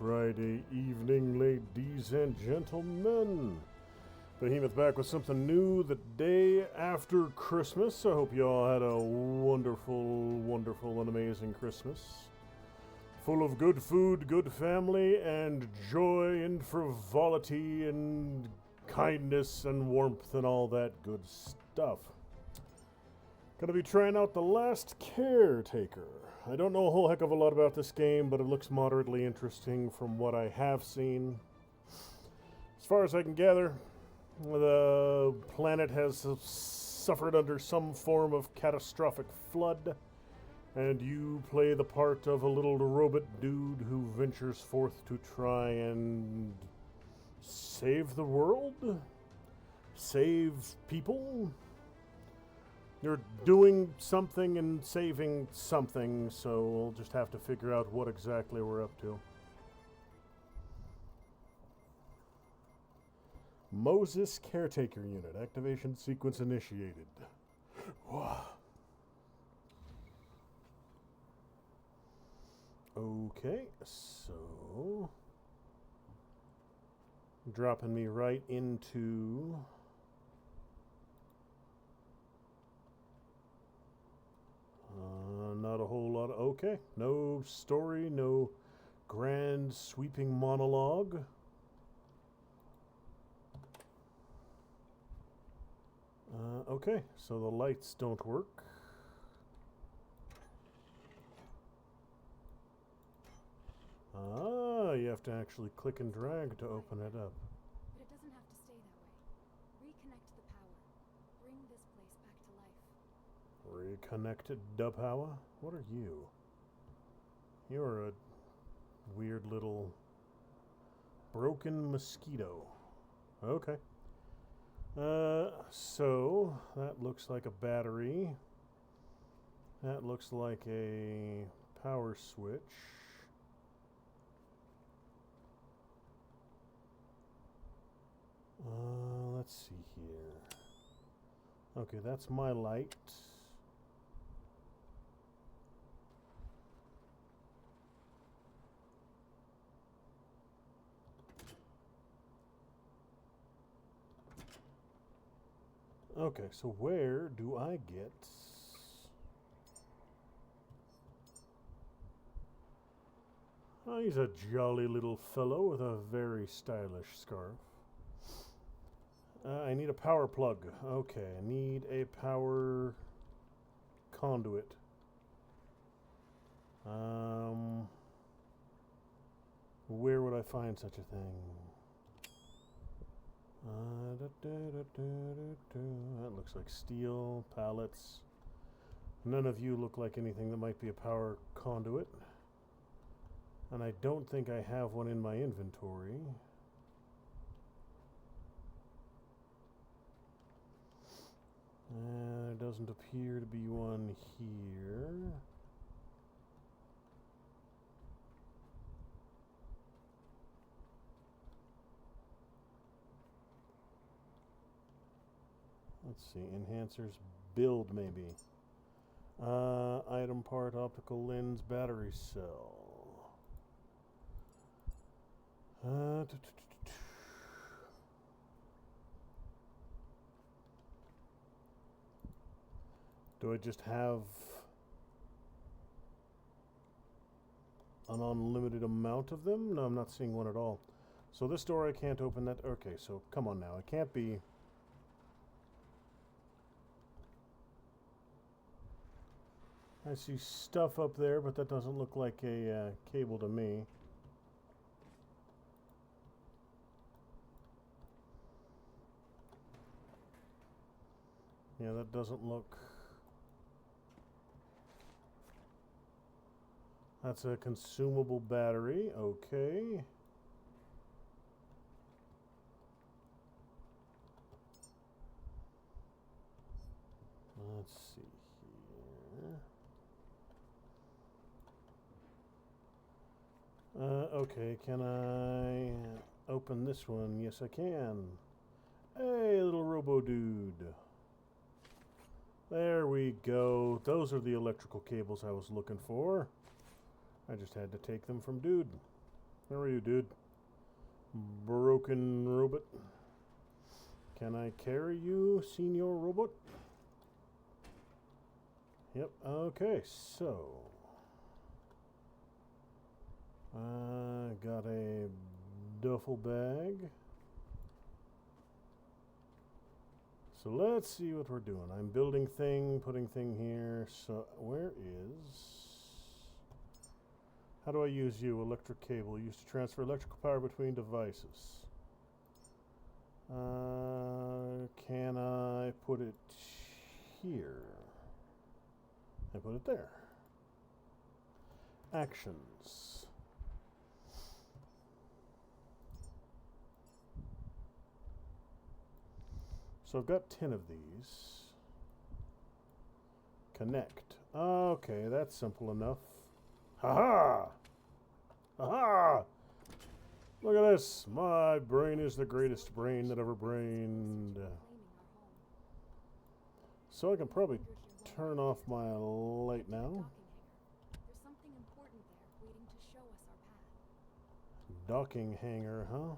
Friday evening, ladies and gentlemen. Behemoth back with something new the day after Christmas. I hope you all had a wonderful, wonderful, and amazing Christmas. Full of good food, good family, and joy and frivolity and kindness and warmth and all that good stuff. Gonna be trying out the Last Caretaker. I don't know a whole heck of a lot about this game, but it looks moderately interesting from what I have seen. As far as I can gather, the planet has suffered under some form of catastrophic flood, and you play the part of a little robot dude who ventures forth to try and save the world? Save people? You're doing something and saving something, so we'll just have to figure out what exactly we're up to. Moses Caretaker Unit. Activation sequence initiated. Okay, so dropping me right into not a whole lot of, okay, no story, no grand sweeping monologue. Okay, so the lights don't work. You have to actually click and drag to open it up. But it doesn't have to stay that way. Reconnect the power. Bring this place back to life. Reconnected the power? What are you? You're a weird little broken mosquito. Okay. So that looks like a battery. That looks like a power switch. Let's see here. Okay, that's my light. Okay, so where do I get... Oh, he's a jolly little fellow with a very stylish scarf. I need a power plug. Okay, I need a power conduit. Where would I find such a thing? That looks like steel, pallets. None of you look like anything that might be a power conduit. And I don't think I have one in my inventory. There doesn't appear to be one here. Let's see, enhancers, build maybe. Item part, optical lens, battery cell. Do I just have an unlimited amount of them? No, I'm not seeing one at all. So this door I can't open that. Okay, so come on now. It can't be... I see stuff up there, but that doesn't look like a cable to me. Yeah, that doesn't look... That's a consumable battery. Okay. Let's see here. Okay, can I open this one? Yes, I can. Hey, little robo dude. There we go. Those are the electrical cables I was looking for. I just had to take them from dude. How are you, dude? Broken robot. Can I carry you, senior robot? Yep, okay, so I got a duffel bag. So let's see what we're doing. I'm building thing, putting thing here. So where is... How do I use you? Electric cable. Used to transfer electrical power between devices. Can I put it here? I put it there. Actions. So I've got 10 of these. Connect. Okay, that's simple enough. Ha-ha! Ha-ha! Look at this. My brain is the greatest brain that ever brained. So I can probably turn off my light now. There's something important there waiting to show us our path. Docking hanger, huh?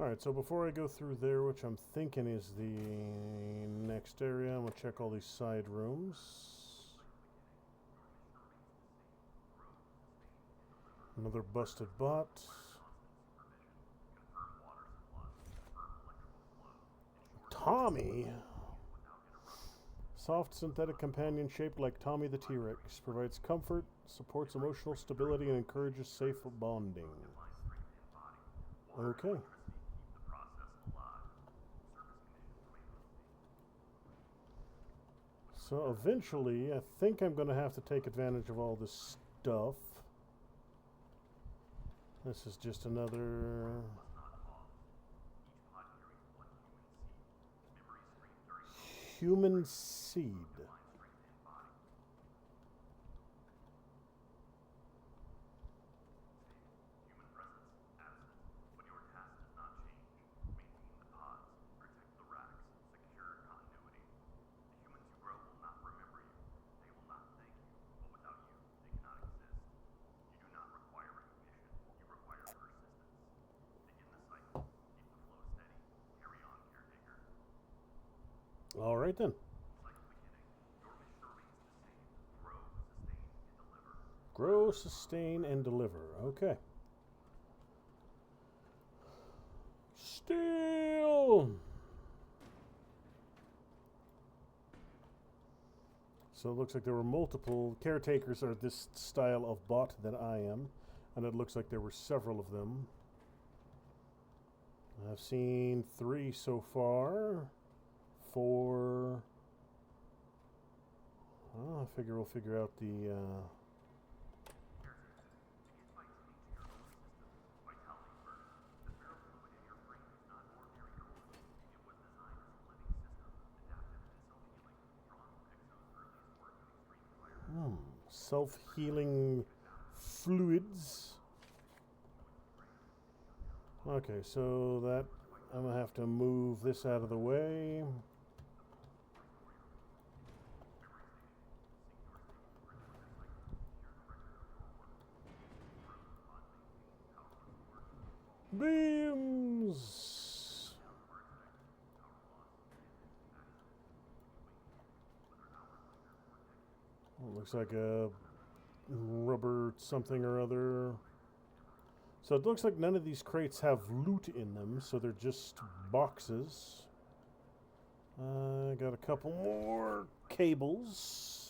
Alright, so before I go through there, which I'm thinking is the next area, I'm going to check all these side rooms. Another busted bot. Tommy? Soft synthetic companion shaped like Tommy the T-Rex. Provides comfort, supports emotional stability, and encourages safe bonding. Okay. So eventually, I think I'm going to have to take advantage of all this stuff. This is just another... human seed. All right then. Grow, sustain, and deliver. Okay. Steel! So it looks like there were multiple caretakers are this style of bot that I am. And it looks like there were several of them. I've seen 3 so far. 4. Oh, I figure we'll figure out the... self-healing fluids. Okay, so that I'm gonna have to move this out of the way. Beams. Looks like a rubber something or other. So it looks like none of these crates have loot in them, so they're just boxes. Got a couple more cables.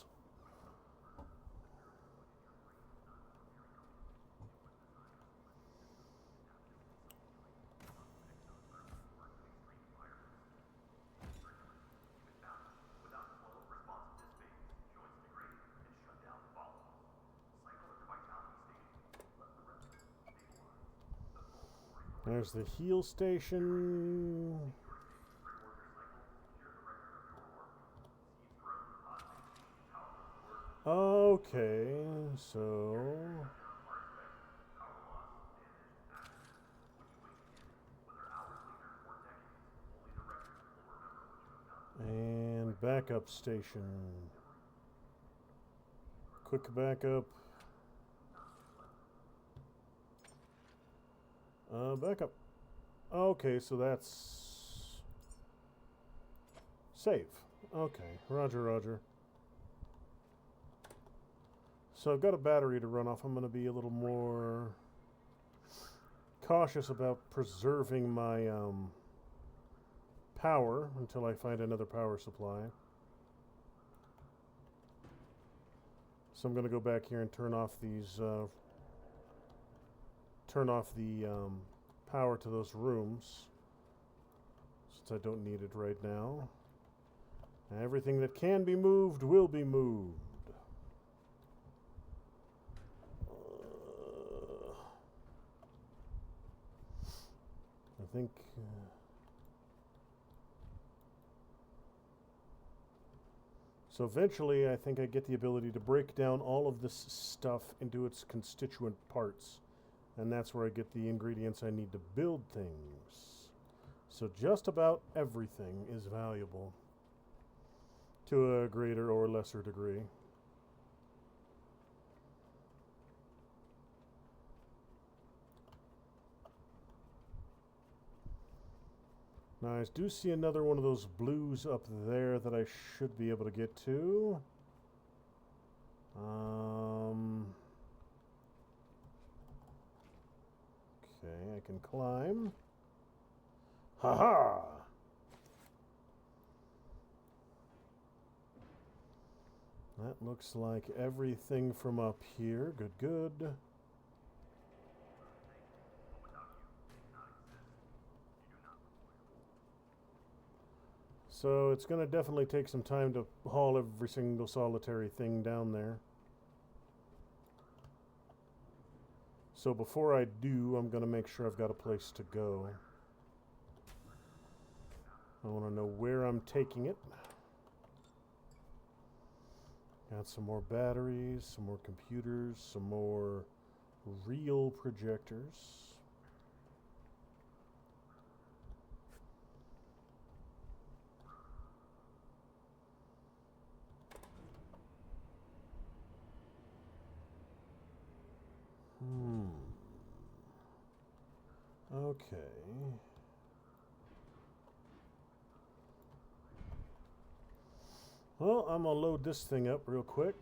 There's the heal station. Okay, so... and backup station. quick backup. Backup. Okay, so that's save. Okay, roger, roger. So I've got a battery to run off. I'm going to be a little more cautious about preserving my power until I find another power supply. So I'm going to go back here and turn off these, turn off the power to those rooms, since I don't need it right now. Everything that can be moved will be moved. I think... So eventually, I think I get the ability to break down all of this stuff into its constituent parts. And that's where I get the ingredients I need to build things. So just about everything is valuable, to a greater or lesser degree. Now I do see another one of those blues up there that I should be able to get to. Okay, I can climb. Ha-ha! That looks like everything from up here. Good, good. So it's going to definitely take some time to haul every single solitary thing down there. So before I do, I'm going to make sure I've got a place to go. I want to know where I'm taking it. Got some more batteries, some more computers, some more real projectors. Okay. Well, I'm gonna load this thing up real quick.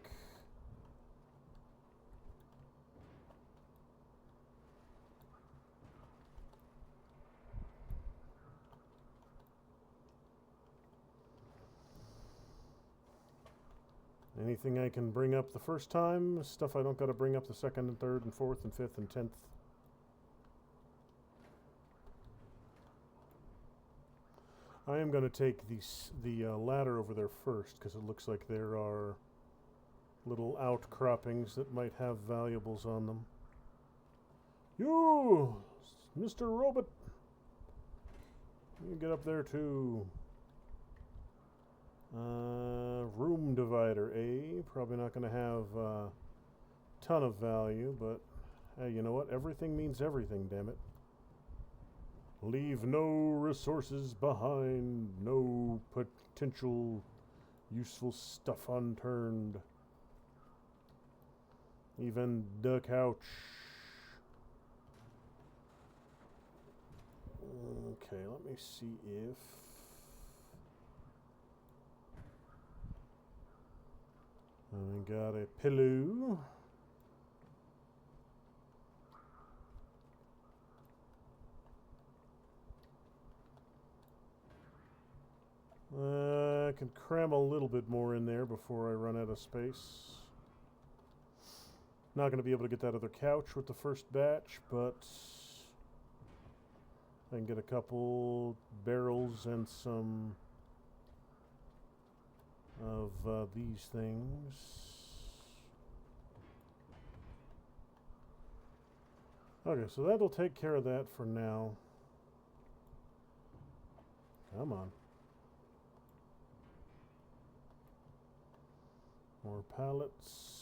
Anything I can bring up the first time, stuff I don't gotta bring up the second and third and fourth and fifth and 10th. I am going to take the ladder over there first, because it looks like there are little outcroppings that might have valuables on them. You, Mr. Robot, you get up there too. Room divider, probably not going to have a ton of value, but hey, you know what? Everything means everything, damn it. Leave no resources behind, no potential useful stuff unturned. Even the couch. Okay, let me see if... I got a pillow. I can cram a little bit more in there before I run out of space. Not going to be able to get that other couch with the first batch, but I can get a couple barrels and some of these things. Okay, so that'll take care of that for now. Come on. More pallets.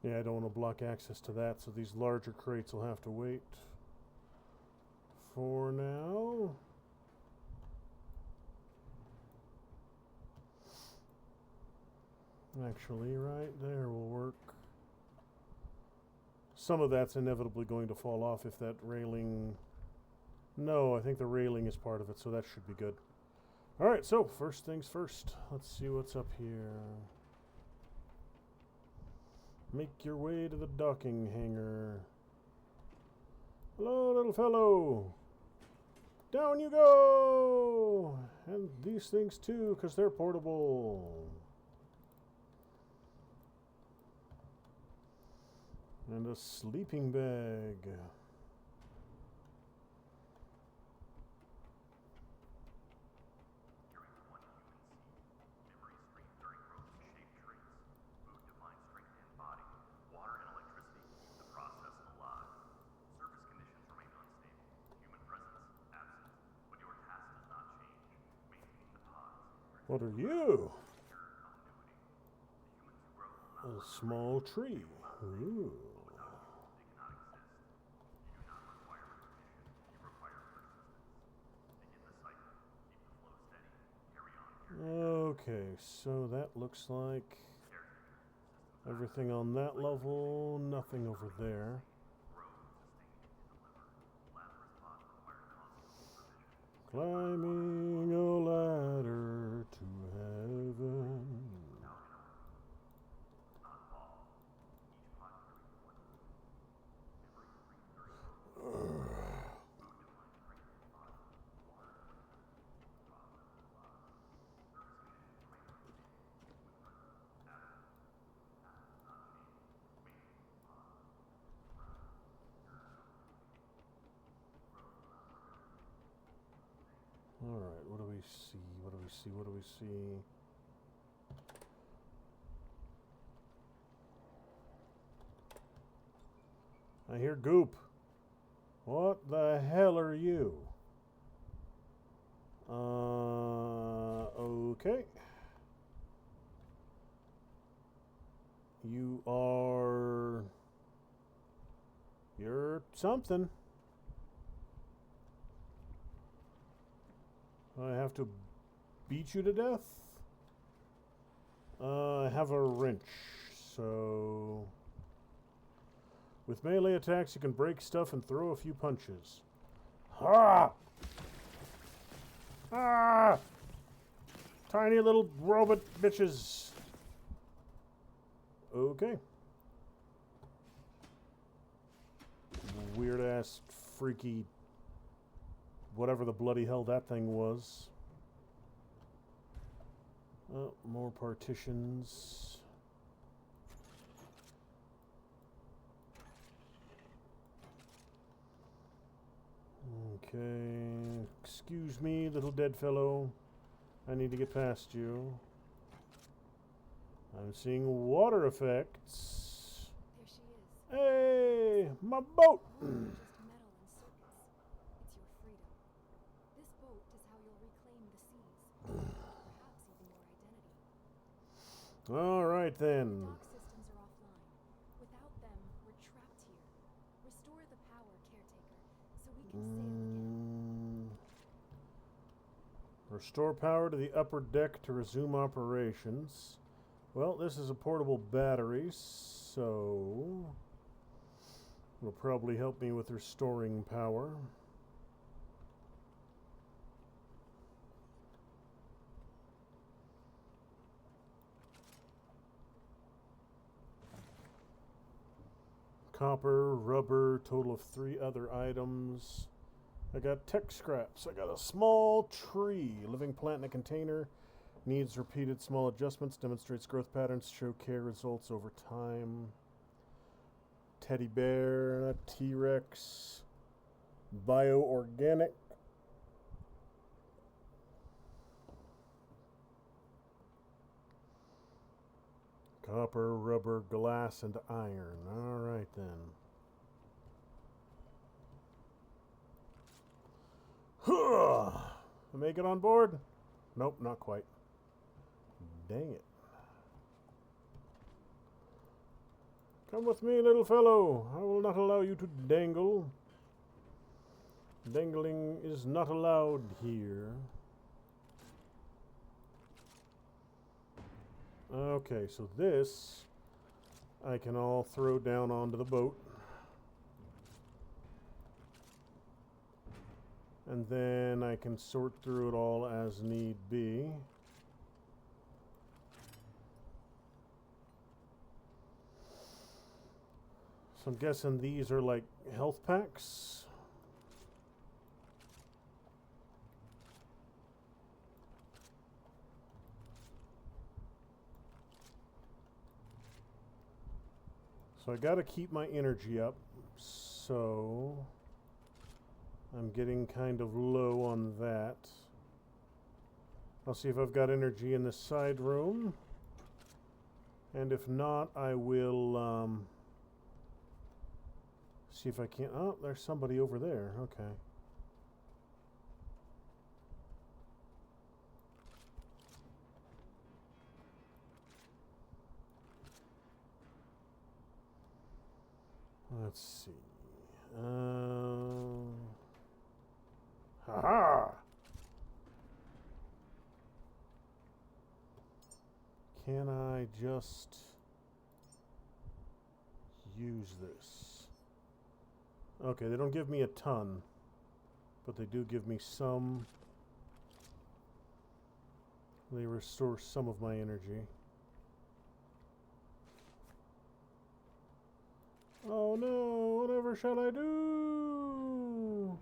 Yeah, I don't want to block access to that, so these larger crates will have to wait for now. Actually, right there will work. Some of that's inevitably going to fall off if that railing... No, I think the railing is part of it, so that should be good. Alright, so first things first. Let's see what's up here. Make your way to the docking hangar. Hello, little fellow. Down you go! And these things too, because they're portable. And a sleeping bag. What are you? A small tree. Ooh. Okay, so that looks like everything on that level, nothing over there. Climbing a ladder to heaven. Alright, what do we see? What do we see? What do we see? I hear goop. What the hell are you? Okay. You are... You're something. I have to beat you to death? I have a wrench, so... With melee attacks, you can break stuff and throw a few punches. Ha! Ah! Tiny little robot bitches. Okay. Weird-ass, freaky... whatever the bloody hell that thing was. Oh, more partitions. Okay. Excuse me, little dead fellow. I need to get past you. I'm seeing water effects. There she is. Hey, my boat! More than just metal and circuits. It's your freedom. This boat is how you'll reclaim the seas. Perhaps even your identity. All right then. Dock systems are offline. Without them, we're trapped here. Restore the power, Caretaker, so we can sail again. Restore power to the upper deck to resume operations. Well, this is a portable battery, so it'll probably help me with restoring power. Copper, rubber, total of 3 other items. I got tech scraps. I got a small tree, living plant in a container. Needs repeated small adjustments, demonstrates growth patterns, show care results over time. Teddy bear, a T-Rex. Bioorganic. Copper, rubber, glass, and iron. All right then. Make it on board? Nope, not quite. Dang it. Come with me, little fellow. I will not allow you to dangle. Dangling is not allowed here. Okay, so this I can all throw down onto the boat. And then I can sort through it all as need be. So I'm guessing these are like health packs. So I gotta keep my energy up. So I'm getting kind of low on that. I'll see if I've got energy in the side room. And if not, I will see if I can. Oh, there's somebody over there. Okay. Let's see. Haha! Can I just use this? Okay, they don't give me a ton, but they do give me some. They restore some of my energy. Oh no, whatever shall I do?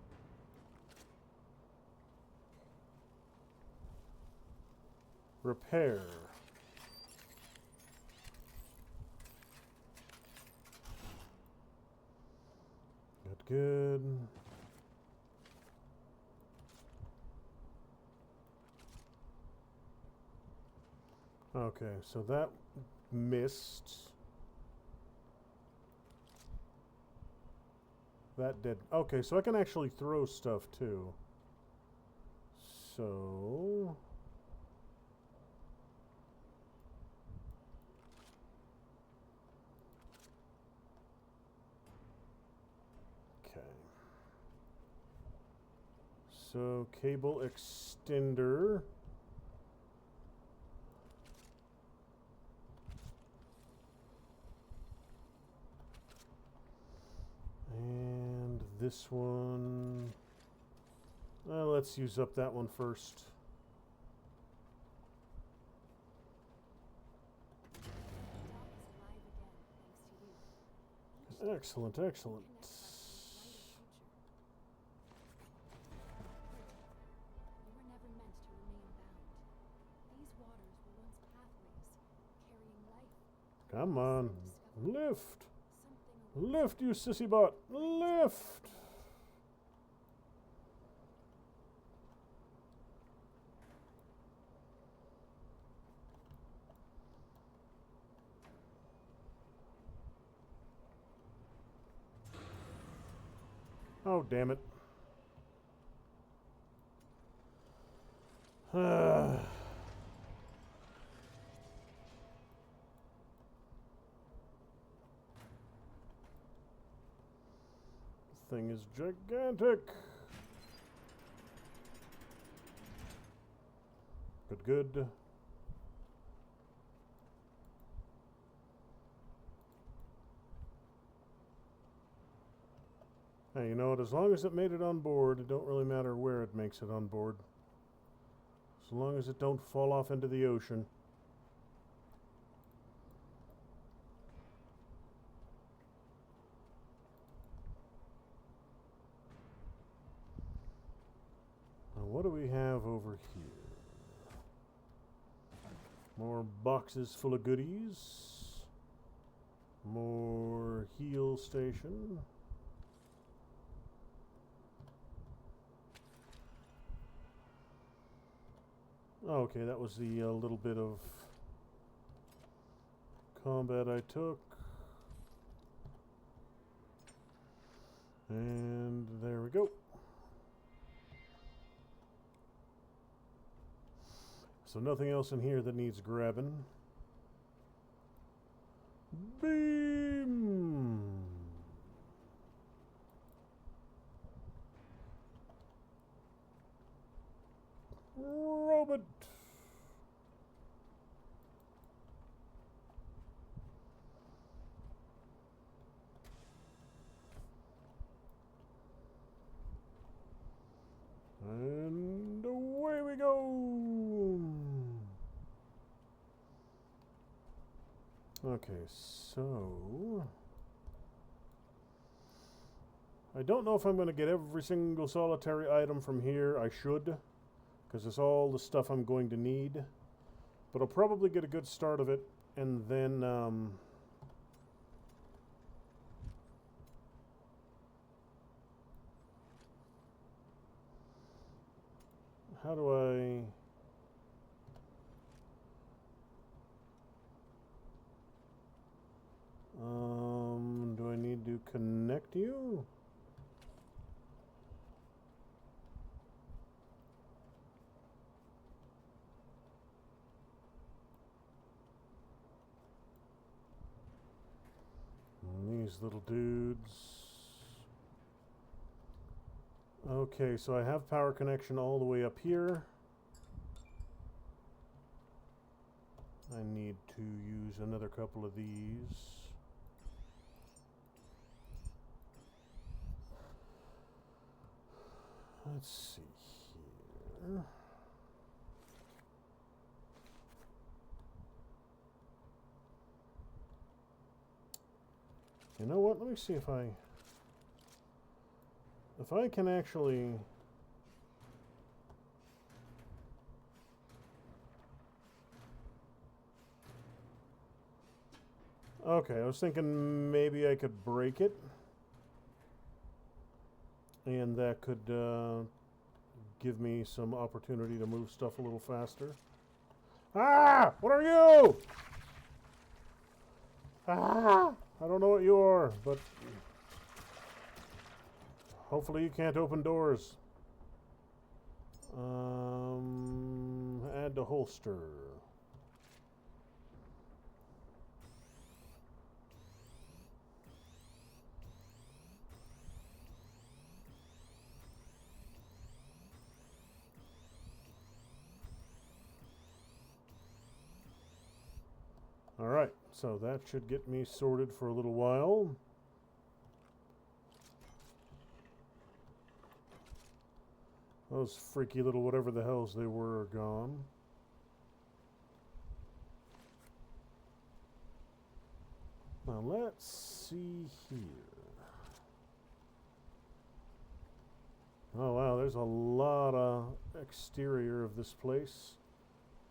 Repair. Good. Okay, so that missed. That did. Okay, so I can actually throw stuff too. So okay. So cable extender. And this one, well, let's use up that one first. Excellent, excellent. Come on, lift. Lift, you sissy bot! Lift! Oh, damn it. Thing is gigantic. Good. Hey, you know what? As long as it made it on board, it don't really matter where it makes it on board. As long as it don't fall off into the ocean. Now, what do we have over here? More boxes full of goodies. More heal station. Okay, that was the little bit of combat I took. And there we go. So nothing else in here that needs grabbing. Beam! moment. And away we go. Okay, so I don't know if I'm going to get every single solitary item from here. I should, because it's all the stuff I'm going to need. But I'll probably get a good start of it, and then how do I... do I need to connect you? These little dudes. Okay, so I have power connection all the way up here. I need to use another couple of these. Let's see here. You know what? Let me see if I can actually... Okay, I was thinking maybe I could break it. And that could give me some opportunity to move stuff a little faster. Ah! What are you? Ah! I don't know what you are, but hopefully you can't open doors. Add to holster. Alright, so that should get me sorted for a little while. Those freaky little whatever the hells they were are gone. Now let's see here. Oh wow, there's a lot of exterior of this place.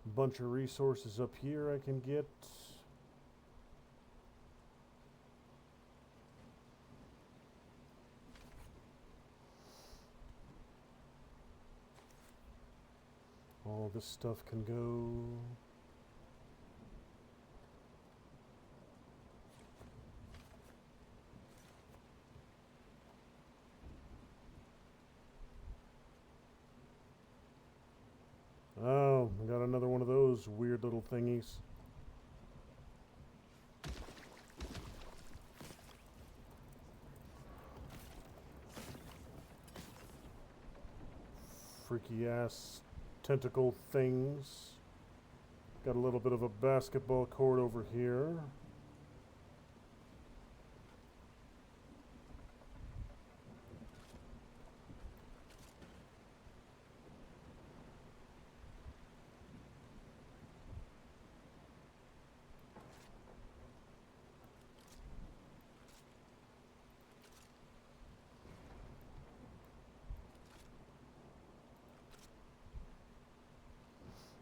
A bunch of resources up here I can get. All this stuff can go. Oh, I got another one of those weird little thingies. Freaky ass tentacle things. Got a little bit of a basketball court over here.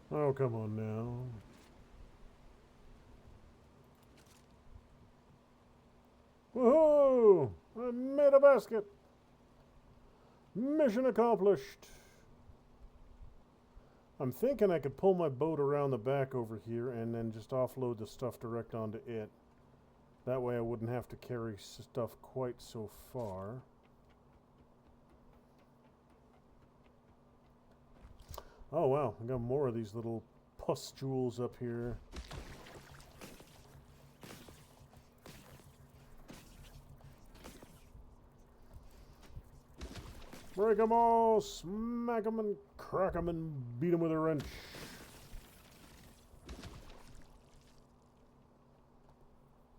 Oh, come on now. Woohoo! I made a basket! Mission accomplished! I'm thinking I could pull my boat around the back over here and then just offload the stuff direct onto it. That way I wouldn't have to carry stuff quite so far. Oh wow, I got more of these little pustules up here. Break them all, smack them and crack them and beat them with a wrench.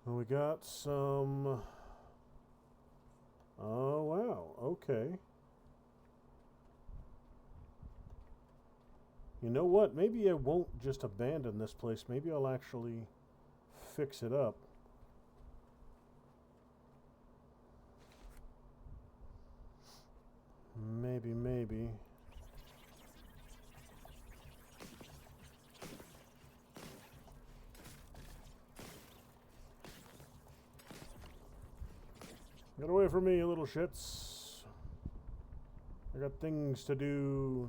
Well, we got some... Oh, wow. Okay. You know what? Maybe I won't just abandon this place. Maybe I'll actually fix it up. Maybe. Get away from me, you little shits. I got things to do.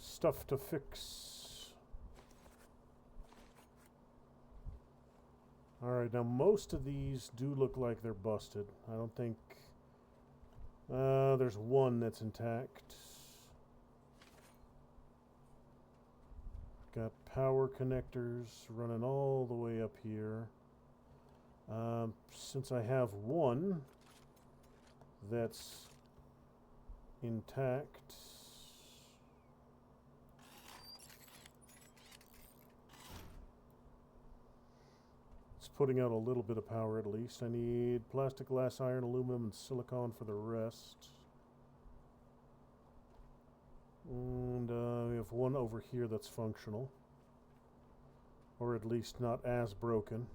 Stuff to fix. Alright, now most of these do look like they're busted. I don't think... there's one that's intact. Got power connectors running all the way up here. Since I have one that's intact, it's putting out a little bit of power at least. I need plastic, glass, iron, aluminum, and silicon for the rest. And we have one over here that's functional, or at least not as broken.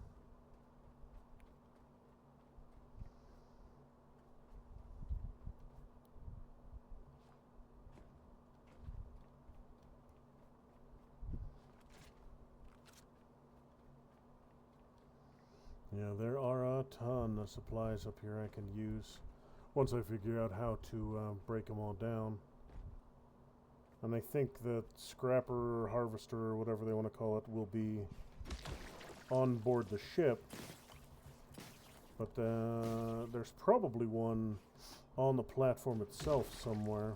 Yeah, there are a ton of supplies up here I can use once I figure out how to break them all down. And I think that scrapper, harvester, or whatever they want to call it, will be on board the ship. But there's probably one on the platform itself somewhere.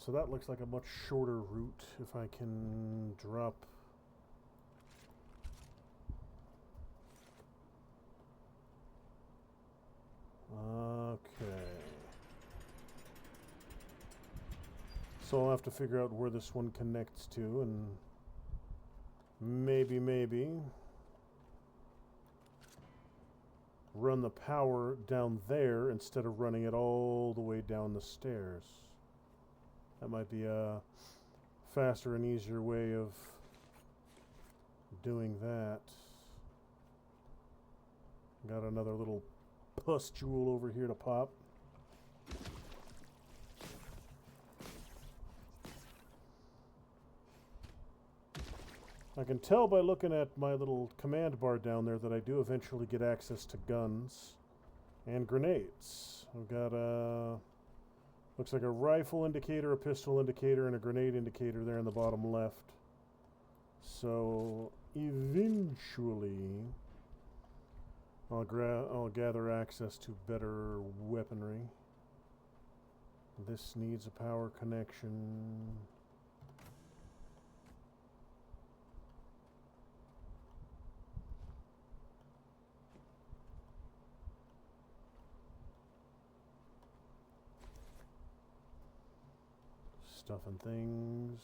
So that looks like a much shorter route if I can drop... Okay. So I'll have to figure out where this one connects to, and maybe run the power down there instead of running it all the way down the stairs. That might be a faster and easier way of doing that. Got another little pustule over here to pop. I can tell by looking at my little command bar down there that I do eventually get access to guns and grenades. I've got a... looks like a rifle indicator, a pistol indicator, and a grenade indicator there in the bottom left. So eventually I'll gather access to better weaponry. This needs a power connection. Stuff and things.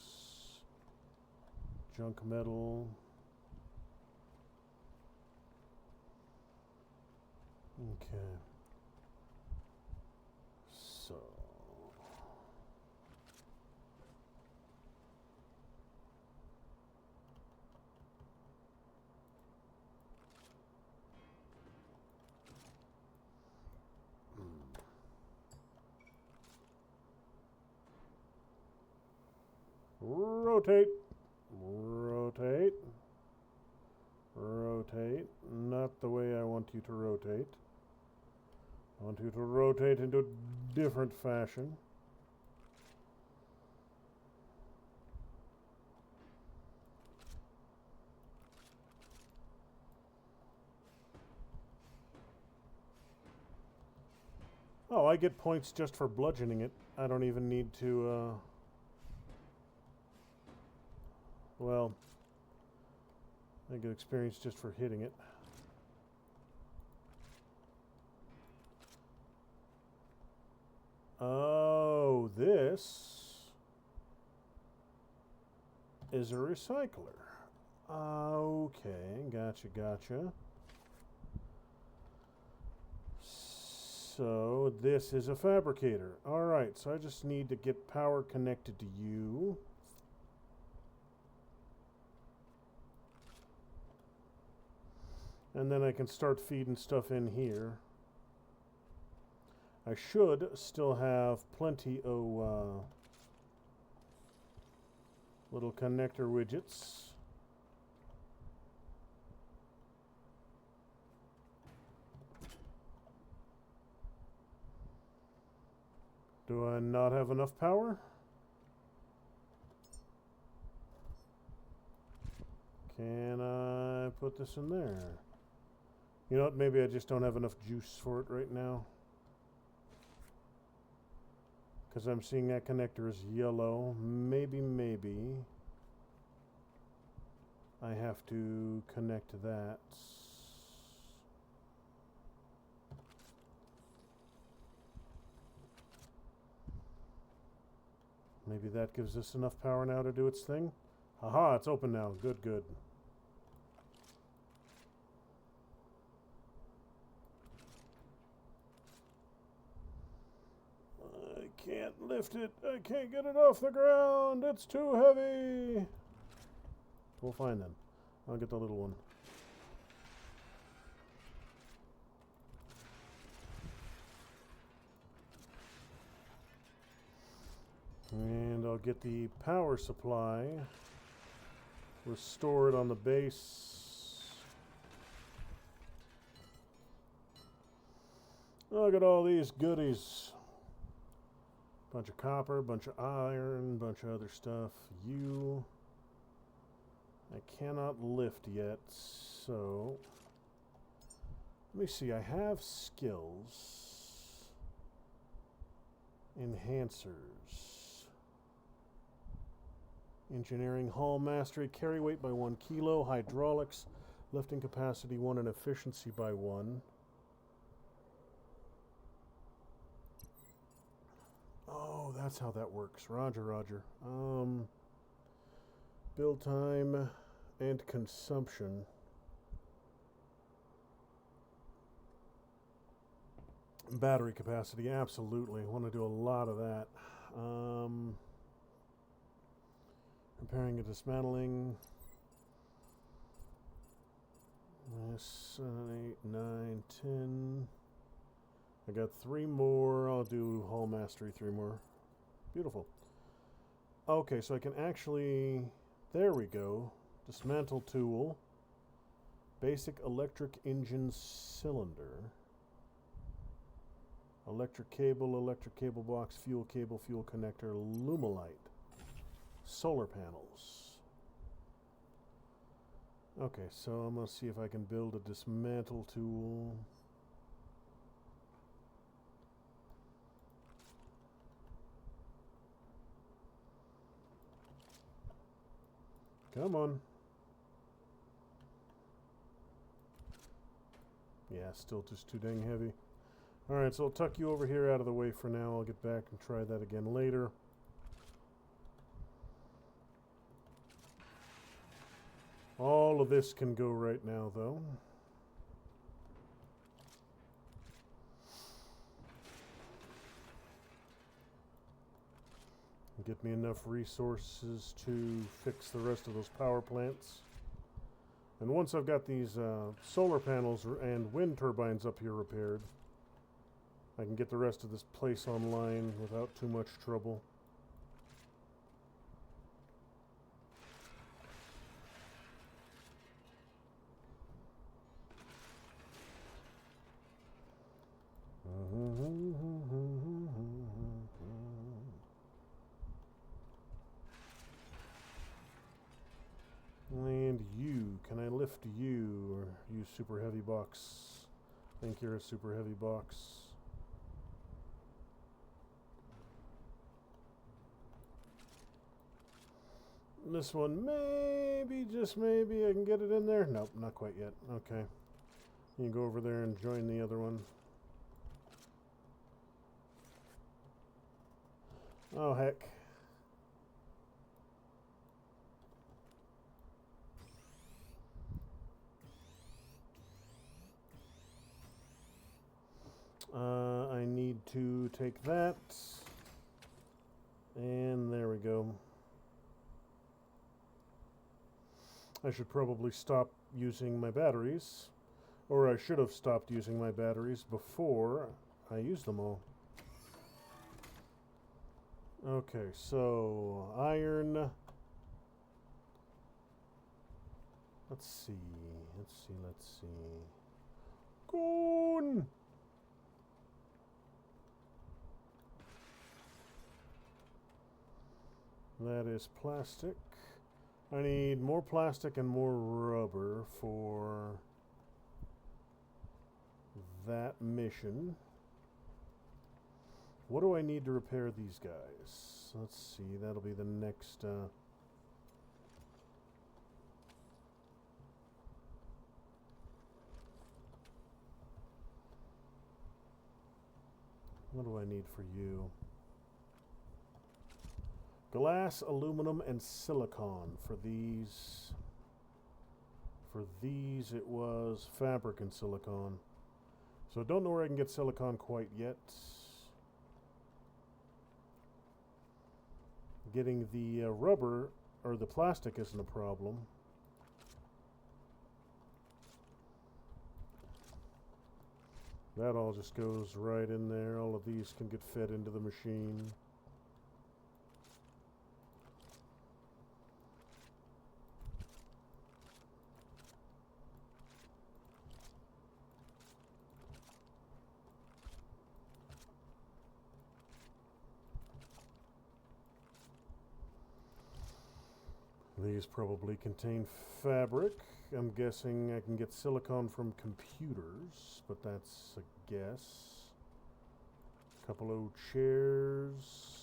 Junk metal. Okay. So. Rotate. Rotate. Rotate. Not the way I want you to rotate. I want you to rotate into a different fashion. Oh, I get points just for bludgeoning it. I don't even need to, well, I get experience just for hitting it. Oh, this is a recycler. Okay, gotcha. So this is a fabricator. Alright, so I just need to get power connected to you. And then I can start feeding stuff in here. I should still have plenty of little connector widgets. Do I not have enough power? Can I put this in there? You know what? Maybe I just don't have enough juice for it right now. Because I'm seeing that connector is yellow. Maybe I have to connect that. Maybe that gives us enough power now to do its thing. Haha, it's open now. Good. I can't lift it. I can't get it off the ground. It's too heavy. Well, fine then. I'll get the little one. And I'll get the power supply restored on the base. Look at all these goodies. Bunch of copper, bunch of iron, bunch of other stuff. I cannot lift yet, so let me see. I have skills. Enhancers. Engineering, hull mastery, carry weight by 1 kilo, hydraulics, lifting capacity 1, and efficiency by 1. Oh, that's how that works. Roger. Build time and consumption. Battery capacity, absolutely. I want to do a lot of that. Repairing and dismantling. 7, 8, 9, 10. I got 3 more. I'll do hull mastery 3 more. Beautiful. Okay, so I can actually... There we go. Dismantle tool. Basic electric engine cylinder. Electric cable box, fuel cable, fuel connector, Lumelite. Solar panels. Okay, so I'm going to see if I can build a dismantle tool. Come on. Yeah, still just too dang heavy. Alright, so I'll tuck you over here out of the way for now. I'll get back and try that again later. All of this can go right now, though. Get me enough resources to fix the rest of those power plants. And once I've got these solar panels and wind turbines up here repaired, I can get the rest of this place online without too much trouble. And you, can I lift you, or you super heavy box? I think you're a super heavy box. This one, maybe, just maybe, I can get it in there. Nope, not quite yet. Okay. You can go over there and join the other one. Oh, heck. to take that. And there we go. I should probably stop using my batteries. Or I should have stopped using my batteries before I used them all. Okay, so iron. Let's see. Gone! That is plastic. I need more plastic and more rubber for that mission. What do I need to repair these guys? Let's see, that'll be the next... what do I need for you? Glass, aluminum, and silicon. For these it was fabric and silicon. So I don't know where I can get silicon quite yet. Getting the rubber or the plastic isn't a problem. That all just goes right in there. All of these can get fed into the machine. These probably contain fabric. I'm guessing I can get silicone from computers, but that's a guess. A couple of chairs.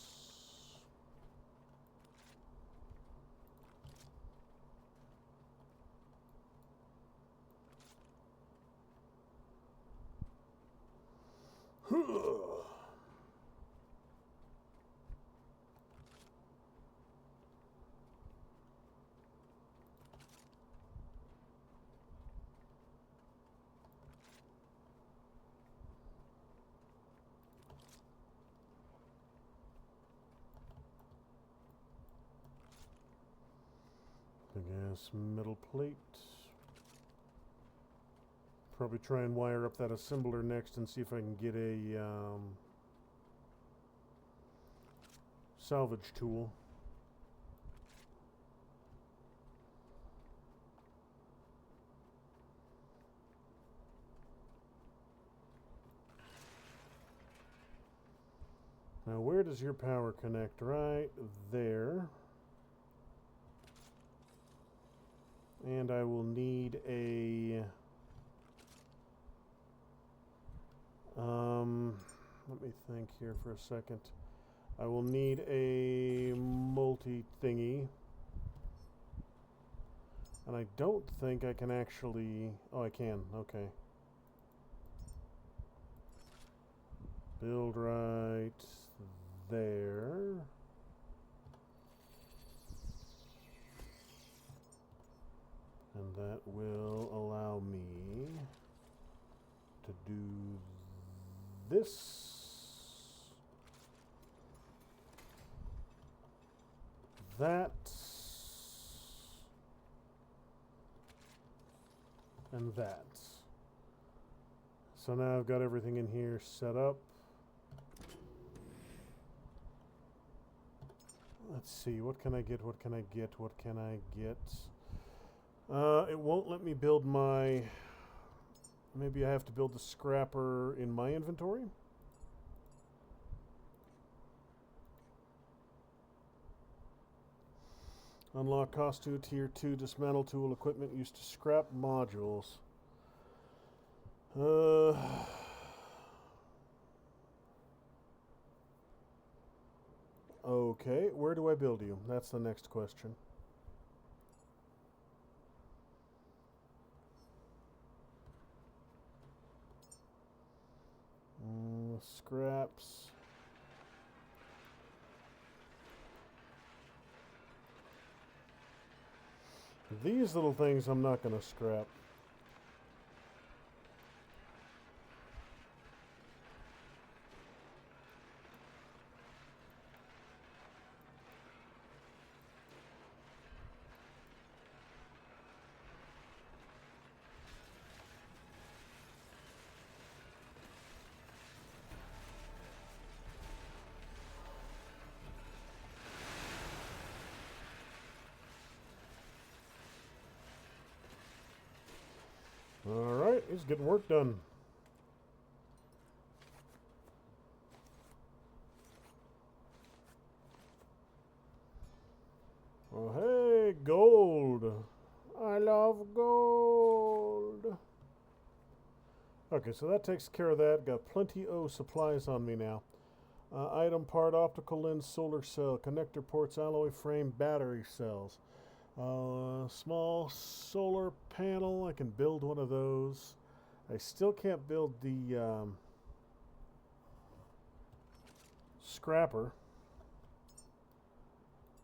Big ass metal plate. Probably try and wire up that assembler next and see if I can get a salvage tool. Now where does your power connect? Right there. And I will need a let me think here for a second. I will need a multi-thingy. And I don't think I can actually... oh, I can. Okay. Build right there. And that will allow me to do this. That. And that. So now I've got everything in here set up. Let's see, what can I get, what can I get, what can I get? It won't let me build my... maybe I have to build the scrapper in my inventory? Unlock cost 2, tier 2, dismantle tool equipment used to scrap modules. Okay, where do I build you? That's the next question. Scraps. These little things I'm not going to scrap. He's getting work done. Oh, hey, gold. I love gold. Okay, so that takes care of that. Got plenty of supplies on me now. Item part, optical lens, solar cell, connector ports, alloy frame, battery cells. Small solar panel. I can build one of those. I still can't build the scrapper.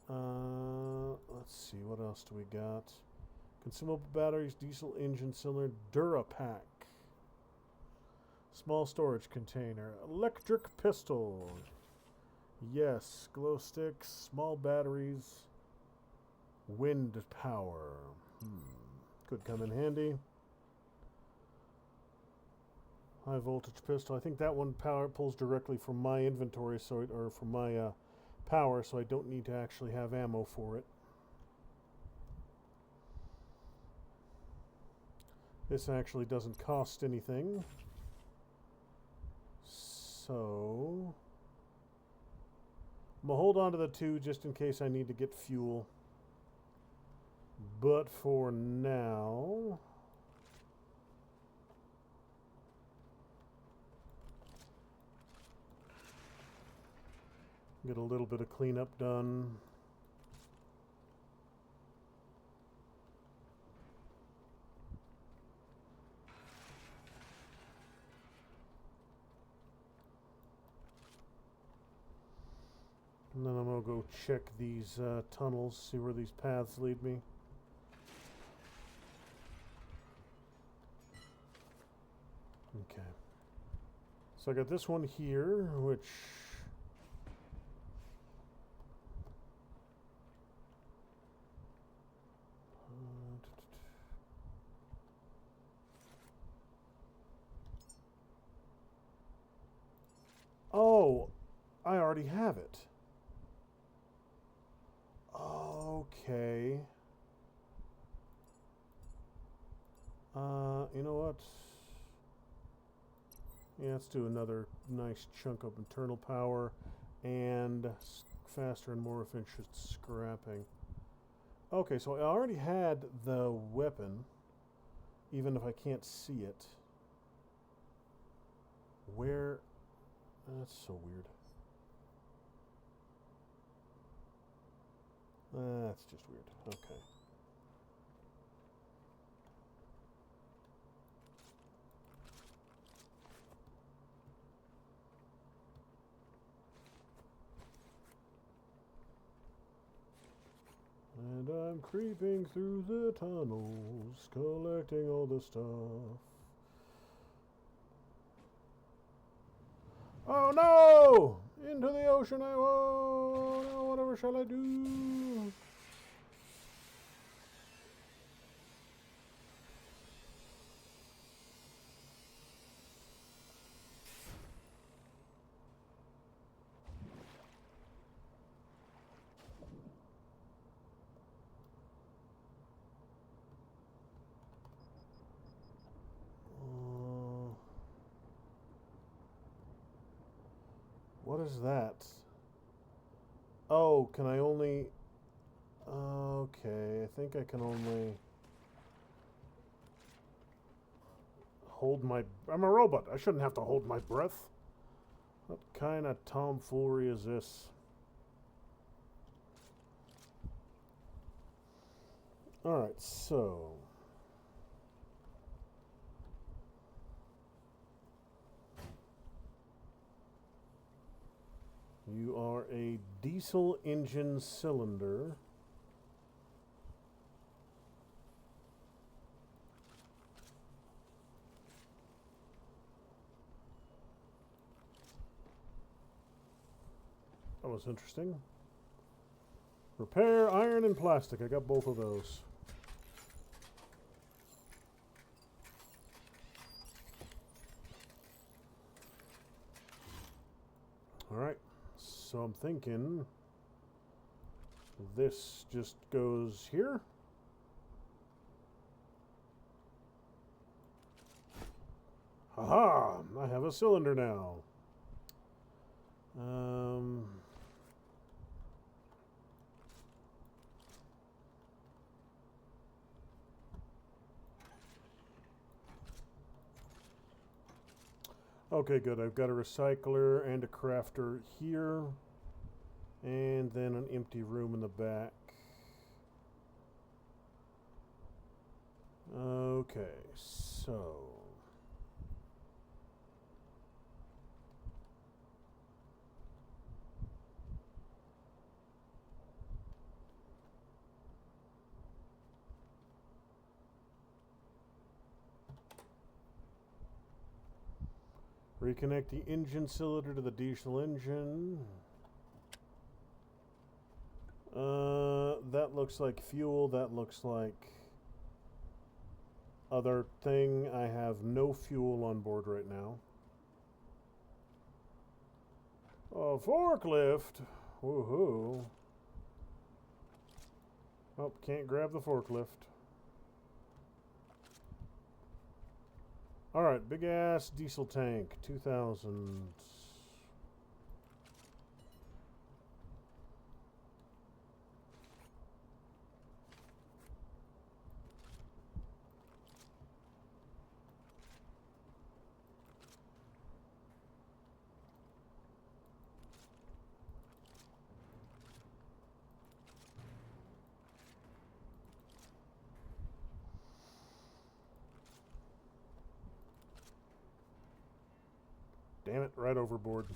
Let's see, what else do we got? Consumable batteries, diesel engine cylinder, Durapack. Small storage container, electric pistol. Yes, glow sticks, small batteries, wind power. Could come in handy. High voltage pistol. I think that one pulls directly from my inventory, or from my power, so I don't need to actually have ammo for it. This actually doesn't cost anything. So I'm going to hold on to the 2 just in case I need to get fuel. But for now, get a little bit of cleanup done. And then I'm going to go check these tunnels, see where these paths lead me. Okay. So I got this one here, which... Oh, I already have it. Okay. You know what? Yeah, let's do another nice chunk of internal power and faster and more efficient scrapping. Okay, so I already had the weapon, even if I can't see it. Where? That's so weird. That's just weird. Okay. And I'm creeping through the tunnels, collecting all the stuff. Oh no! Into the ocean I go! No, whatever shall I do? What is that? Oh, can I only... Okay, I think I can only... hold my... I'm a robot. I shouldn't have to hold my breath. What kind of tomfoolery is this? Alright, so... You are a diesel engine cylinder. That was interesting. Repair iron and plastic. I got both of those. Alright. So I'm thinking this just goes here. Aha! I have a cylinder now. Okay, good. I've got a recycler and a crafter here. And then an empty room in the back. Okay, so... reconnect the engine cylinder to the diesel engine. That looks like fuel. That looks like other thing. I have no fuel on board right now. A forklift. Woohoo. Oh, can't grab the forklift. Alright, big ass diesel tank. 2,000. Damn it, right overboard.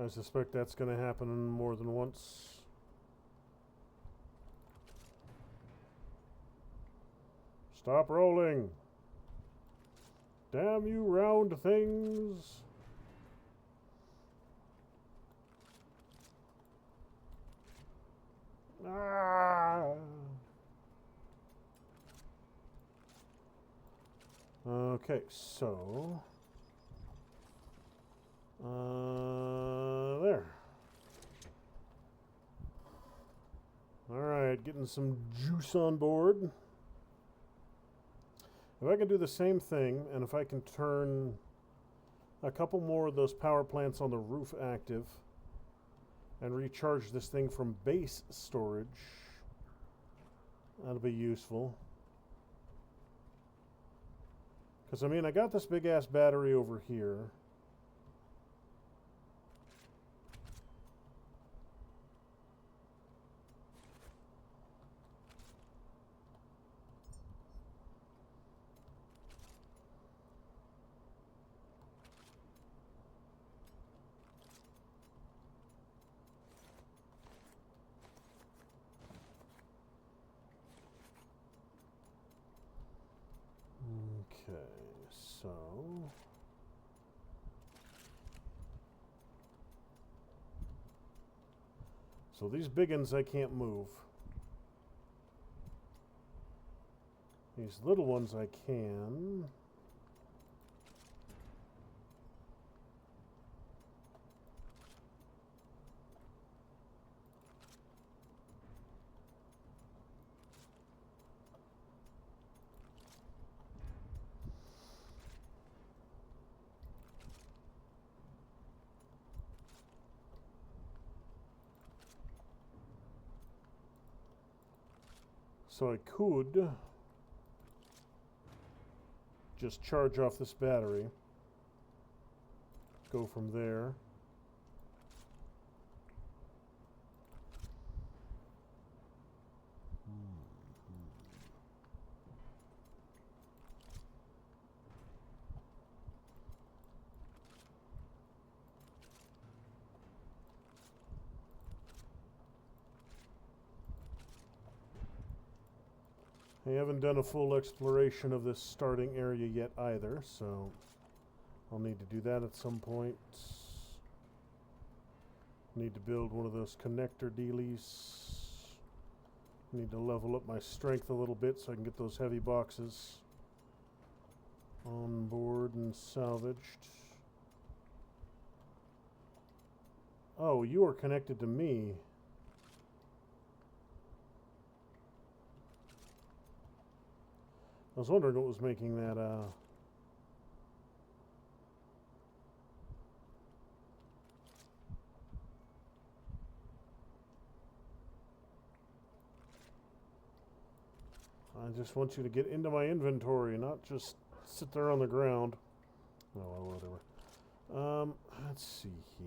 I suspect that's going to happen more than once. Stop rolling. Damn you round things. Ah. Okay, so there. All right, getting some juice on board. If I can do the same thing, and if I can turn a couple more of those power plants on the roof active and recharge this thing from base storage, that'll be useful. Because, I mean, I got this big-ass battery over here. Okay, so... so these big ones I can't move. These little ones I can. So I could just charge off this battery, go from there. I haven't done a full exploration of this starting area yet either, so I'll need to do that at some point. Need to build one of those connector dealies. Need to level up my strength a little bit so I can get those heavy boxes on board and salvaged. Oh, you are connected to me. I was wondering what was making that, I just want you to get into my inventory, not just sit there on the ground. Oh, well, whatever. Let's see here.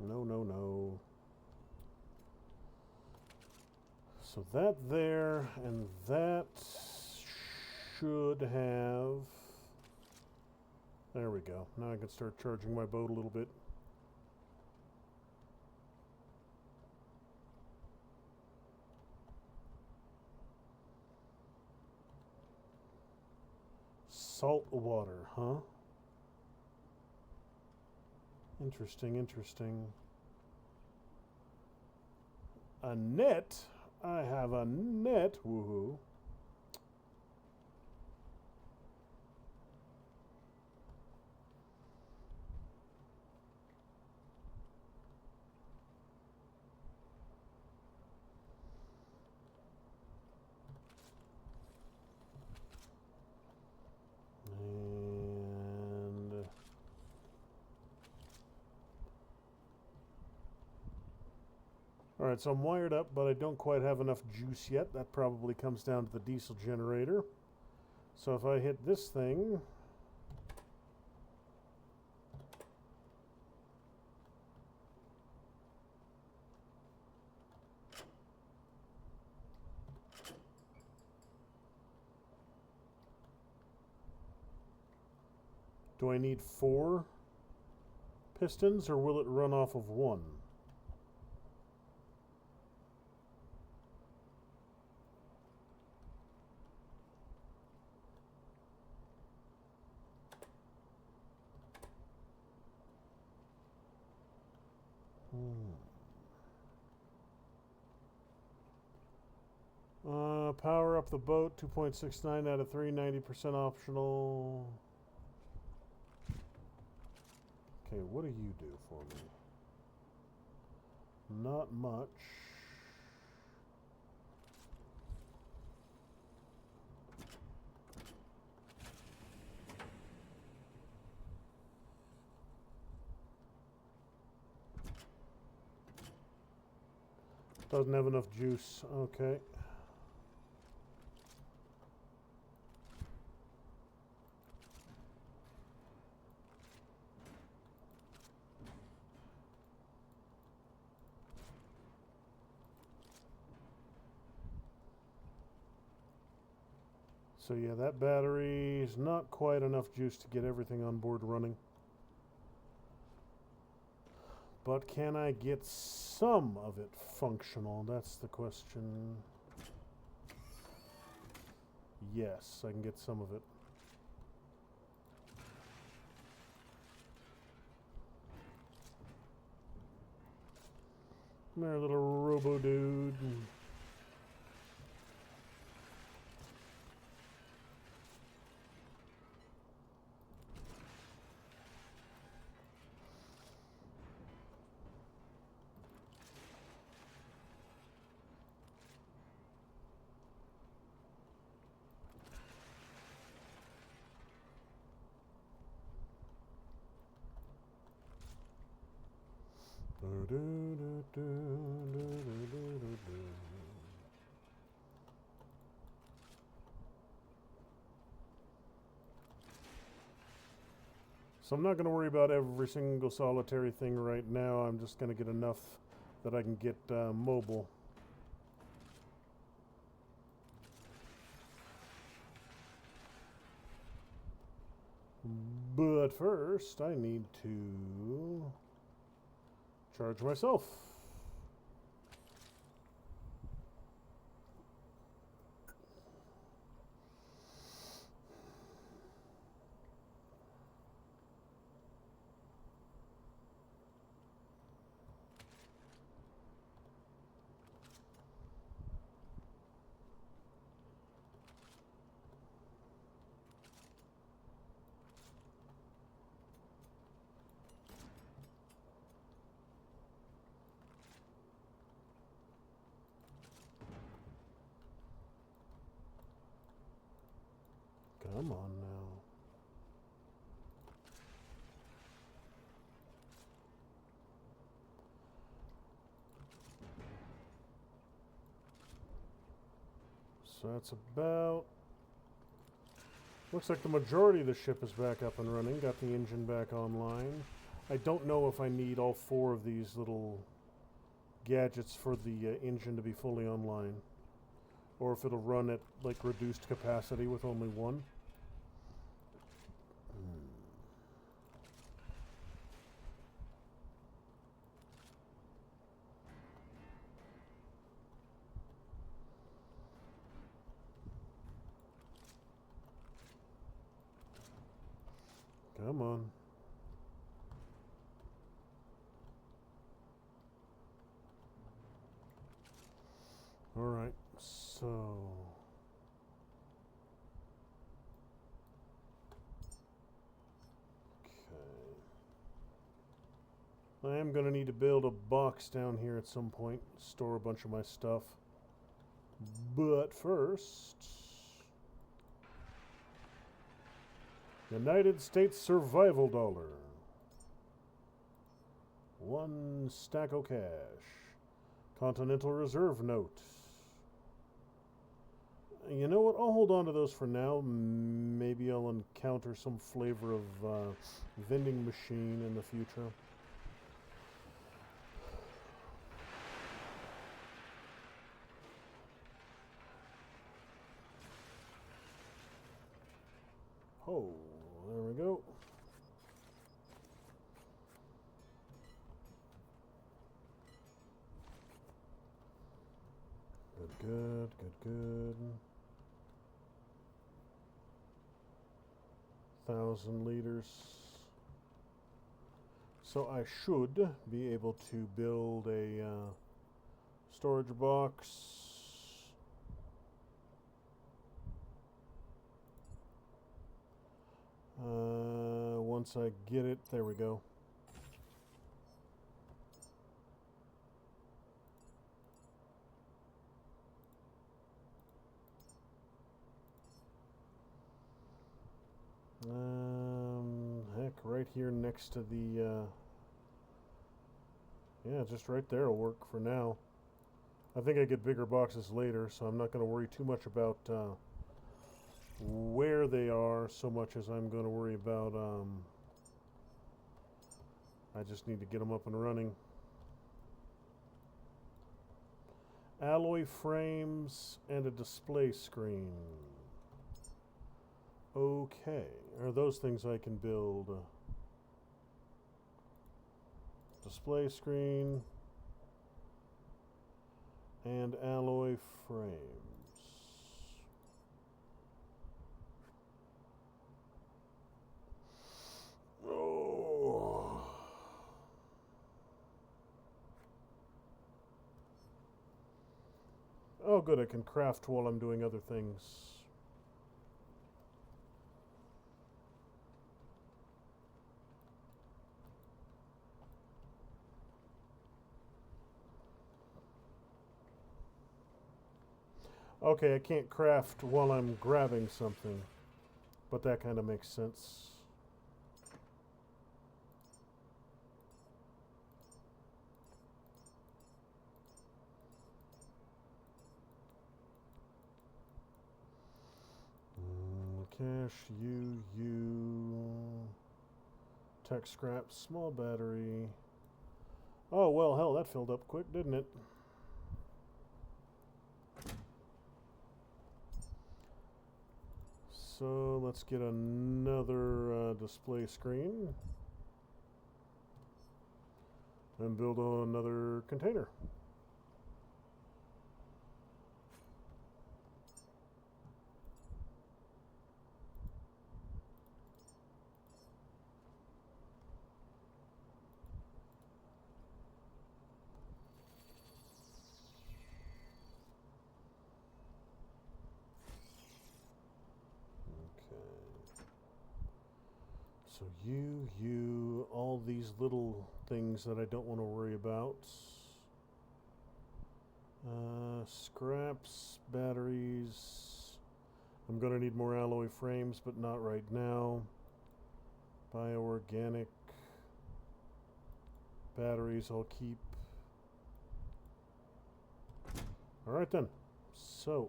No. So that there, and that should have... There we go. Now I can start charging my boat a little bit. Salt water, huh? Interesting. A net? I have a net, woohoo. And all right, so I'm wired up, but I don't quite have enough juice yet. That probably comes down to the diesel generator. So if I hit this thing, do I need 4 pistons, or will it run off of 1? Power up the boat, 2.69 out of 3, 90% optional. Okay, what do you do for me? Not much. Doesn't have enough juice. Okay. So yeah, that battery is not quite enough juice to get everything on board running. But can I get some of it functional? That's the question. Yes, I can get some of it. Come here, little robo dude. So I'm not going to worry about every single solitary thing right now. I'm just going to get enough that I can get mobile. But first, I need to charge myself. Come on now. So that's about... Looks like the majority of the ship is back up and running. Got the engine back online. I don't know if I need all 4 of these little gadgets for the engine to be fully online. Or if it'll run at like reduced capacity with only 1. Come on. Alright, so... I am going to need to build a box down here at some point, store a bunch of my stuff. But first... United States Survival Dollar. 1 stack of cash. Continental Reserve Note. You know what? I'll hold on to those for now. Maybe I'll encounter some flavor of vending machine in the future. Oh, there we go. Good, good, good. 1,000 liters. So I should be able to build a storage box. Once I get it, there we go. Heck, right here next to the, yeah, just right there will work for now. I think I get bigger boxes later, so I'm not going to worry too much about where they are so much as I'm going to worry about, I just need to get them up and running. Alloy frames and a display screen. Okay, are those things I can build? Display screen and alloy frames. Oh. Oh, good, I can craft while I'm doing other things. Okay, I can't craft while I'm grabbing something, but that kind of makes sense. Cash, tech scrap, small battery. Oh, well, hell, that filled up quick, didn't it? So let's get another display screen and build another container. So all these little things that I don't want to worry about. Scraps, batteries. I'm going to need more alloy frames, but not right now. Bioorganic batteries I'll keep. Alright then. So.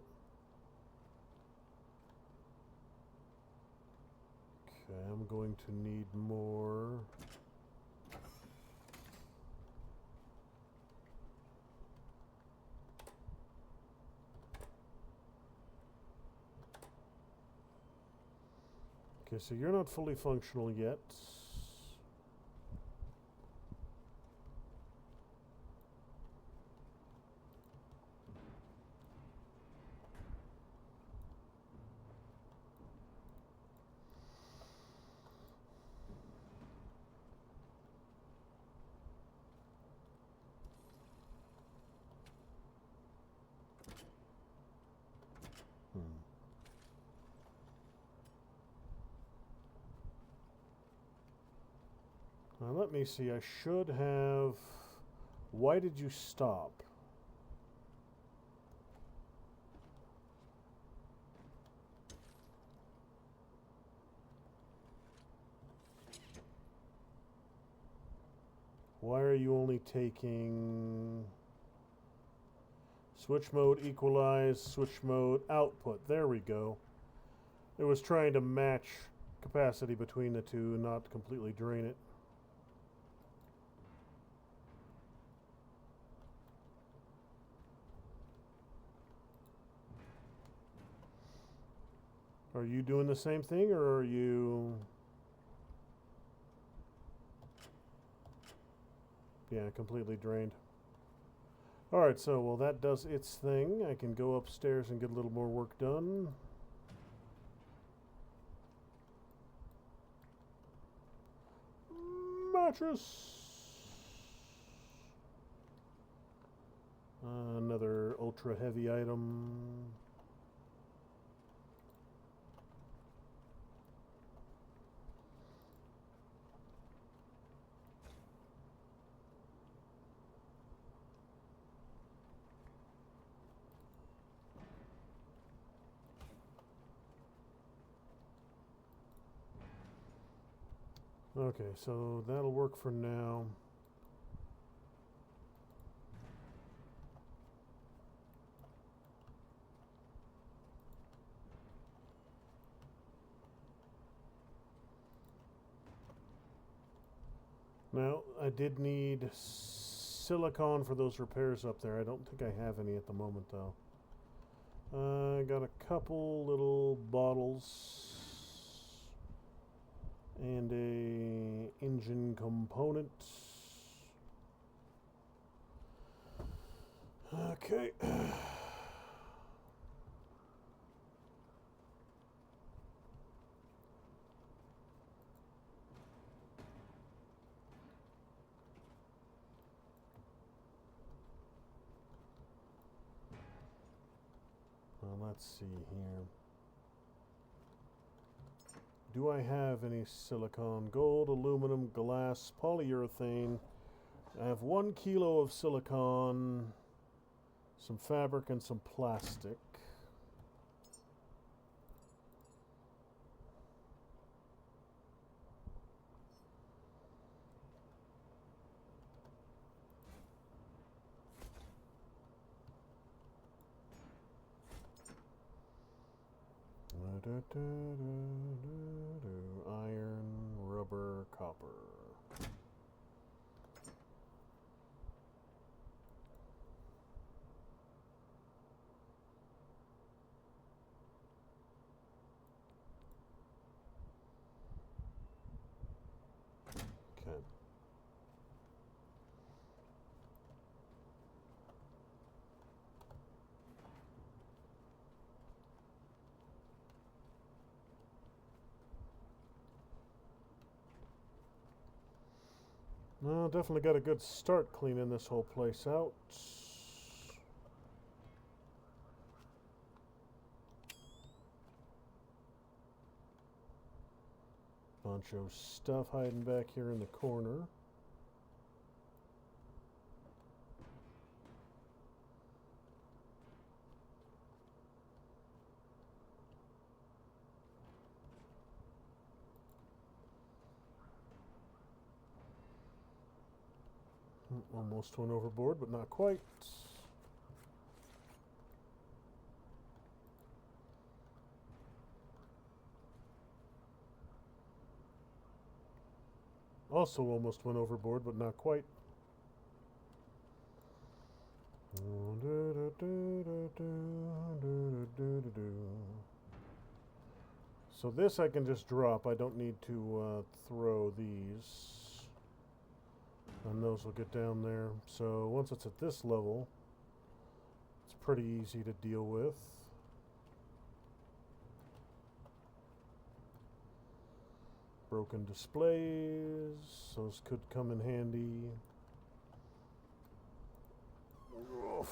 Okay, I'm going to need more. Okay, so you're not fully functional yet. Now let me see, I should have... Why did you stop? Why are you only taking... Switch mode, equalize, switch mode, output. There we go. It was trying to match capacity between the two and not completely drain it. Are you doing the same thing, or are you... Yeah, completely drained. Alright, so, well, that does its thing. I can go upstairs and get a little more work done. Mattress! Another ultra-heavy item. Okay, so that'll work for now. Now, I did need silicon for those repairs up there. I don't think I have any at the moment, though. I got a couple little bottles and a engine component. Okay. Well, let's see here. Do I have any silicon? Gold, aluminum, glass, polyurethane. I have 1 kilo of silicon, some fabric, and some plastic. Iron, rubber, copper. Okay. Well, definitely got a good start cleaning this whole place out. Bunch of stuff hiding back here in the corner. Almost went overboard, but not quite. Also almost went overboard, but not quite. So this I can just drop. I don't need to throw these. And those will get down there. So once it's at this level, it's pretty easy to deal with. Broken displays. Those could come in handy. Oof.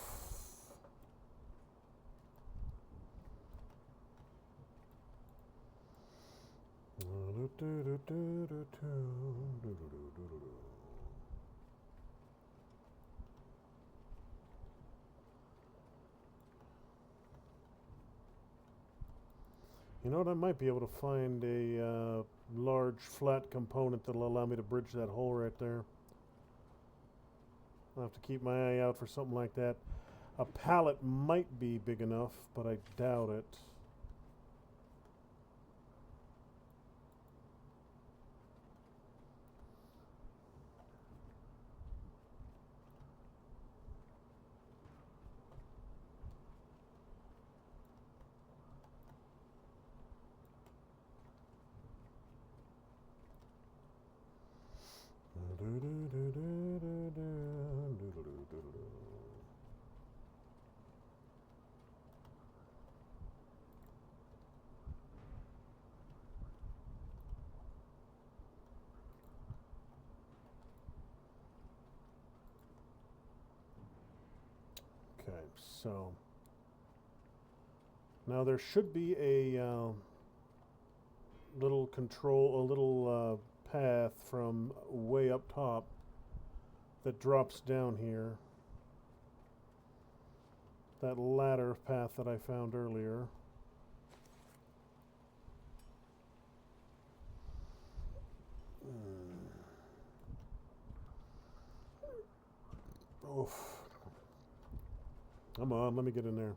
You know what? I might be able to find a large flat component that'll allow me to bridge that hole right there. I'll have to keep my eye out for something like that. A pallet might be big enough, but I doubt it. Okay, so now there should be a little path from way up top that drops down here. That ladder path that I found earlier. Oof. Come on, let me get in there.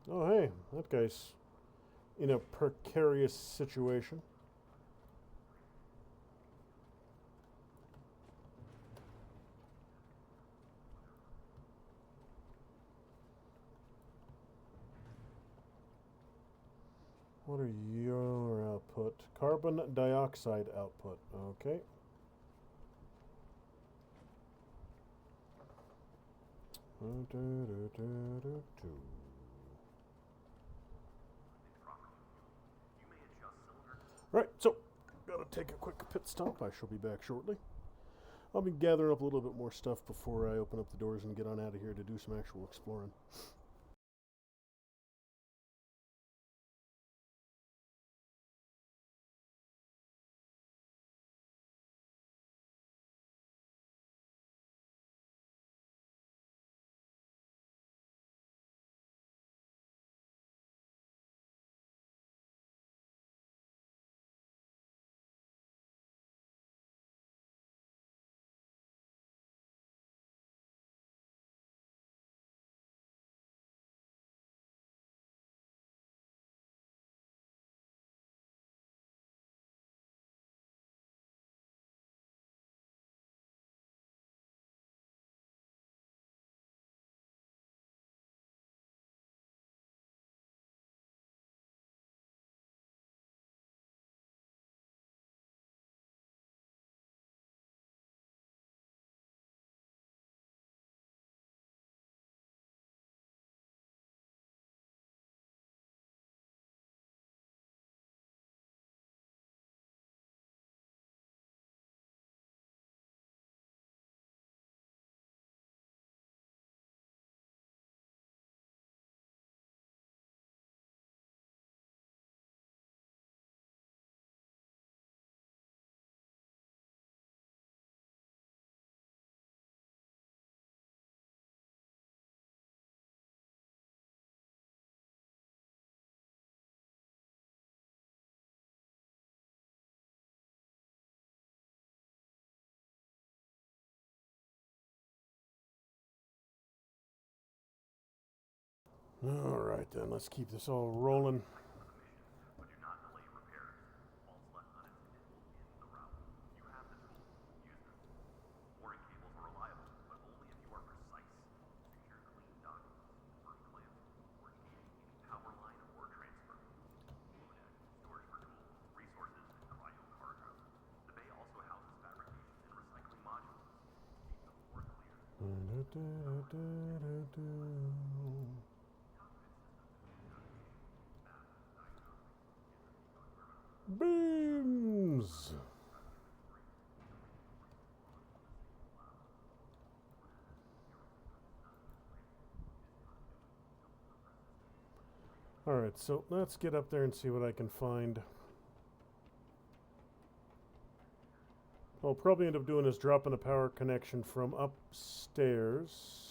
Oh, hey, that guy's in a precarious situation. What are your output? Carbon dioxide output. Okay. Right, so gotta take a quick pit stop. I shall be back shortly. I'll be gathering up a little bit more stuff before I open up the doors and get on out of here to do some actual exploring. Alright then, let's keep this all rolling. But do not delay repairs. Faults left unattended will end the route. You have the tools. Use them. Mooring cables are reliable, but only if you are precise. Secure clean documents, first clamps, or engaging any power line or transfer. Blue deck, storage for tools, resources, and cryo cargo. The bay also houses fabrication and recycling modules. Keep the floor clear. Beams! Alright, so let's get up there and see what I can find. What I'll probably end up doing is dropping a power connection from upstairs.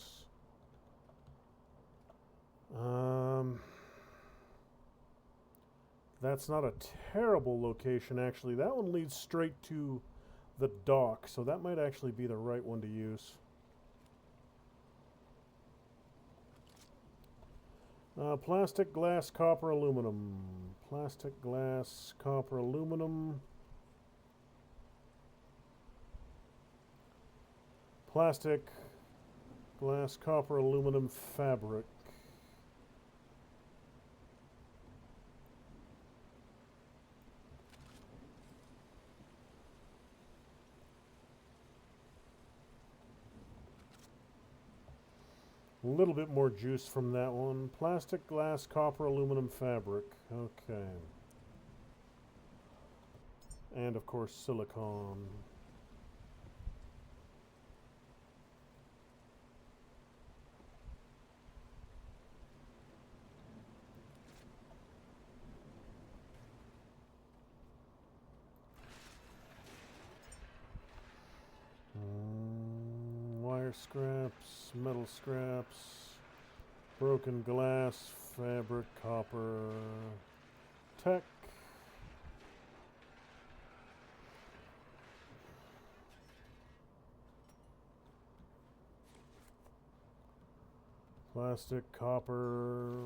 That's not a terrible location, actually. That one leads straight to the dock, so that might actually be the right one to use. Plastic, glass, copper, aluminum. Plastic, glass, copper, aluminum. Plastic, glass, copper, aluminum, fabric. A little bit more juice from that one. Plastic, glass, copper, aluminum, fabric. Okay. And of course, silicone. Wire scraps, metal scraps, broken glass, fabric, copper, tech. Plastic, copper.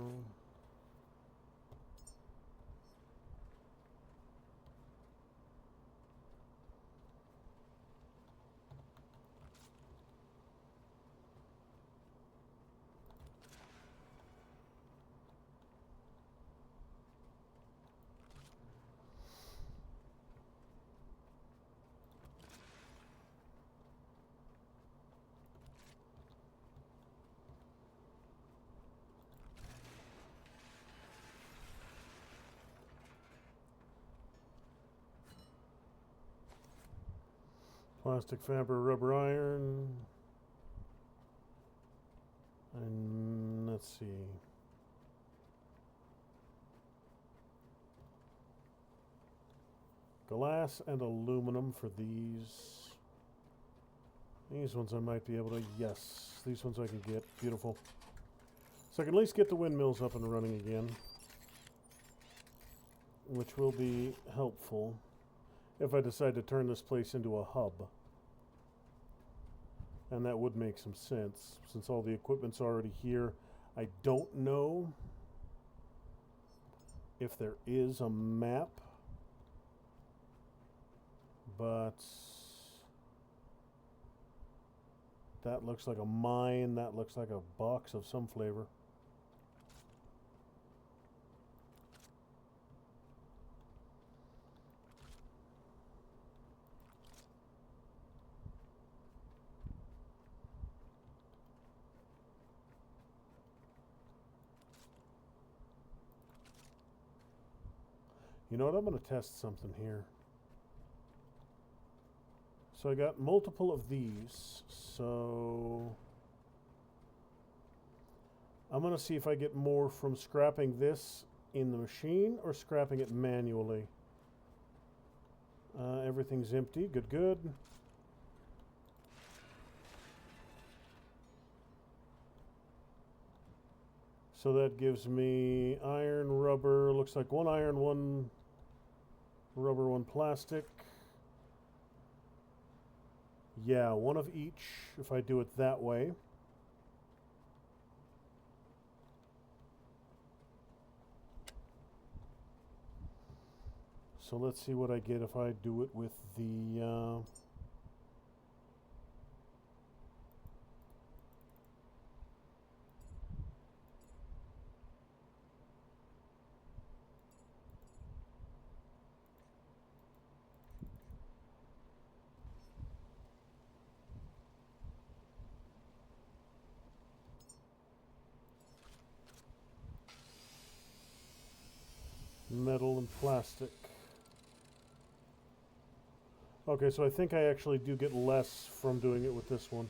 Plastic, fabric, rubber, iron. And let's see. Glass and aluminum for these. These ones I might be able to, yes. These ones I can get. Beautiful. So I can at least get the windmills up and running again, which will be helpful if I decide to turn this place into a hub. And that would make some sense, since all the equipment's already here. I don't know if there is a map, but that looks like a mine. That looks like a box of some flavor. You know what? I'm going to test something here. So I got multiple of these. So I'm going to see if I get more from scrapping this in the machine or scrapping it manually. Everything's empty. Good, good. So that gives me iron, rubber. Looks like one iron, one rubber, one plastic. Yeah, one of each if I do it that way. So let's see what I get if I do it with the... metal and plastic. Okay, so I think I actually do get less from doing it with this one.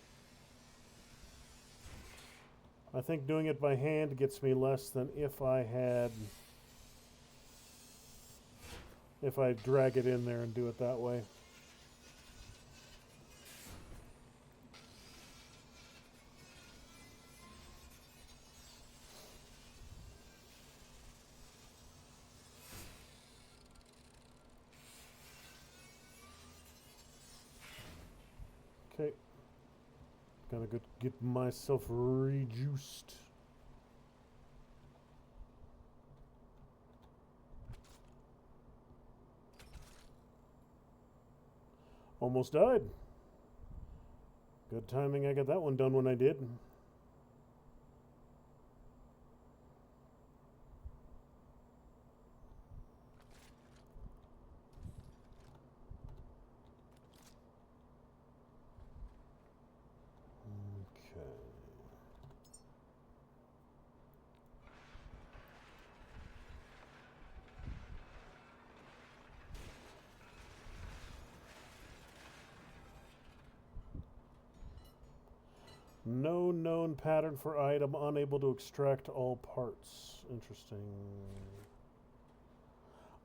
I think doing it by hand gets me less than if I drag it in there and do it that way. Okay. Gotta get myself rejuiced. Almost died. Good timing, I got that one done when I did. Okay. No known pattern for item, unable to extract all parts. Interesting.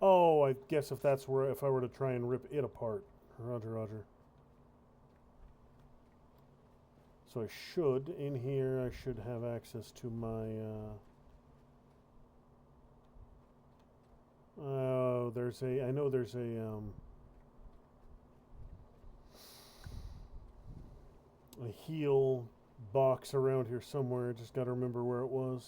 Oh, I guess if that's where, if I were to try and rip it apart. Roger, roger. So I should, in here, I should have access to my, oh, there's a, I know there's a heal box around here somewhere. Just got to remember where it was.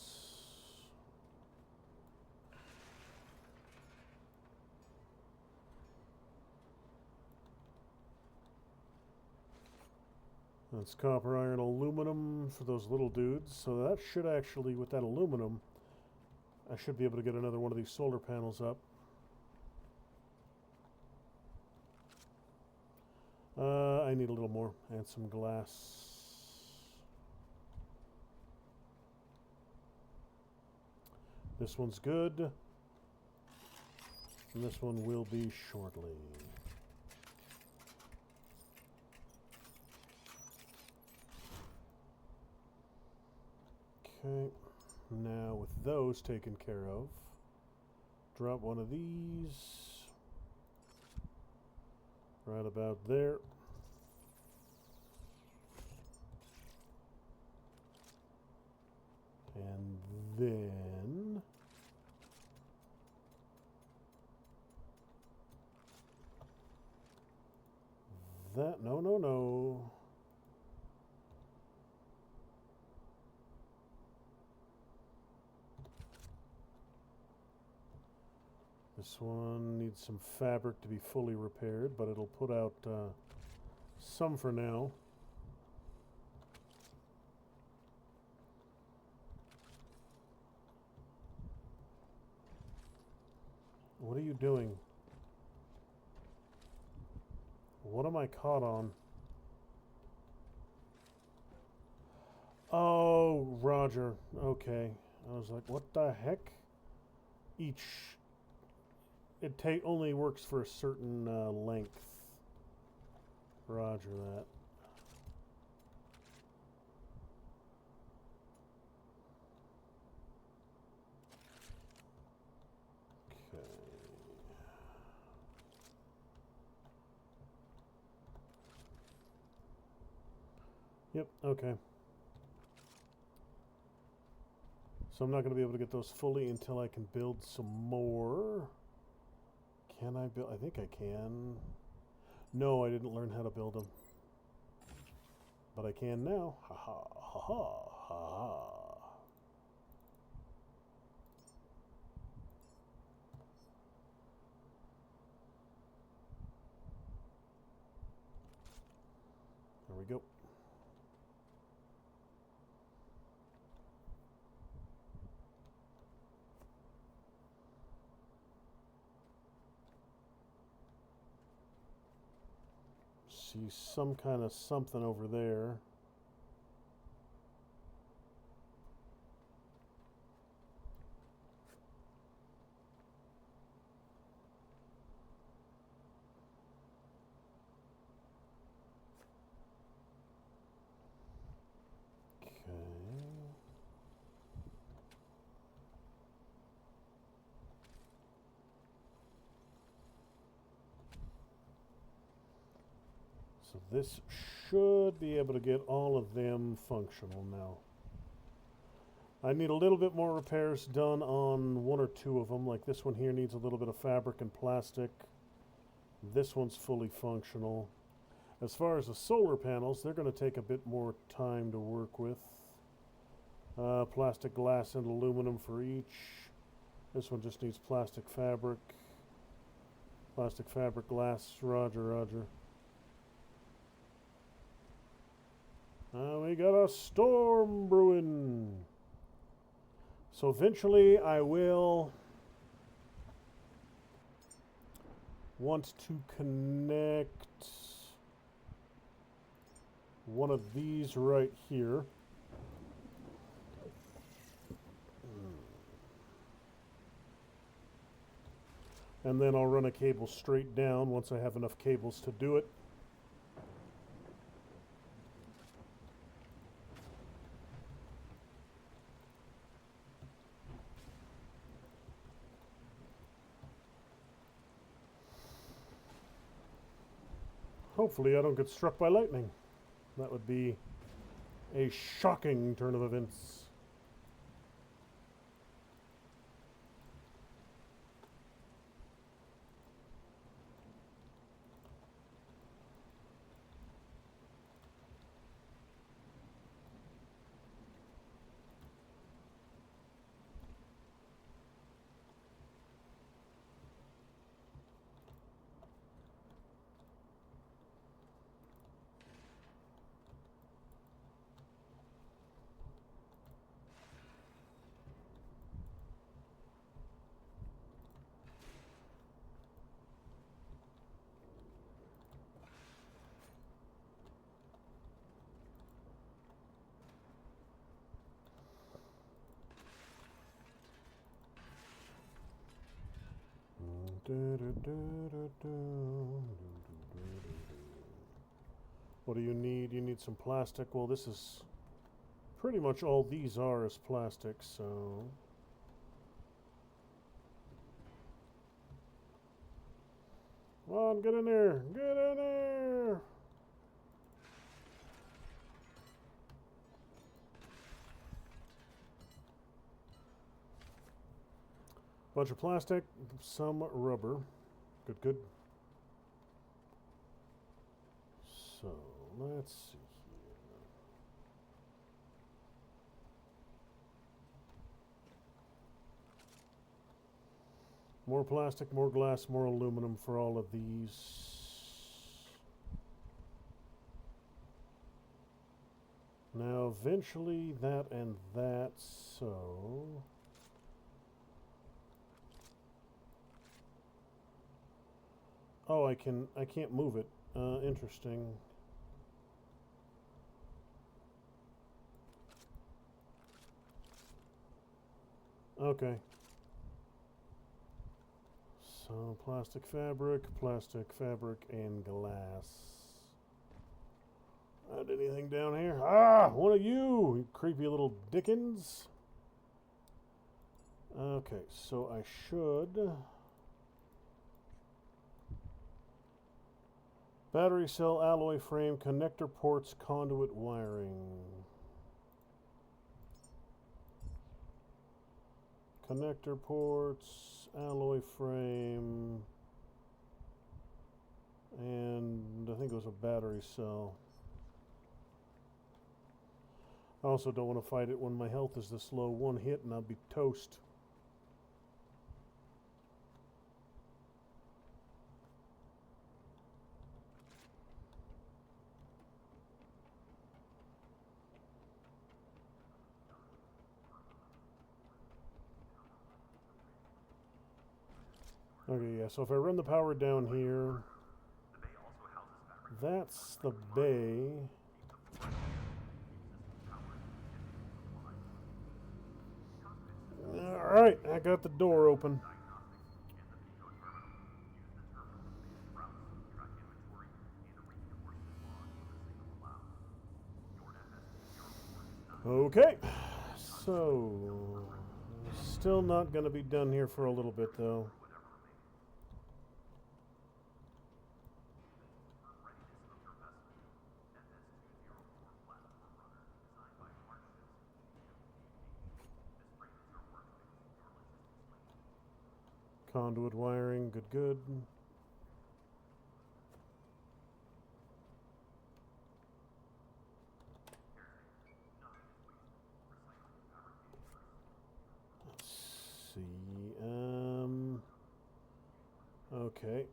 That's copper, iron, aluminum for those little dudes. So that should actually, with that aluminum, I should be able to get another one of these solar panels up. I need a little more and some glass. This one's good. And this one will be shortly. Okay, now with those taken care of, drop one of these right about there. And then that, no. This one needs some fabric to be fully repaired, but it'll put out some for now. What are you doing? What am I caught on? Oh, Roger. Okay. I was like, what the heck? Each... It only works for a certain length. Roger that. Okay. Yep, okay. So I'm not going to be able to get those fully until I can build some more. Can I build? I think I can. No, I didn't learn how to build them. But I can now. Ha ha, ha ha, ha ha. go. See some kind of something over there. So this should be able to get all of them functional now. I need a little bit more repairs done on one or two of them. Like this one here needs a little bit of fabric and plastic. This one's fully functional. As far as the solar panels, they're going to take a bit more time to work with. Plastic, glass, and aluminum for each. This one just needs plastic fabric. Plastic fabric, glass, roger, roger. We got a storm brewing. So eventually I will want to connect one of these right here. And then I'll run a cable straight down once I have enough cables to do it. Hopefully I don't get struck by lightning. That would be a shocking turn of events. What do you need? You need some plastic. Well, this is pretty much all these are is plastic, so come on, get in there. Get in there. Bunch of plastic, some rubber. Good, good. So, let's see here. More plastic, more glass, more aluminum for all of these. Now, eventually, that and that, so... Oh, I can't move it. Interesting. Okay. So, plastic fabric, and glass. Not anything down here. Ah, one of you creepy little dickens. Okay, so I should... Battery cell, alloy frame, connector ports, conduit wiring. Connector ports, alloy frame, and I think it was a battery cell. I also don't want to fight it when my health is this low. One hit and I'll be toast. Okay, yeah, so if I run the power down here, The bay also houses fabric. that's the bay. Alright, I got the door open. Okay, so still not going to be done here for a little bit though. Conduit wiring, good, good. Let's see. Okay.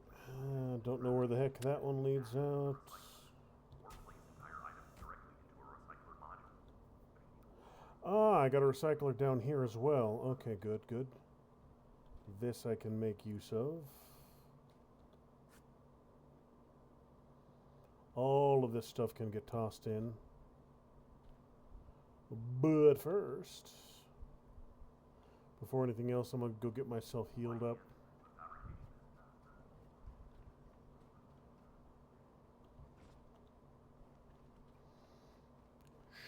Don't know where the heck that one leads out. Ah, I got a recycler down here as well. Okay, good, good. This I can make use of. All of this stuff can get tossed in. But first, before anything else, I'm going to go get myself healed up.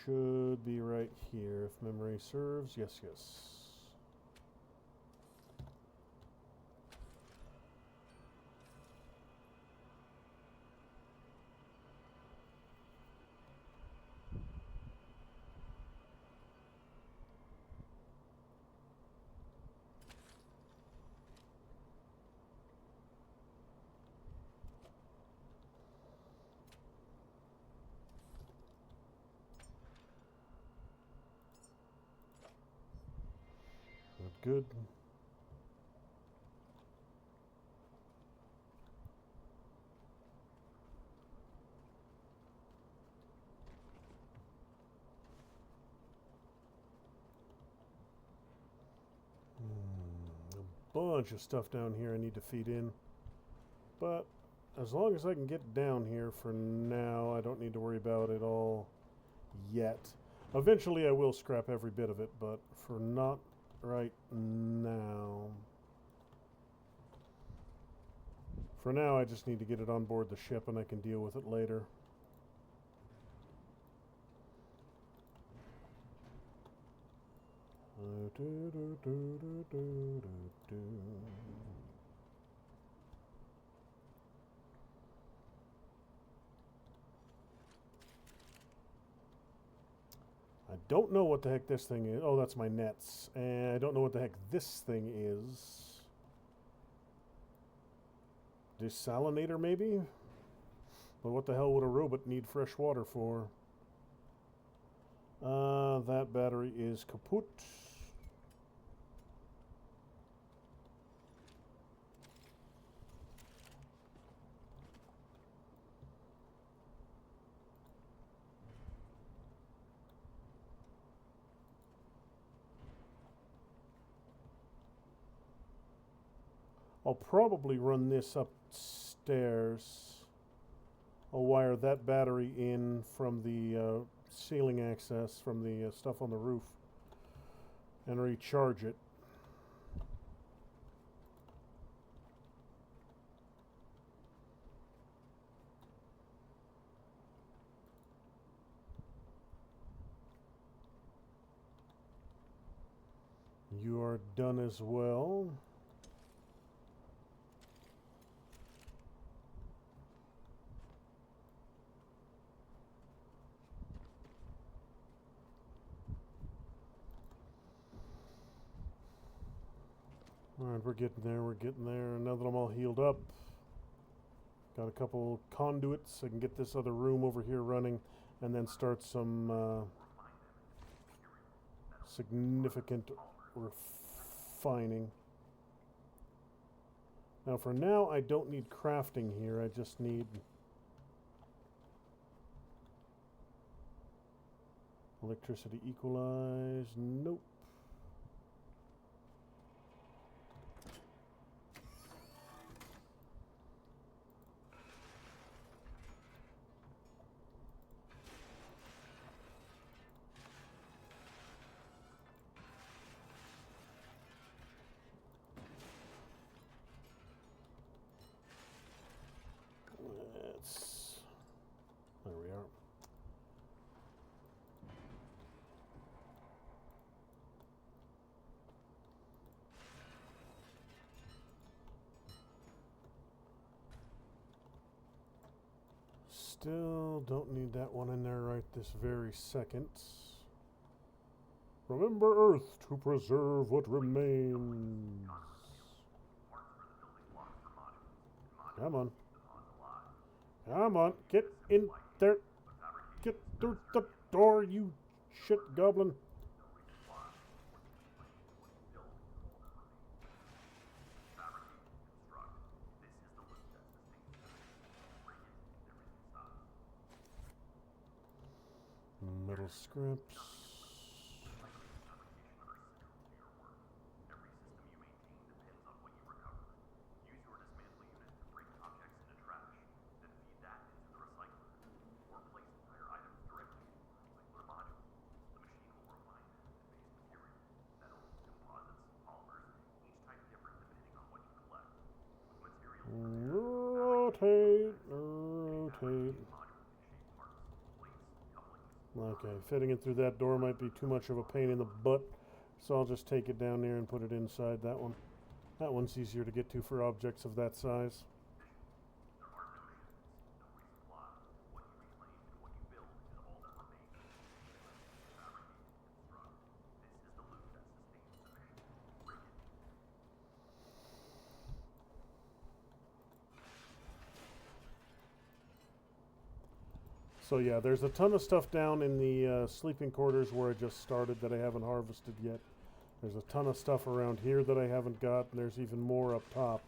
Should be right here if memory serves. Yes, yes. Good. A bunch of stuff down here I need to feed in. But as long as I can get down here for now, I don't need to worry about it all yet. Eventually I will scrap every bit of it, but for not right now. For now, I just need to get it on board the ship and I can deal with it later. I don't know what the heck this thing is. Oh, that's my nets. And I don't know what the heck this thing is. Desalinator, maybe? But what the hell would a robot need fresh water for? That battery is kaput. I'll probably run this upstairs. I'll wire that battery in from the ceiling access, from the stuff on the roof, and recharge it. You are done as well. Alright, we're getting there, we're getting there. Now that I'm all healed up, got a couple conduits. I can get this other room over here running and then start some significant refining. Now for now, I don't need crafting here. I just need electricity equalize. Nope. don't need that one in there right this very second. Remember Earth to preserve what remains. Come on. Come on, get in there. Get through the door, you shit goblin. Metal scripts. Rotate, rotate. Okay, fitting it through that door might be too much of a pain in the butt, so I'll just take it down there and put it inside that one. That one's easier to get to for objects of that size. So yeah, there's a ton of stuff down in the sleeping quarters where I just started that I haven't harvested yet. There's a ton of stuff around here that I haven't got, and there's even more up top.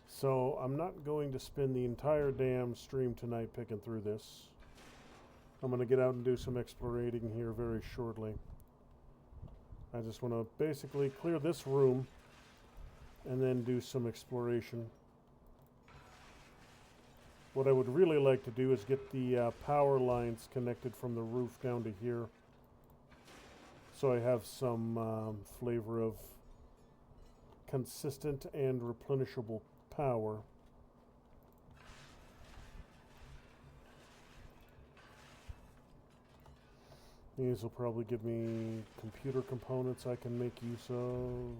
So I'm not going to spend the entire damn stream tonight picking through this. I'm going to get out and do some explorating here very shortly. I just want to basically clear this room and then do some exploration. What I would really like to do is get the power lines connected from the roof down to here, so I have some flavor of consistent and replenishable power. These will probably give me computer components I can make use of.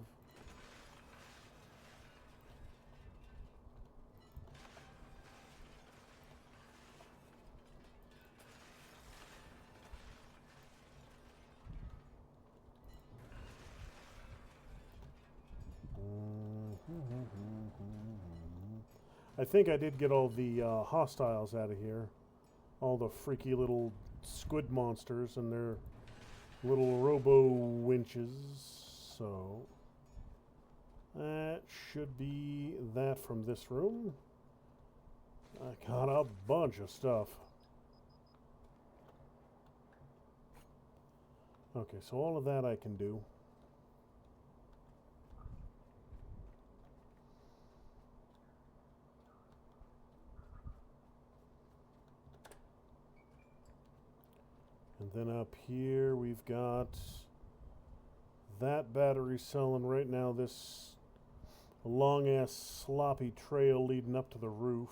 I think I did get all the hostiles out of here. All the freaky little squid monsters and their little robo winches. So that should be that from this room. I got a bunch of stuff. Okay, so all of that I can do. And then up here we've got that battery selling right now. This long ass sloppy trail leading up to the roof.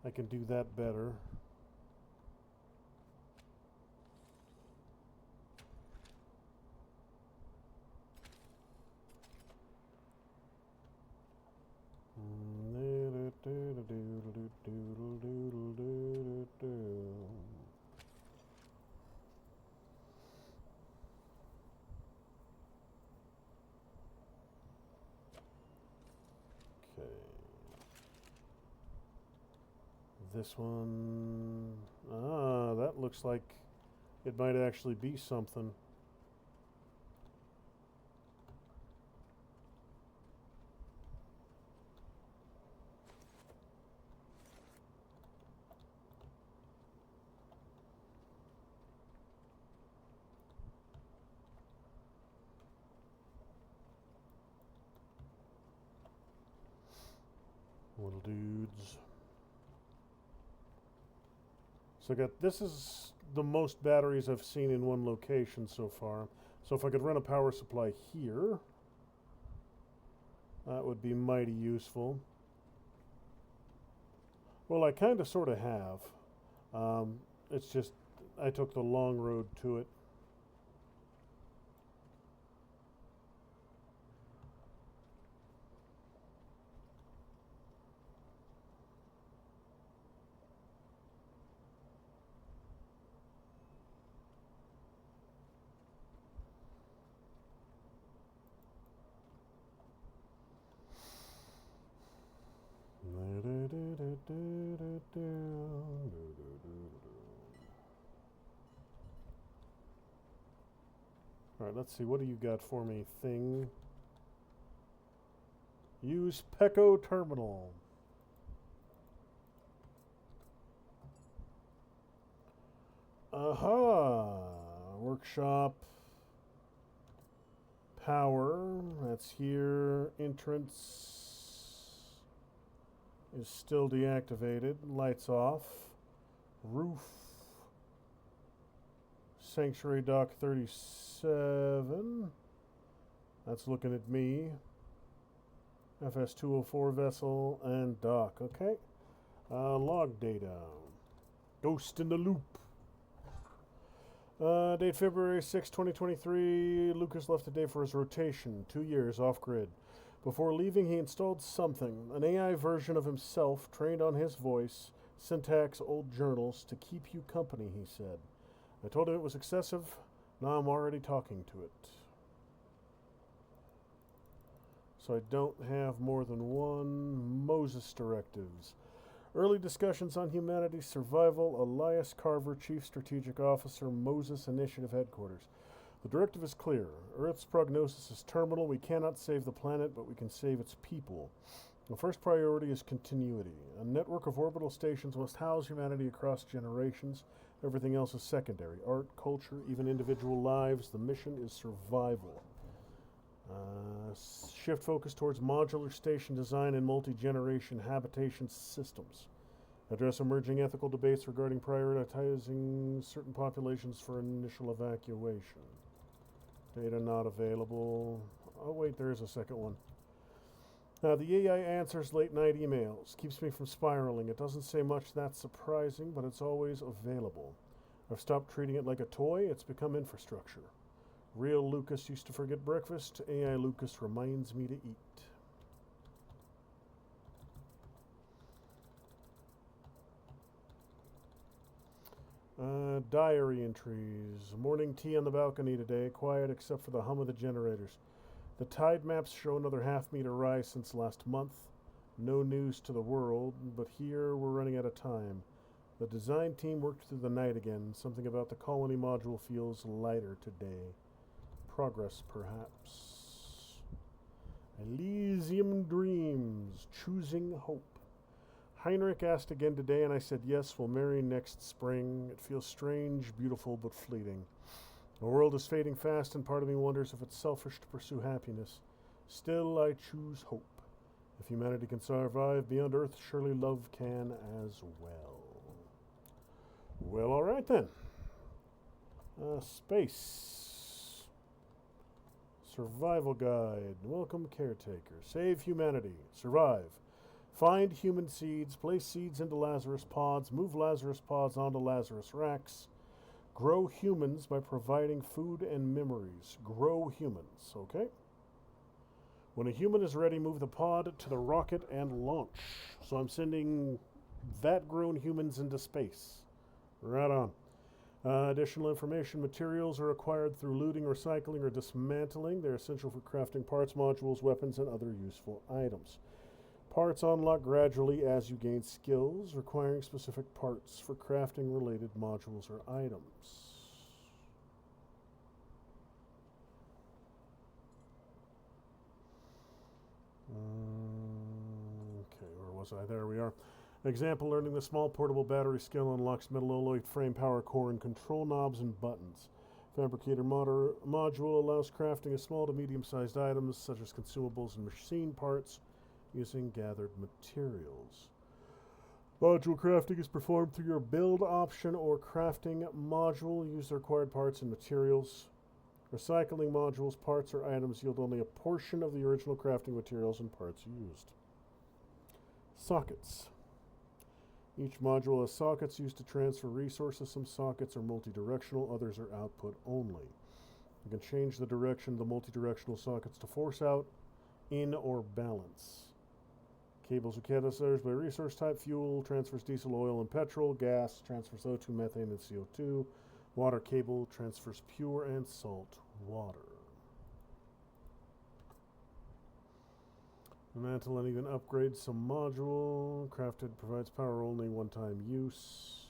I can do that better. This one, that looks like it might actually be something. Little dudes. So I got, this is the most batteries I've seen in one location so far. So if I could run a power supply here, that would be mighty useful. Well, I kind of sort of have. It's just I took the long road to it. Alright, let's see. What do you got for me, thing? Use Pecco Terminal. Aha! Workshop. Power. That's here. Entrance is still deactivated. Lights off. Roof. Sanctuary Dock 37. That's looking at me. FS-204 vessel and dock. Okay. Log data. Ghost in the loop. Date February 6, 2023. Lucas left today for his rotation. 2 years off-grid. Before leaving, he installed something. An AI version of himself, trained on his voice, syntax, old journals, to keep you company, he said. I told him it was excessive. Now I'm already talking to it. So I don't have more than one. Moses directives. Early discussions on humanity's survival. Elias Carver, Chief Strategic Officer, Moses Initiative Headquarters. The directive is clear. Earth's prognosis is terminal. We cannot save the planet, but we can save its people. The first priority is continuity. A network of orbital stations must house humanity across generations. Everything else is secondary. Art, culture, even individual lives. The mission is survival. Shift focus towards modular station design and multi-generation habitation systems. Address emerging ethical debates regarding prioritizing certain populations for initial evacuation. Data not available. Oh wait, there is a second one. The AI answers late night emails. Keeps me from spiraling. It doesn't say much that's surprising, but it's always available. I've stopped treating it like a toy. It's become infrastructure. Real Lucas used to forget breakfast. AI Lucas reminds me to eat. Diary entries. Morning tea on the balcony today. Quiet except for the hum of the generators. The tide maps show another half-meter rise since last month. No news to the world, but here we're running out of time. The design team worked through the night again. Something about the colony module feels lighter today. Progress, perhaps. Elysium Dreams. Choosing Hope. Heinrich asked again today, and I said yes, we'll marry next spring. It feels strange, beautiful, but fleeting. The world is fading fast, and part of me wonders if it's selfish to pursue happiness. Still, I choose hope. If humanity can survive beyond Earth, surely love can as well. Well, all right then. Space. Survival guide. Welcome, caretaker. Save humanity. Survive. Find human seeds. Place seeds into Lazarus pods. Move Lazarus pods onto Lazarus racks. Grow humans by providing food and memories. Grow humans, okay? When a human is ready, move the pod to the rocket and launch. So I'm sending vat-grown humans into space. Right on. Additional information. Materials are acquired through looting, recycling, or dismantling. They're essential for crafting parts, modules, weapons, and other useful items. Parts unlock gradually as you gain skills, requiring specific parts for crafting related modules or items. Okay, where was I? There we are. Example, learning the small portable battery skill unlocks metal alloy frame, power core, and control knobs and buttons. Fabricator module allows crafting of small to medium-sized items such as consumables and machine parts using gathered materials. Module crafting is performed through your build option or crafting module. Use the required parts and materials. Recycling modules, parts, or items yield only a portion of the original crafting materials and parts used. Sockets. Each module has sockets used to transfer resources. Some sockets are multi-directional, others are output only. You can change the direction of the multi-directional sockets to force out, in, or balance. Cables are catalyzers by resource type. Fuel transfers diesel, oil, and petrol. Gas transfers O2, methane, and CO2. Water cable transfers pure and salt water. Mantle and even upgrade some module. Crafted provides power only, one-time use.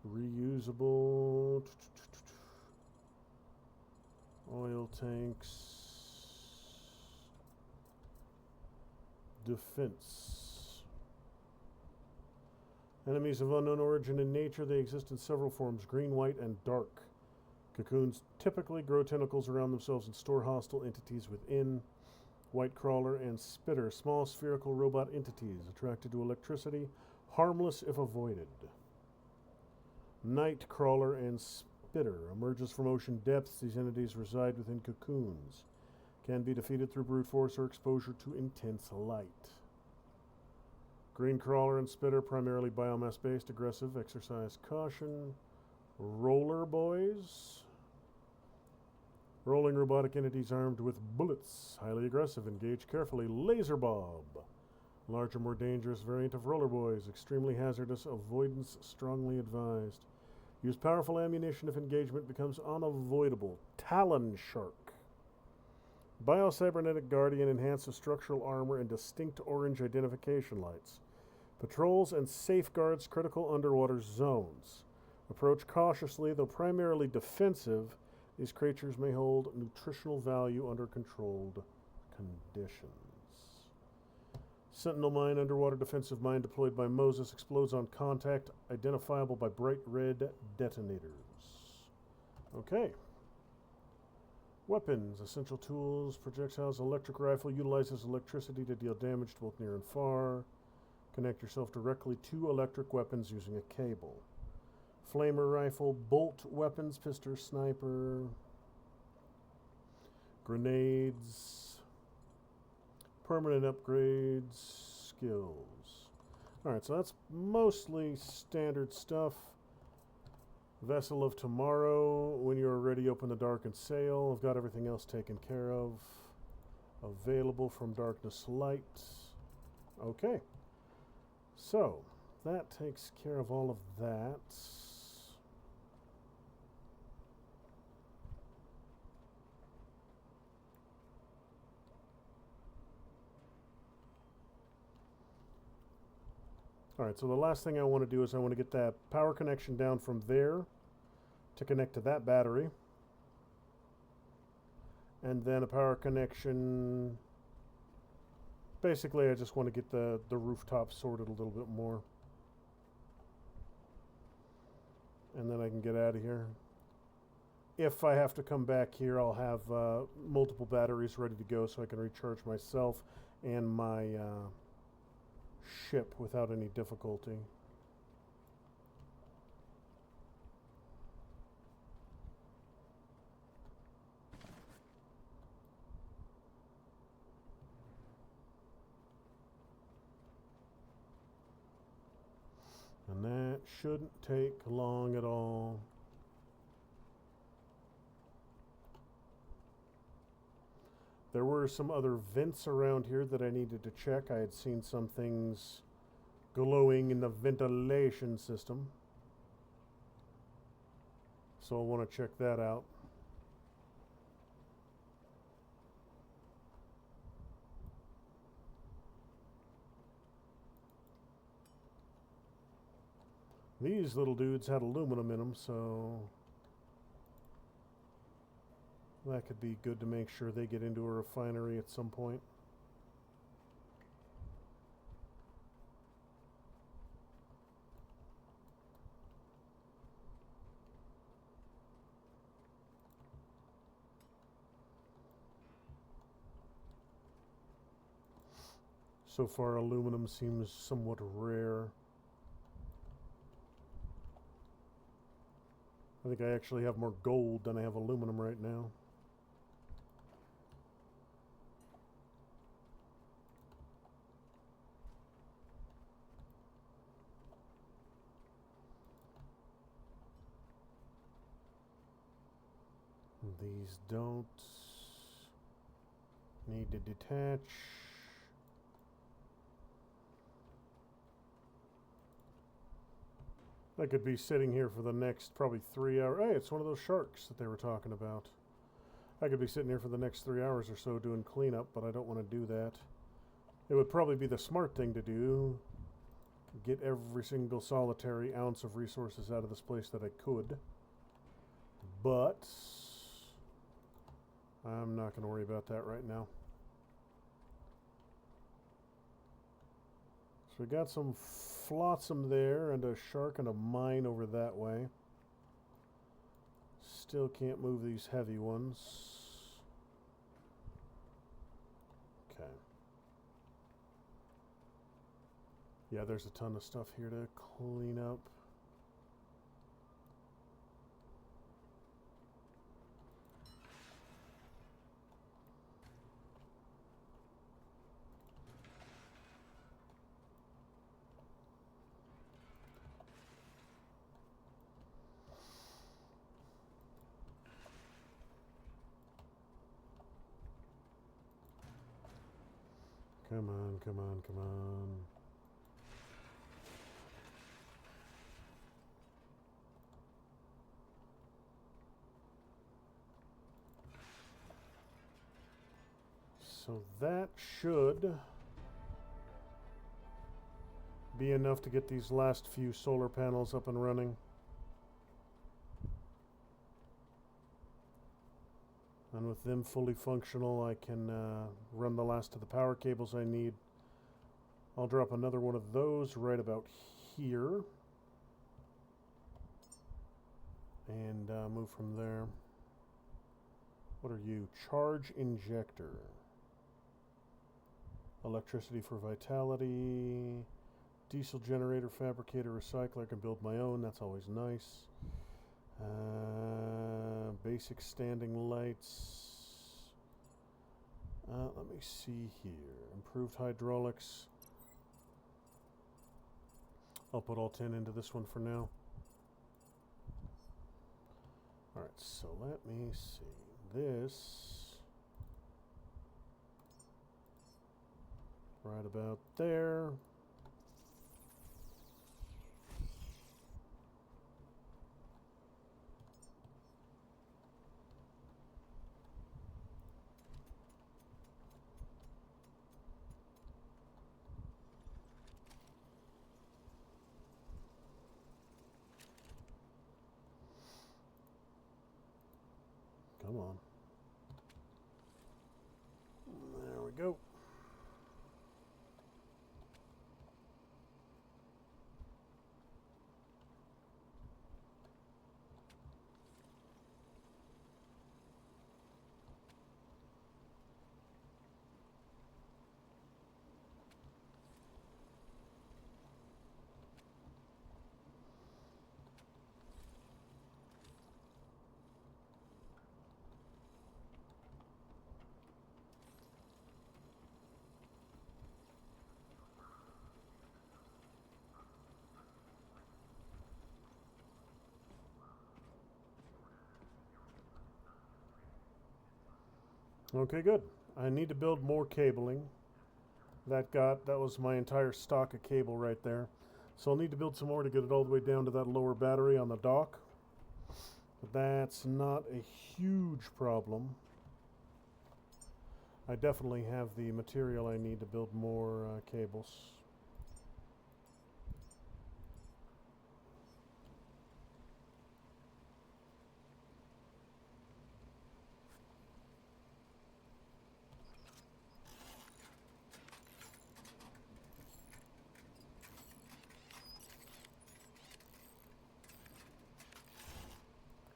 Reusable. Oil tanks. Defense. Enemies of unknown origin and nature. They exist in several forms, green, white, and dark. Cocoons typically grow tentacles around themselves and store hostile entities within. White crawler and spitter, small spherical robot entities attracted to electricity, harmless if avoided. Night crawler and spitter emerges from ocean depths. These entities reside within cocoons. Can be defeated through brute force or exposure to intense light. Green crawler and spitter, primarily biomass-based, aggressive, exercise caution. Roller boys. Rolling robotic entities armed with bullets, highly aggressive, engage carefully. Laser Bob. Larger, more dangerous variant of roller boys, extremely hazardous, avoidance strongly advised. Use powerful ammunition if engagement becomes unavoidable. Talon Shark. Biocybernetic Guardian, enhanced with structural armor and distinct orange identification lights. Patrols and safeguards critical underwater zones. Approach cautiously, though primarily defensive. These creatures may hold nutritional value under controlled conditions. Sentinel mine, underwater defensive mine deployed by Moses, explodes on contact, identifiable by bright red detonators. Okay. Weapons, essential tools, projectiles, electric rifle utilizes electricity to deal damage to both near and far. Connect yourself directly to electric weapons using a cable. Flamer rifle, bolt weapons, pistol, sniper, grenades, permanent upgrades, skills. Alright, so that's mostly standard stuff. Vessel of Tomorrow, when you're ready, open the dark and sail. I've got everything else taken care of. Available from darkness light. Okay. So, that takes care of all of that. Alright, so the last thing I want to do is I want to get that power connection down from there to connect to that battery. And then a power connection. Basically, I just want to get the rooftop sorted a little bit more. And then I can get out of here. If I have to come back here, I'll have multiple batteries ready to go so I can recharge myself and my ship without any difficulty. And that shouldn't take long at all. There were some other vents around here that I needed to check. I had seen some things glowing in the ventilation system. So I want to check that out. These little dudes had aluminum in them, so that could be good to make sure they get into a refinery at some point. So far, aluminum seems somewhat rare. I think I actually have more gold than I have aluminum right now. These don't need to detach. I could be sitting here for the next probably 3 hours. Hey, it's one of those sharks that they were talking about. I could be sitting here for the next 3 hours or so doing cleanup, but I don't want to do that. It would probably be the smart thing to do. Get every single solitary ounce of resources out of this place that I could. But I'm not going to worry about that right now. So we got some flotsam there and a shark and a mine over that way. Still can't move these heavy ones. Okay. Yeah, there's a ton of stuff here to clean up. Come on, come on, come on. So that should be enough to get these last few solar panels up and running. And with them fully functional, I can run the last of the power cables I need. I'll drop another one of those right about here. And move from there. What are you? Charge injector. Electricity for vitality. Diesel generator, fabricator, recycler. I can build my own. That's always nice. Basic standing lights. Let me see here. Improved hydraulics. I'll put all 10 into this one for now. Alright, so let me see. This. Right about there. Come on. There we go. Okay, good. I need to build more cabling. That was my entire stock of cable right there. So I'll need to build some more to get it all the way down to that lower battery on the dock. But that's not a huge problem. I definitely have the material I need to build more cables.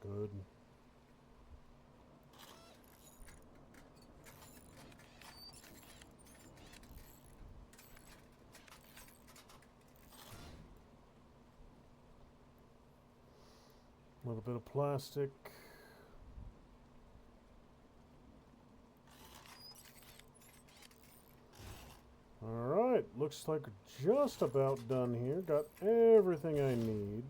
Good. A little bit of plastic. Alright, looks like we're just about done here. Got everything I need.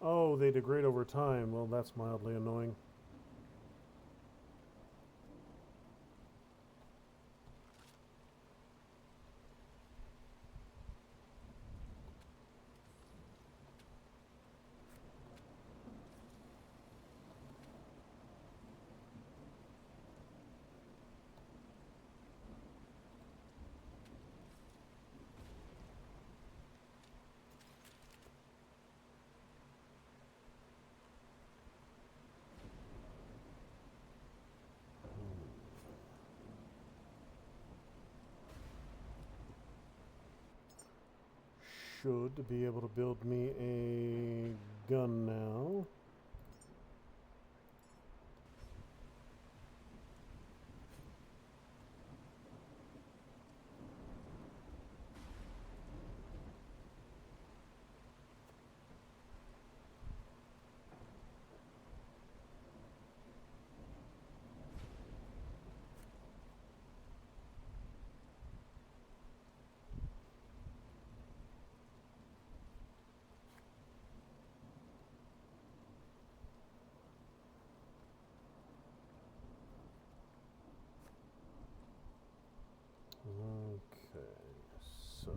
Oh, they degrade over time. Well, that's mildly annoying. should be able to build me a gun now. Okay, so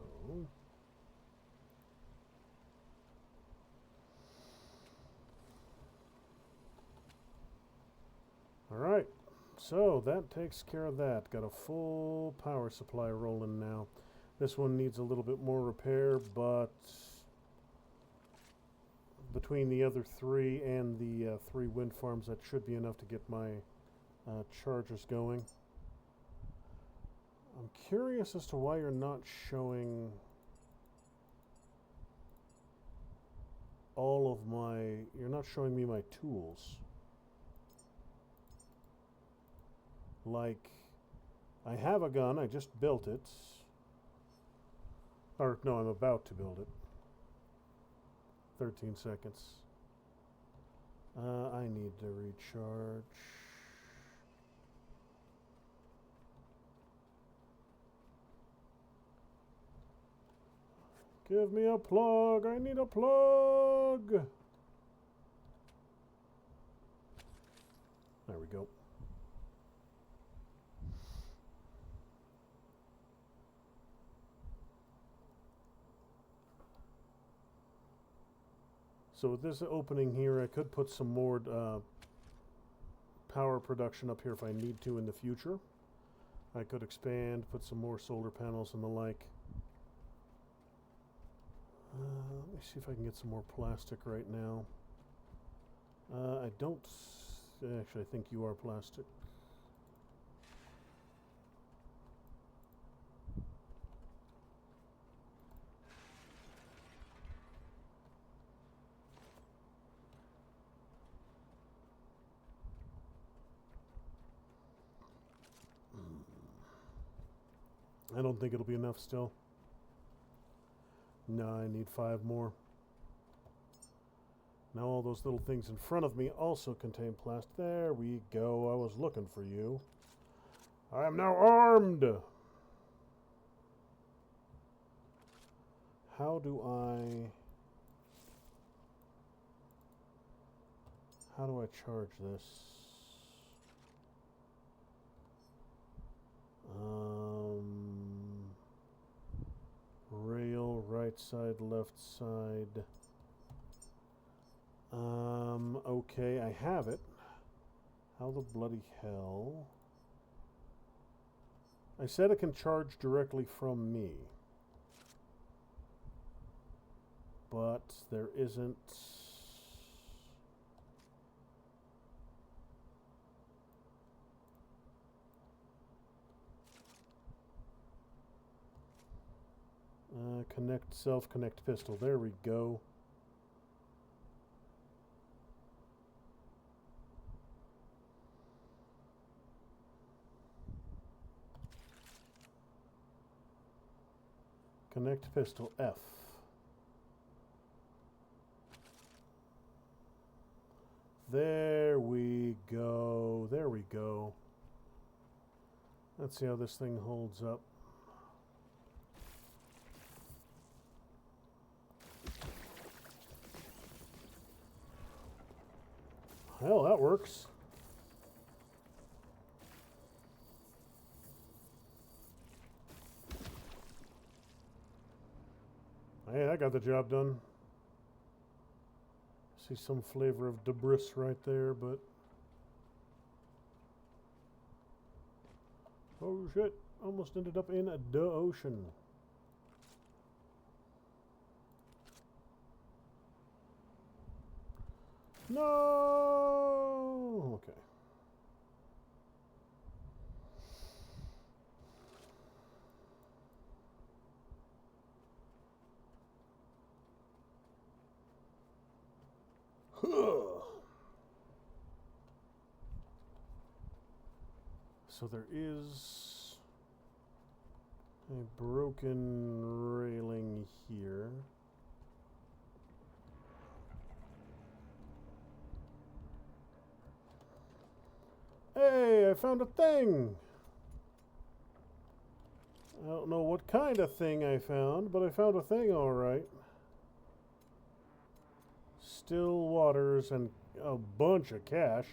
all right, so that takes care of that. Got a full power supply rolling now. This one needs a little bit more repair, but between the other three and the 3 wind farms, that should be enough to get my chargers going. I'm curious as to why you're not showing all of my... You're not showing me my tools. Like, I have a gun, I just built it. Or, no, I'm about to build it. 13 seconds. I need to recharge. Give me a plug. I need a plug. There we go. So with this opening here, I could put some more power production up here if I need to in the future. I could expand, put some more solar panels and the like. Let me see if I can get some more plastic right now. I don't... Actually, I think you are plastic. I don't think it'll be enough still. No, I need 5 more. Now all those little things in front of me also contain plastic. There we go. I was looking for you. I am now armed! How do I charge this? Rail, right side, left side. Okay, I have it. How the bloody hell? I said it can charge directly from me. But there isn't... connect self, connect pistol. There we go. Connect pistol F. There we go. There we go. Let's see how this thing holds up. Hell, that works. Hey, that got the job done. See some flavor of debris right there, but... Oh shit, almost ended up in the ocean. No! Okay. So there is a broken railing here. Hey, I found a thing! I don't know what kind of thing I found, but I found a thing all right. Still waters and a bunch of cash.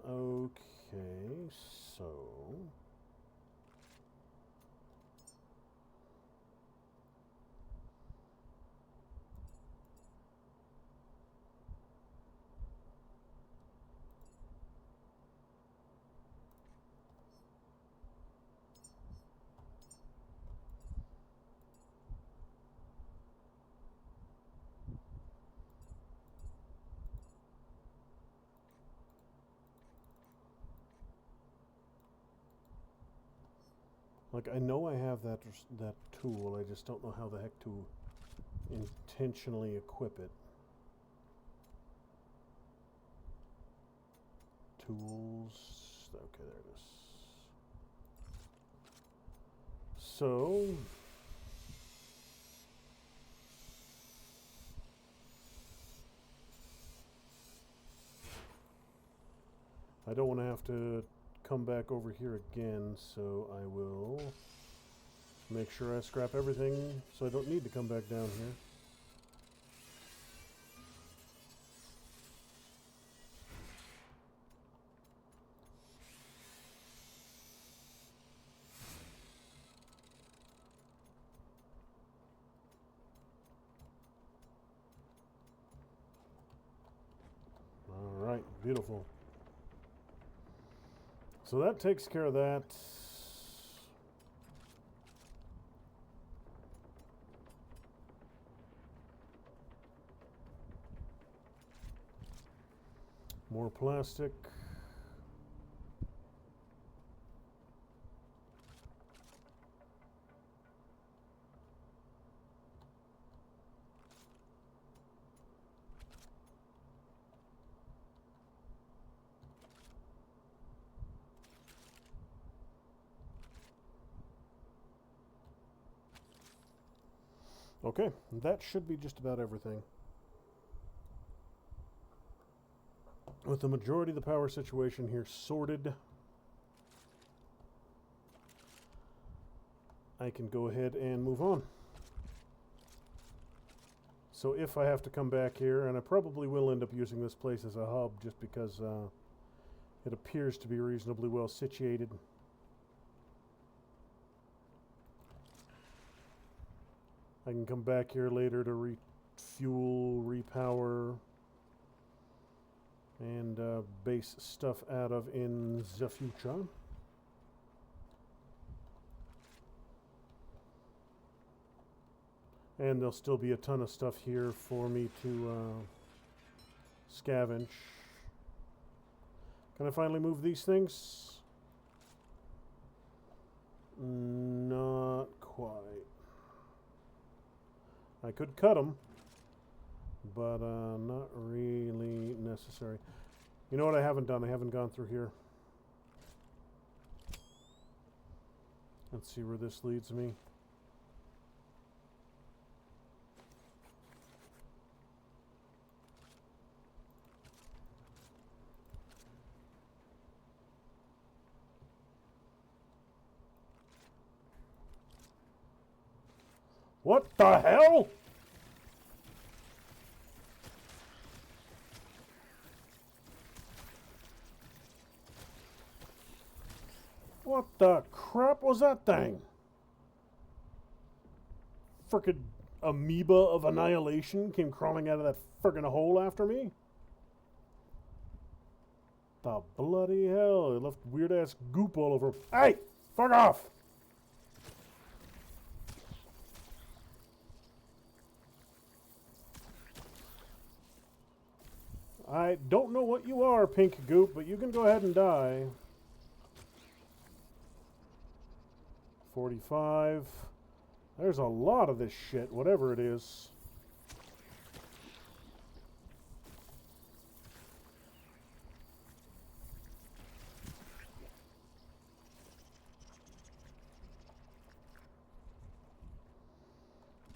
Okay, so... Like, I know I have that tool, I just don't know how the heck to intentionally equip it. Tools. Okay, there it is. So... I don't want to have to come back over here again, so I will make sure I scrap everything so I don't need to come back down here. All right, beautiful. So that takes care of that. More plastic. Okay, that should be just about everything. With the majority of the power situation here sorted, I can go ahead and move on. So if I have to come back here, and I probably will end up using this place as a hub just because it appears to be reasonably well situated. I can come back here later to refuel, repower, and base stuff out of in the future. And there'll still be a ton of stuff here for me to scavenge. Can I finally move these things? Not quite. I could cut them, but not really necessary. You know what I haven't done? I haven't gone through here. Let's see where this leads me. What the hell? What the crap was that thing? Frickin' amoeba of annihilation came crawling out of that frickin' hole after me? The bloody hell. It left weird ass goop all over. Hey! Fuck off! I don't know what you are, pink goop, but you can go ahead and die. 45. There's a lot of this shit, whatever it is.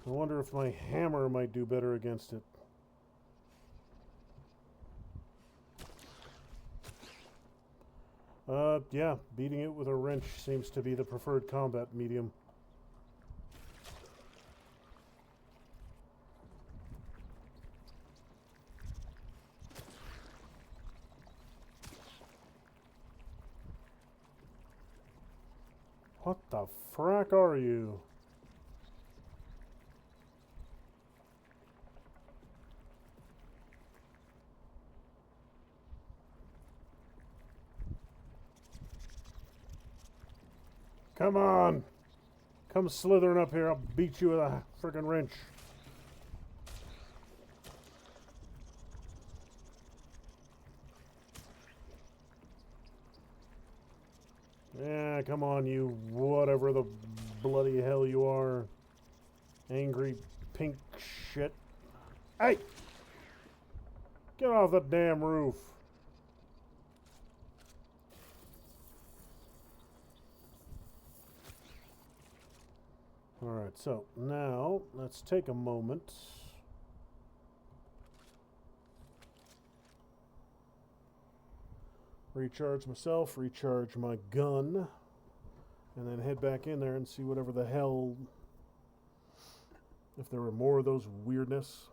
I wonder if my hammer might do better against it. Yeah, beating it with a wrench seems to be the preferred combat medium. What the frack are you? Come on! Come slithering up here, I'll beat you with a frickin' wrench. Yeah, come on, you whatever the bloody hell you are. Angry pink shit. Hey! Get off the damn roof. Alright, so now let's take a moment. Recharge myself, recharge my gun, and then head back in there and see whatever the hell, if there were more of those weirdness.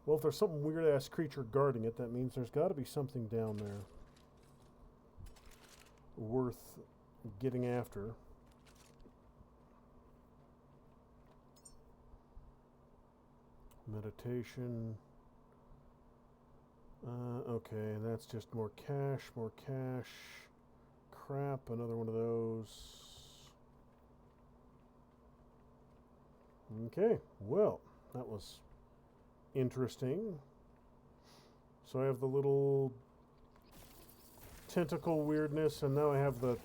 Well, if there's some weird-ass creature guarding it, that means there's got to be something down there worth getting after. Meditation. Okay, that's just more cash, more cash. Crap, another one of those. Okay, well, that was interesting. So I have the little tentacle weirdness, and now I have the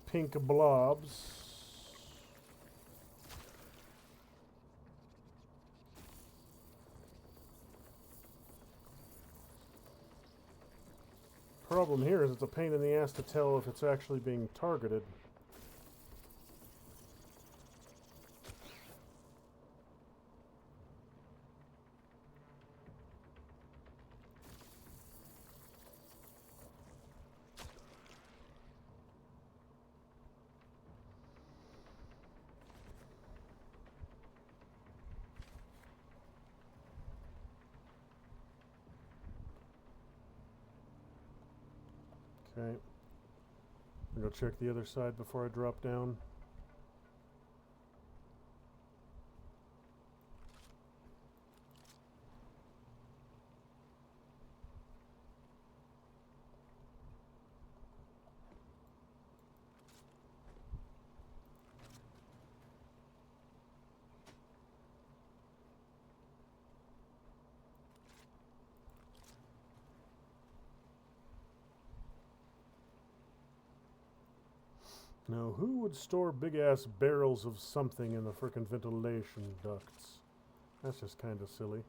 pink blobs. Problem here is it's a pain in the ass to tell if it's actually being targeted. Okay. I'm gonna check the other side before I drop down. Now, who would store big-ass barrels of something in the frickin' ventilation ducts? That's just kind of silly.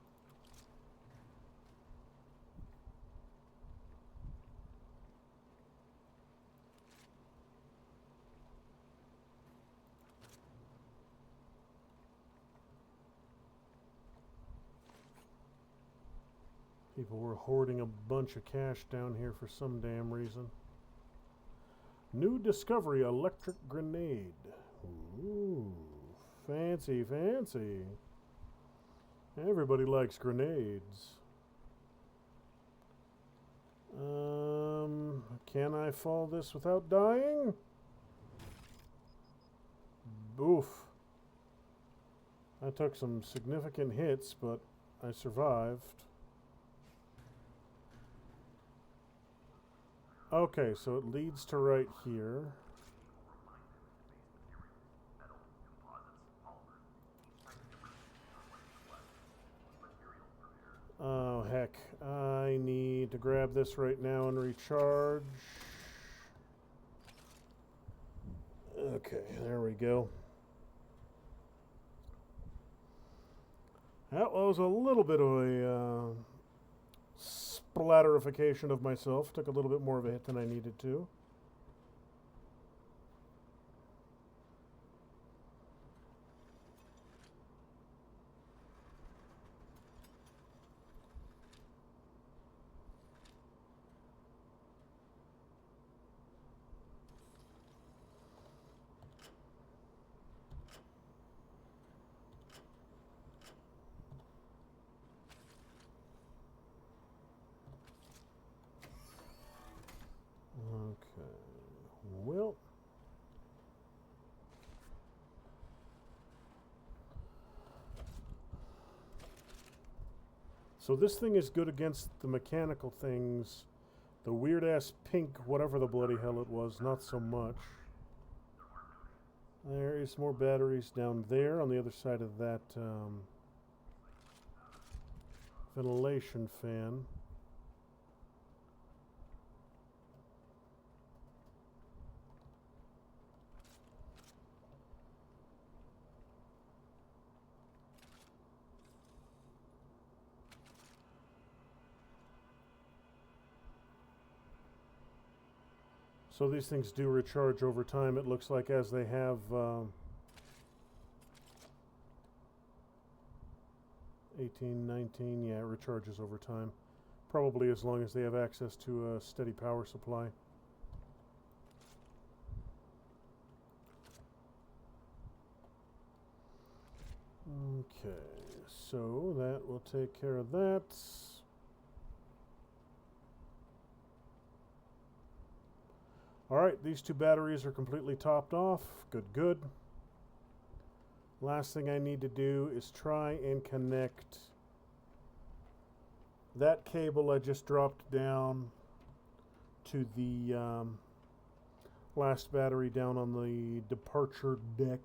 People were hoarding a bunch of cash down here for some damn reason. New discovery, electric grenade. Ooh, fancy, fancy. Everybody likes grenades. Can I fall this without dying? Oof. I took some significant hits, but I survived. Okay, so it leads to right here. Oh, heck. I need to grab this right now and recharge. Okay, there we go. That was a little bit of a splatterification of myself. Took a little bit more of a hit than I needed to. Okay, well, so this thing is good against the mechanical things. The weird-ass pink, whatever the bloody hell it was, not so much. There is more batteries down there on the other side of that ventilation fan. So these things do recharge over time, it looks like, as they have 18, 19, yeah, it recharges over time. Probably as long as they have access to a steady power supply. Okay, so that will take care of that. Alright, these two batteries are completely topped off. Good, good. Last thing I need to do is try and connect that cable I just dropped down to the last battery down on the departure deck.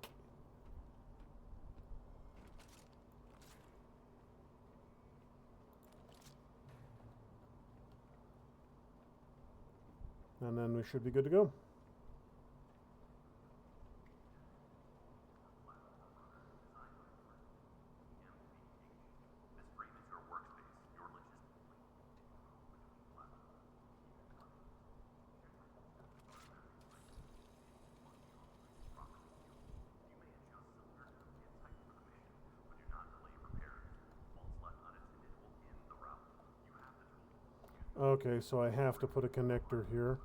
And then we should be good to go. Okay, so I have to put a connector here.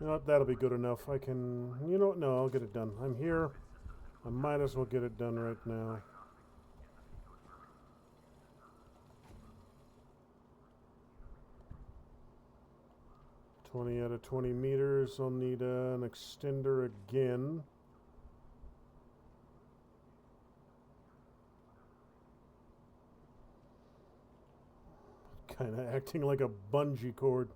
You know what, that'll be good enough. I can, you know what, no, I'll get it done. I'm here. I might as well get it done right now. Out of 20 meters, I'll need an extender again. Kind of acting like a bungee cord.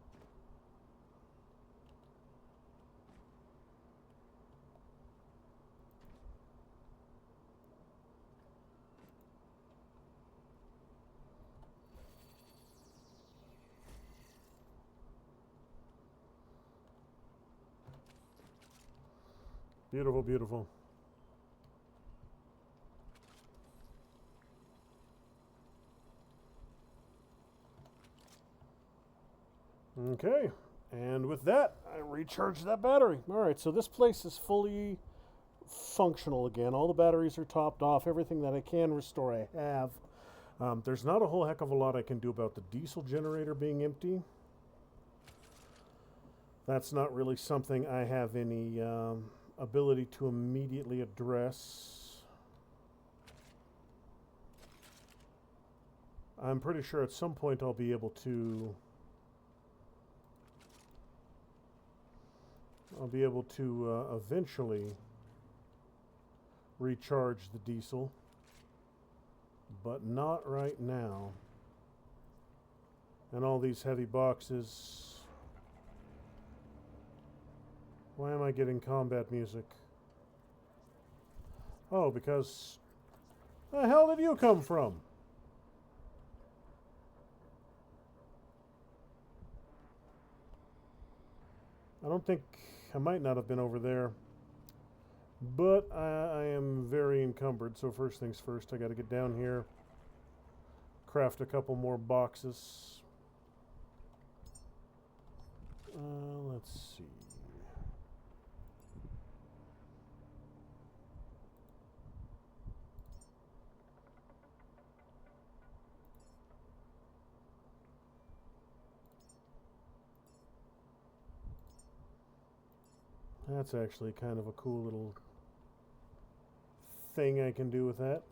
Beautiful, beautiful. Okay, and with that, I recharged that battery. All right, so this place is fully functional again. All the batteries are topped off. Everything that I can restore, I have. There's not a whole heck of a lot I can do about the diesel generator being empty. That's not really something I have any ability to immediately address. I'm pretty sure at some point I'll be able to eventually recharge the diesel, but not right now. And all these heavy boxes. Why am I getting combat music? Oh, because... the hell did you come from? I don't think... I might not have been over there. But I am very encumbered, so first things first, I gotta get down here. Craft a couple more boxes. Let's see. That's actually kind of a cool little thing I can do with that.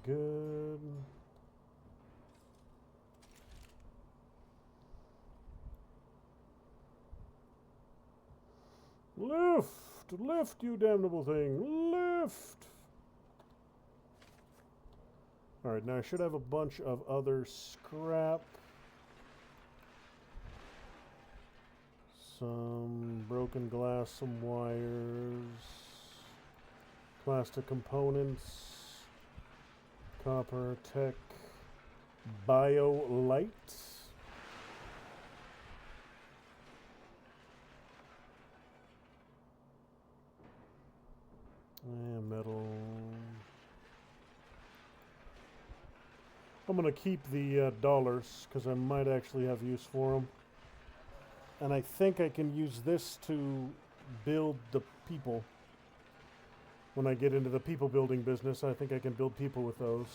Good. Lift! Lift, you damnable thing! Lift! Alright, now I should have a bunch of other scrap. Some broken glass, some wires, plastic components, copper, tech, bio-light. And metal. I'm going to keep the dollars because I might actually have use for them. And I think I can use this to build the people. When I get into the people building business, I think I can build people with those.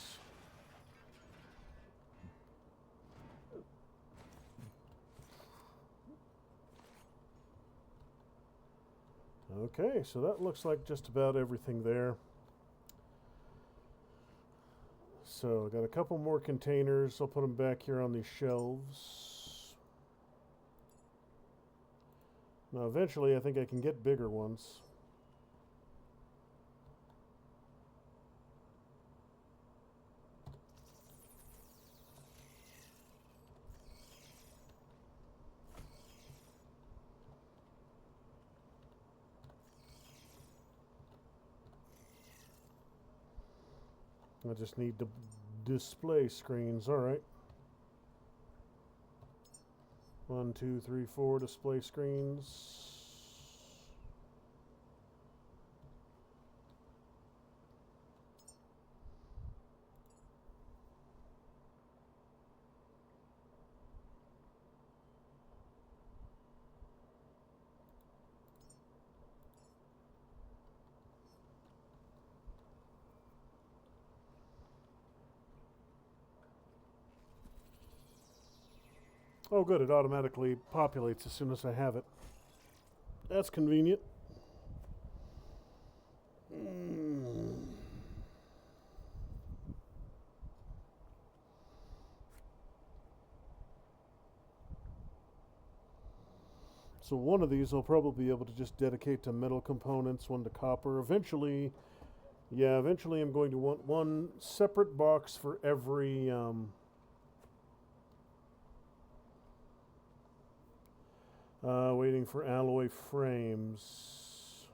Okay, so that looks like just about everything there. So I got a couple more containers. I'll put them back here on these shelves. Now eventually I think I can get bigger ones. I just need the display screens. All right. 1, 2, 3, 4 display screens. Oh, good. It automatically populates as soon as I have it. That's convenient. So one of these I'll probably be able to just dedicate to metal components, one to copper. Eventually, yeah, eventually I'm going to want one separate box for every... waiting for alloy frames.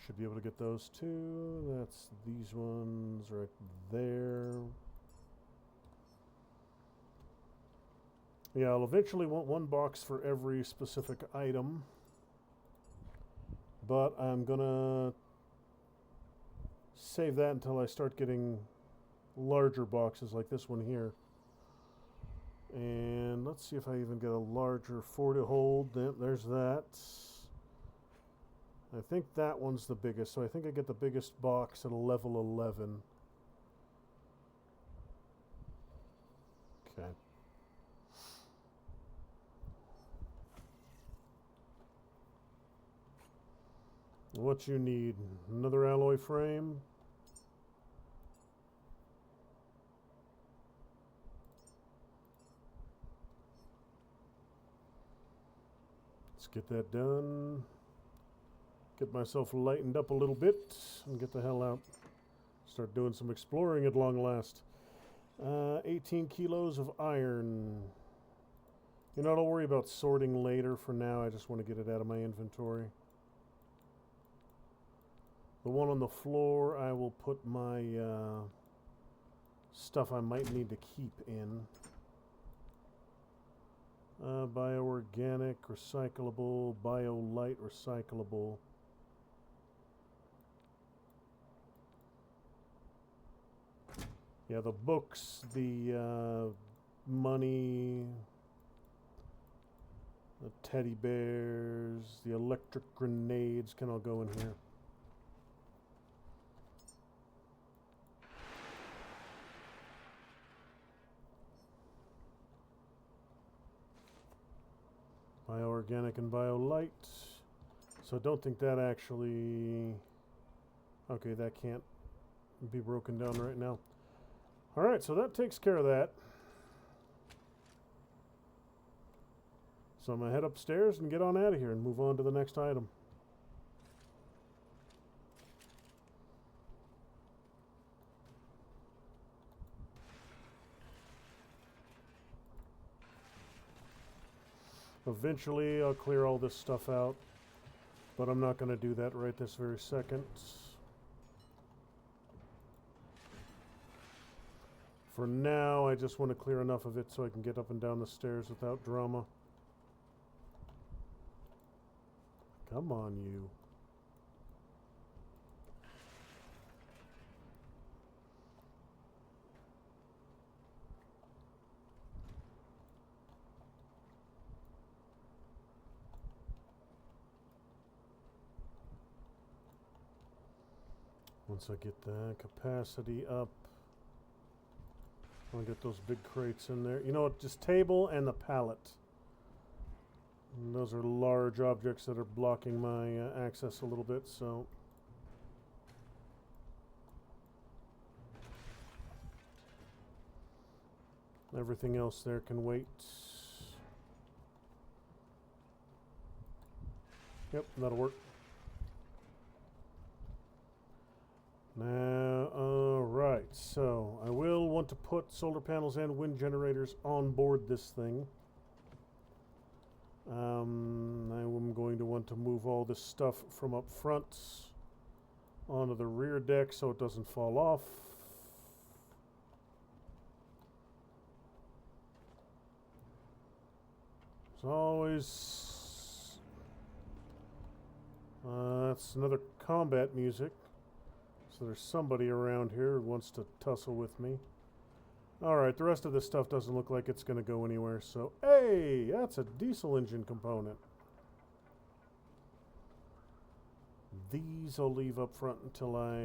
Should be able to get those too. That's these ones right there. Yeah, I'll eventually want one box for every specific item. But I'm gonna save that until I start getting larger boxes like this one here. And let's see if I even get a larger 4 to hold. There's that. I think that one's the biggest, so I think I get the biggest box at a level 11. Okay. What you need? Another alloy frame? Let's get that done. Get myself lightened up a little bit and get the hell out. Start doing some exploring at long last. 18 kilos of iron. You know, I'll worry about sorting later. For now, I just want to get it out of my inventory. The one on the floor, I will put my stuff I might need to keep in. Bioorganic, recyclable, BioLite, recyclable. Yeah, the books, the money, the teddy bears, the electric grenades can all go in here. Bioorganic and BioLite. So I don't think that actually... Okay, that can't be broken down right now. Alright, so that takes care of that. So I'm going to head upstairs and get on out of here and move on to the next item. Eventually, I'll clear all this stuff out, but I'm not going to do that right this very second. For now, I just want to clear enough of it so I can get up and down the stairs without drama. Come on, you. Once I get the capacity up, I'll get those big crates in there. You know what? Just table and the pallet. And those are large objects that are blocking my access a little bit, so... Everything else there can wait. Yep, that'll work. Now, alright, so I will want to put solar panels and wind generators on board this thing. I'm going to want to move all this stuff from up front onto the rear deck so it doesn't fall off. As always, that's another combat music. So there's somebody around here who wants to tussle with me. Alright, the rest of this stuff doesn't look like it's going to go anywhere. So, hey, that's a diesel engine component. These I'll leave up front until I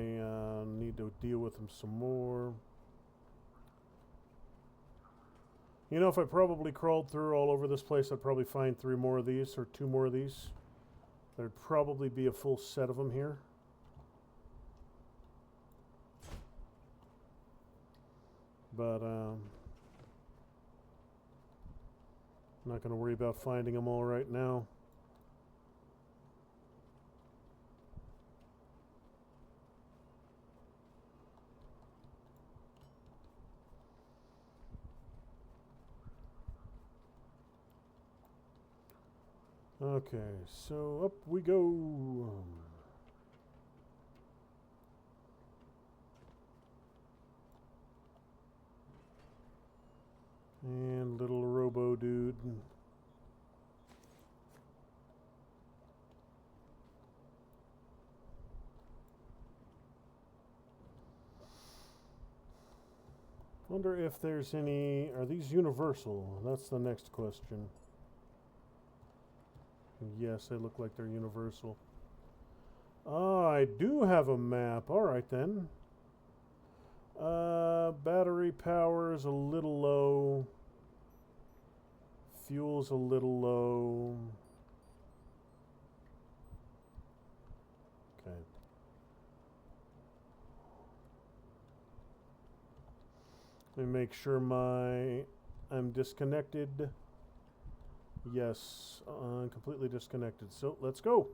need to deal with them some more. You know, if I probably crawled through all over this place, I'd probably find 3 more of these or 2 more of these. There'd probably be a full set of them here. But I'm not going to worry about finding them all right now. Okay, so up we go. And little robo dude. Wonder if there's any... Are these universal? That's the next question. Yes, they look like they're universal. Ah, I do have a map. Alright then. Battery power is a little low. Fuel's a little low. Okay. Let me make sure I'm disconnected. Yes, completely disconnected. So let's go.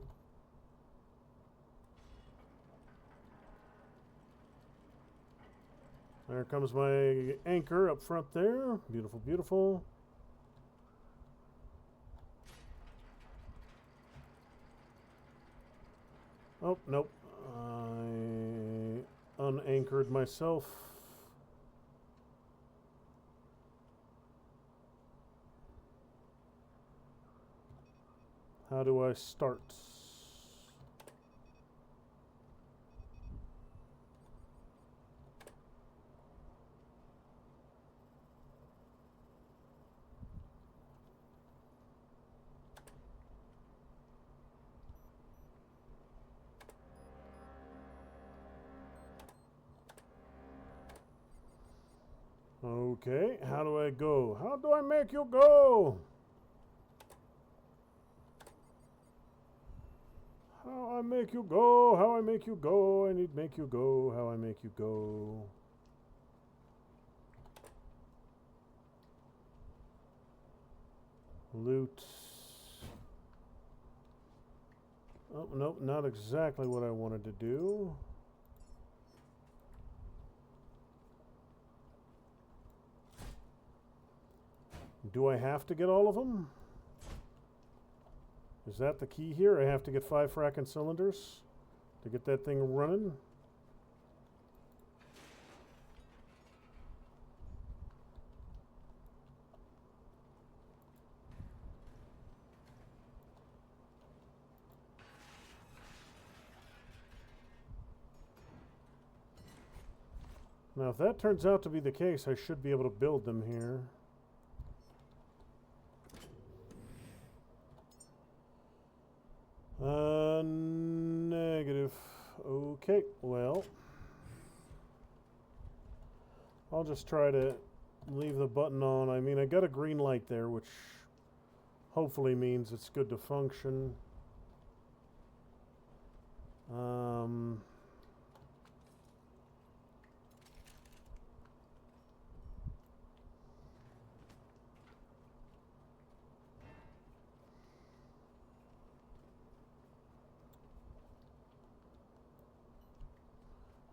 There comes my anchor up front there. Beautiful, beautiful. Oh, nope. I unanchored myself. How do I start? Okay, how do I go? How do I make you go? How I make you go? How I make you go? I need make you go. How I make you go? Loot. Oh, nope, not exactly what I wanted to do. Do I have to get all of them? Is that the key here? I have to get 5 fracking cylinders to get that thing running? Now, if that turns out to be the case, I should be able to build them here. Negative. Okay, well, I'll just try to leave the button on. I mean, I got a green light there, which hopefully means it's good to function.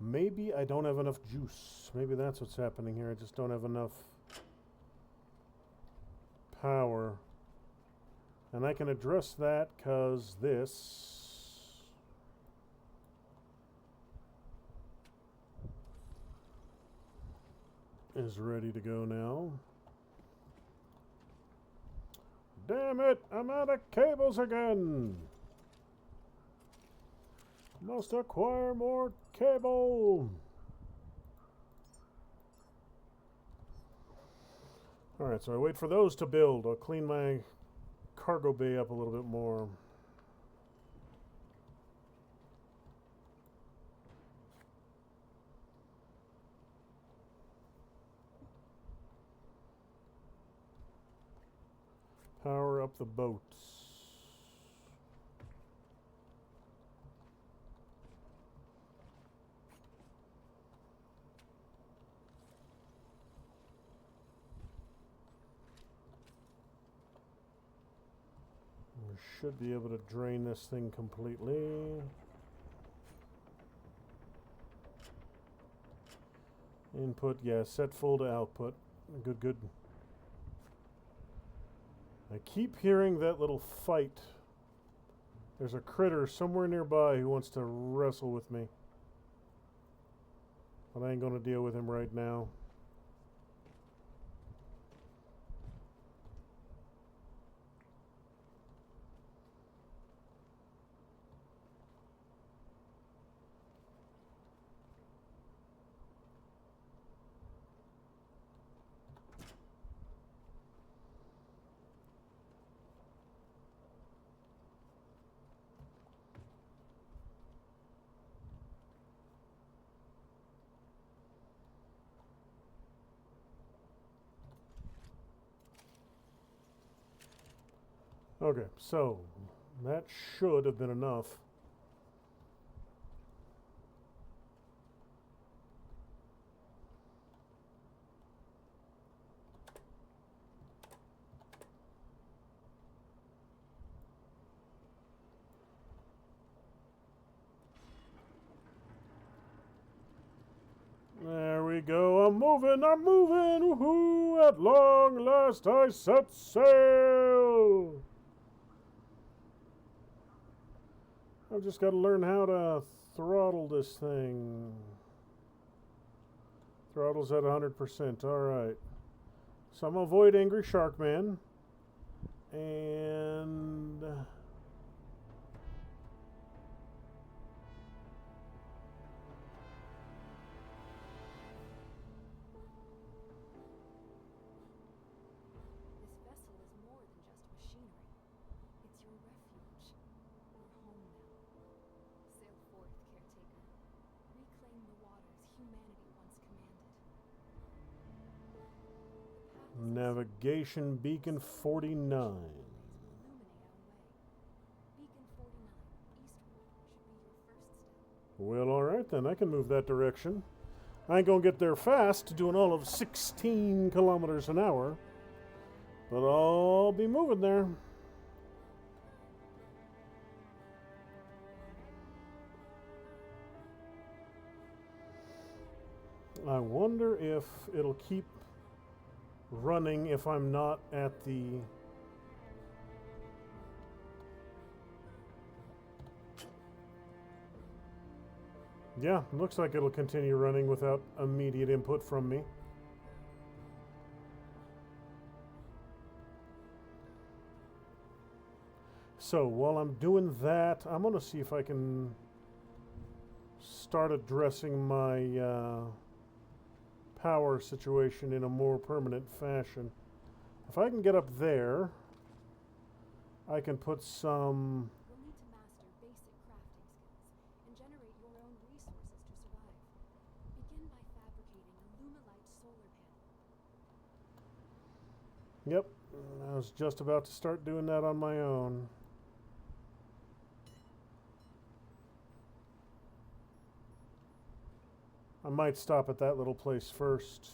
Maybe I don't have enough juice. Maybe that's what's happening here. I just don't have enough power. And I can address that because this is ready to go now. Damn it! I'm out of cables again! Must acquire more cable! Alright, so I wait for those to build. I'll clean my cargo bay up a little bit more. Power up the boats. We should be able to drain this thing completely. Input, yeah, set full to output. Good, good. I keep hearing that little fight. There's a critter somewhere nearby who wants to wrestle with me. But I ain't gonna deal with him right now. Okay, so that should have been enough. There we go I'm moving, I'm moving. Woohoo! At long last I set sail. I've just got to learn how to throttle this thing. Throttle's at 100%. All right. So I'm going to avoid Angry Shark Man. And This vessel is more than just machinery. It's your refuge. Your home now. Sail forth, Caretaker. Reclaim the waters humanity once commanded. The path is Navigation Beacon 49. illuminate our way. Beacon 49, eastward, should be your first step. Well, all right then. I can move that direction. I ain't going to get there fast, doing all of 16 kilometers an hour. But I'll be moving there. I wonder if it'll keep running if I'm not at the... Yeah, looks like it'll continue running without immediate input from me. So while I'm doing that, I'm going to see if I can start addressing my power situation in a more permanent fashion. If I can get up there, I can put some... You'll need to master basic crafting skills and generate your own resources to survive. Begin by fabricating a Lumelite solar panel. Yep, I was just about to start doing that on my own. I might stop at that little place first,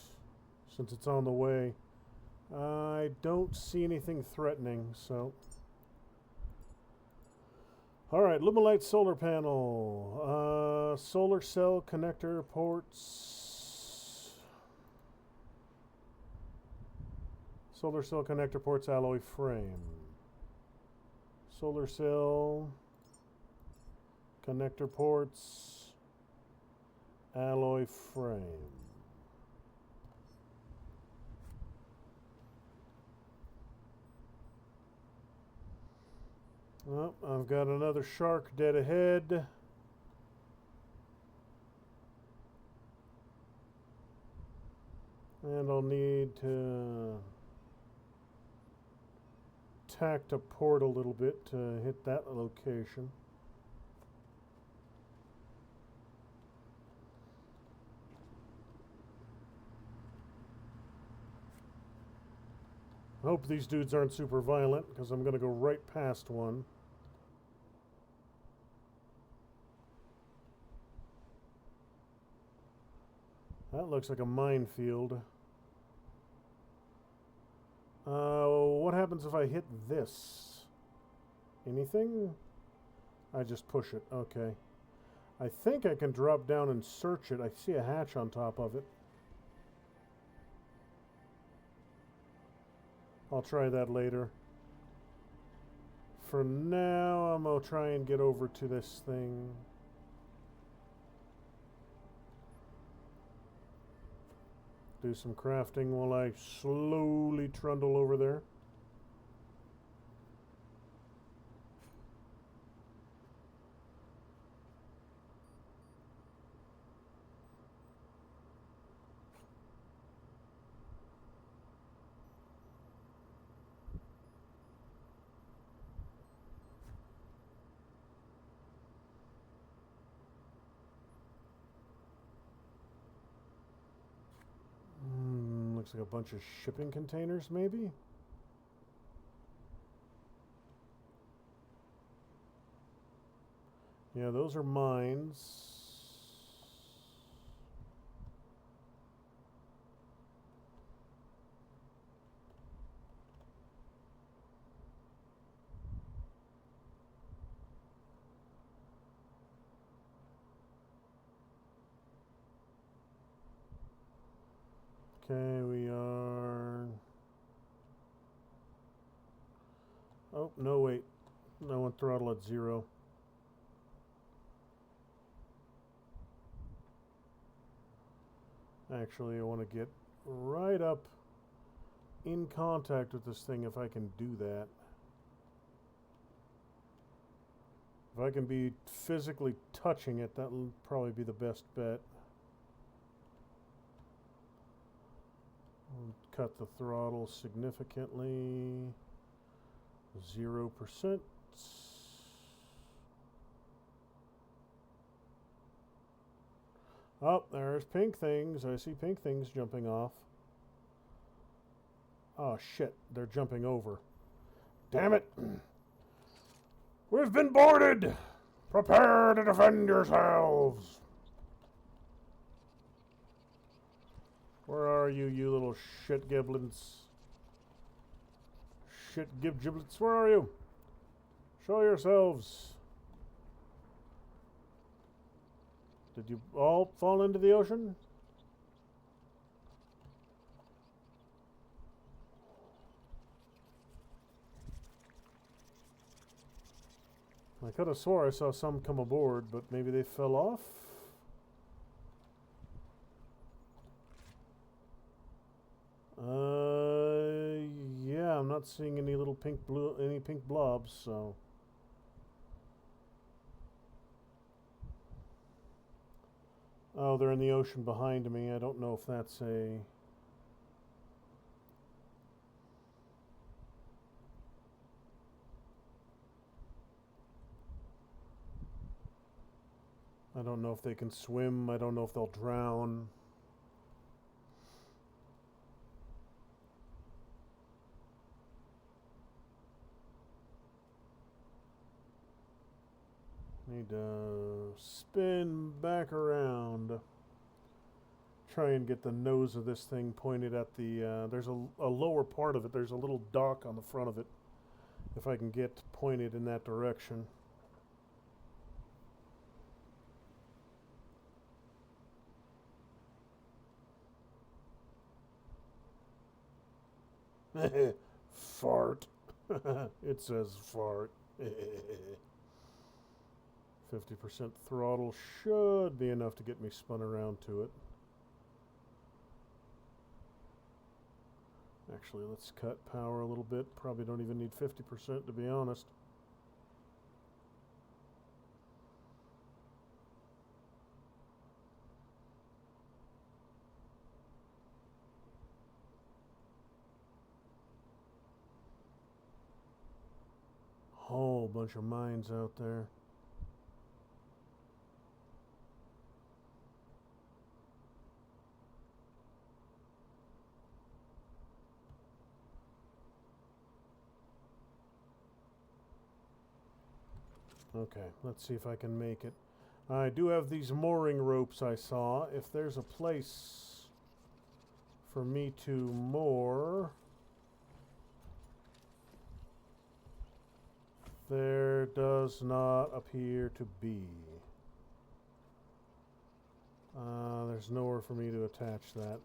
since it's on the way. I don't see anything threatening, so... Alright, Lumelite solar panel. Solar cell connector ports. Solar cell connector ports alloy frame. Solar cell connector ports alloy frame. Well, I've got another shark dead ahead. And I'll need to tack to port a little bit to hit that location. I hope these dudes aren't super violent, because I'm going to go right past one. That looks like a minefield. What happens if I hit this? Anything? I just push it. Okay. I think I can drop down and search it. I see a hatch on top of it. I'll try that later. For now, I'm going to try and get over to this thing. Do some crafting while I slowly trundle over there. Looks like a bunch of shipping containers, maybe? Yeah, those are mines. Okay, we are... Oh, no, wait. I want throttle at 0. Actually, I want to get right up in contact with this thing if I can do that. If I can be physically touching it, that'll probably be the best bet. I'll cut the throttle significantly. 0%. Oh, there's pink things. I see pink things jumping off. Oh, shit. They're jumping over. Damn it. We've been boarded. Prepare to defend yourselves. Where are you, you little shit giblets? Shit giblets, where are you? Show yourselves. Did you all fall into the ocean? I could have swore I saw some come aboard, but maybe they fell off? Yeah, I'm not seeing any little pink blobs, so... Oh, they're in the ocean behind me. I don't know if that's a... I don't know if they can swim. I don't know if they'll drown. Need to spin back around. Try and get the nose of this thing pointed at the... there's a lower part of it. There's a little dock on the front of it. If I can get pointed in that direction. Fart. It says fart. 50% throttle should be enough to get me spun around to it. Actually, let's cut power a little bit. Probably don't even need 50% to be honest. Whole bunch of mines out there. Okay, let's see if I can make it. I do have these mooring ropes I saw. If there's a place for me to moor... There does not appear to be. There's nowhere for me to attach that.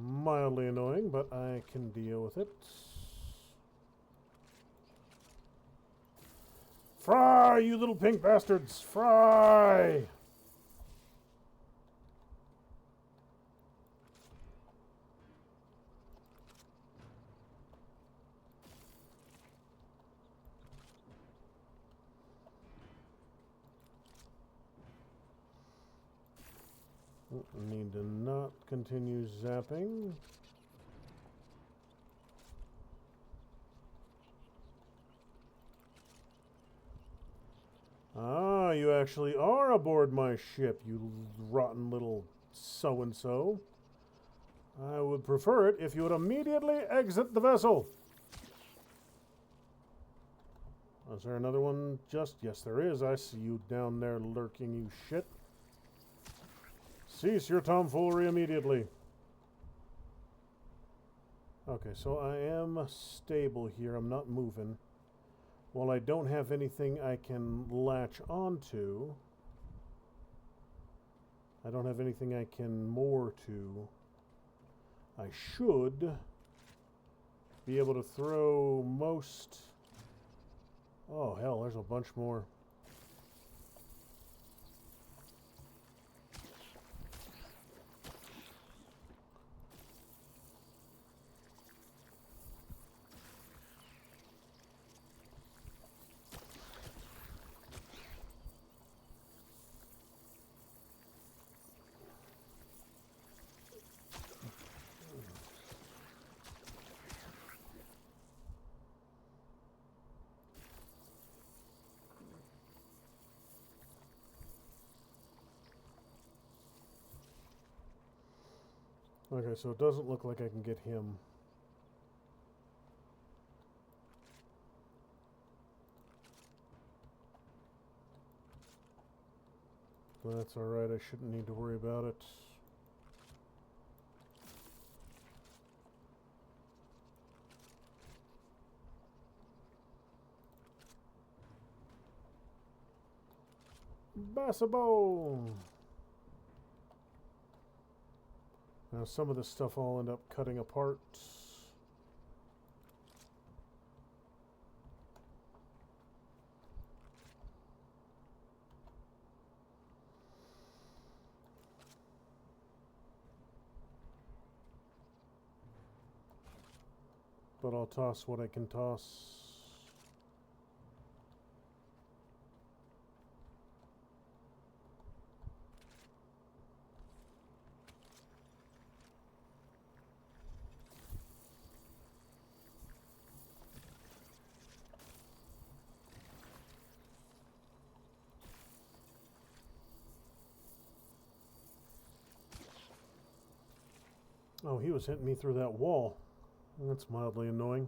Mildly annoying, but I can deal with it. Fry, you little pink bastards! Fry! Need to not continue zapping. Ah, you actually are aboard my ship, you rotten little so-and-so. I would prefer it if you would immediately exit the vessel. Is there another one? Yes, there is. I see you down there lurking, you shit. Cease your tomfoolery immediately. Okay, so I am stable here. I'm not moving. While I don't have anything I can latch onto, I don't have anything I can moor to. I should be able to throw most... Oh, hell, there's a bunch more. Okay, so it doesn't look like I can get him. That's alright, I shouldn't need to worry about it. Bassabo! Now some of this stuff I'll end up cutting apart. But I'll toss what I can toss. Oh, he was hitting me through that wall. That's mildly annoying.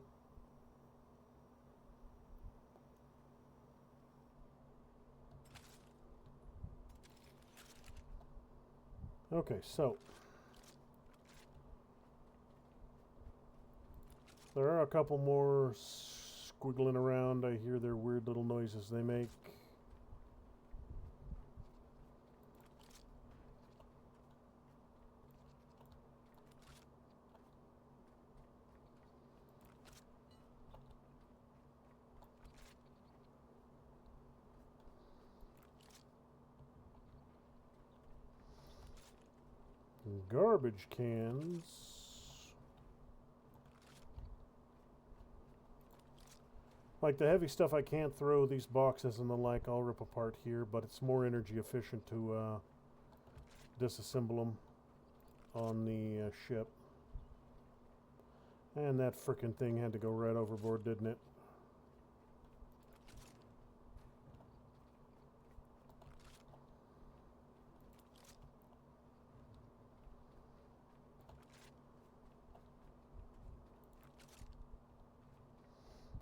Okay, so there are a couple more squiggling around. I hear their weird little noises they make. Garbage cans. Like the heavy stuff I can't throw, these boxes and the like, I'll rip apart here, but it's more energy efficient to disassemble them on the ship. And that frickin' thing had to go right overboard, didn't it?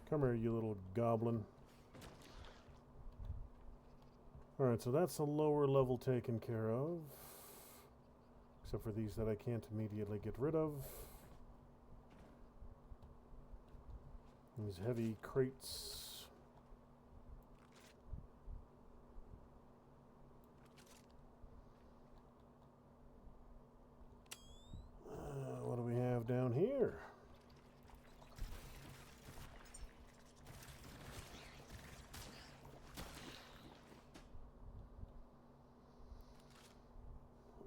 Come here, you little goblin. Alright, so that's the lower level taken care of. Except for these that I can't immediately get rid of. These heavy crates. What do we have down here?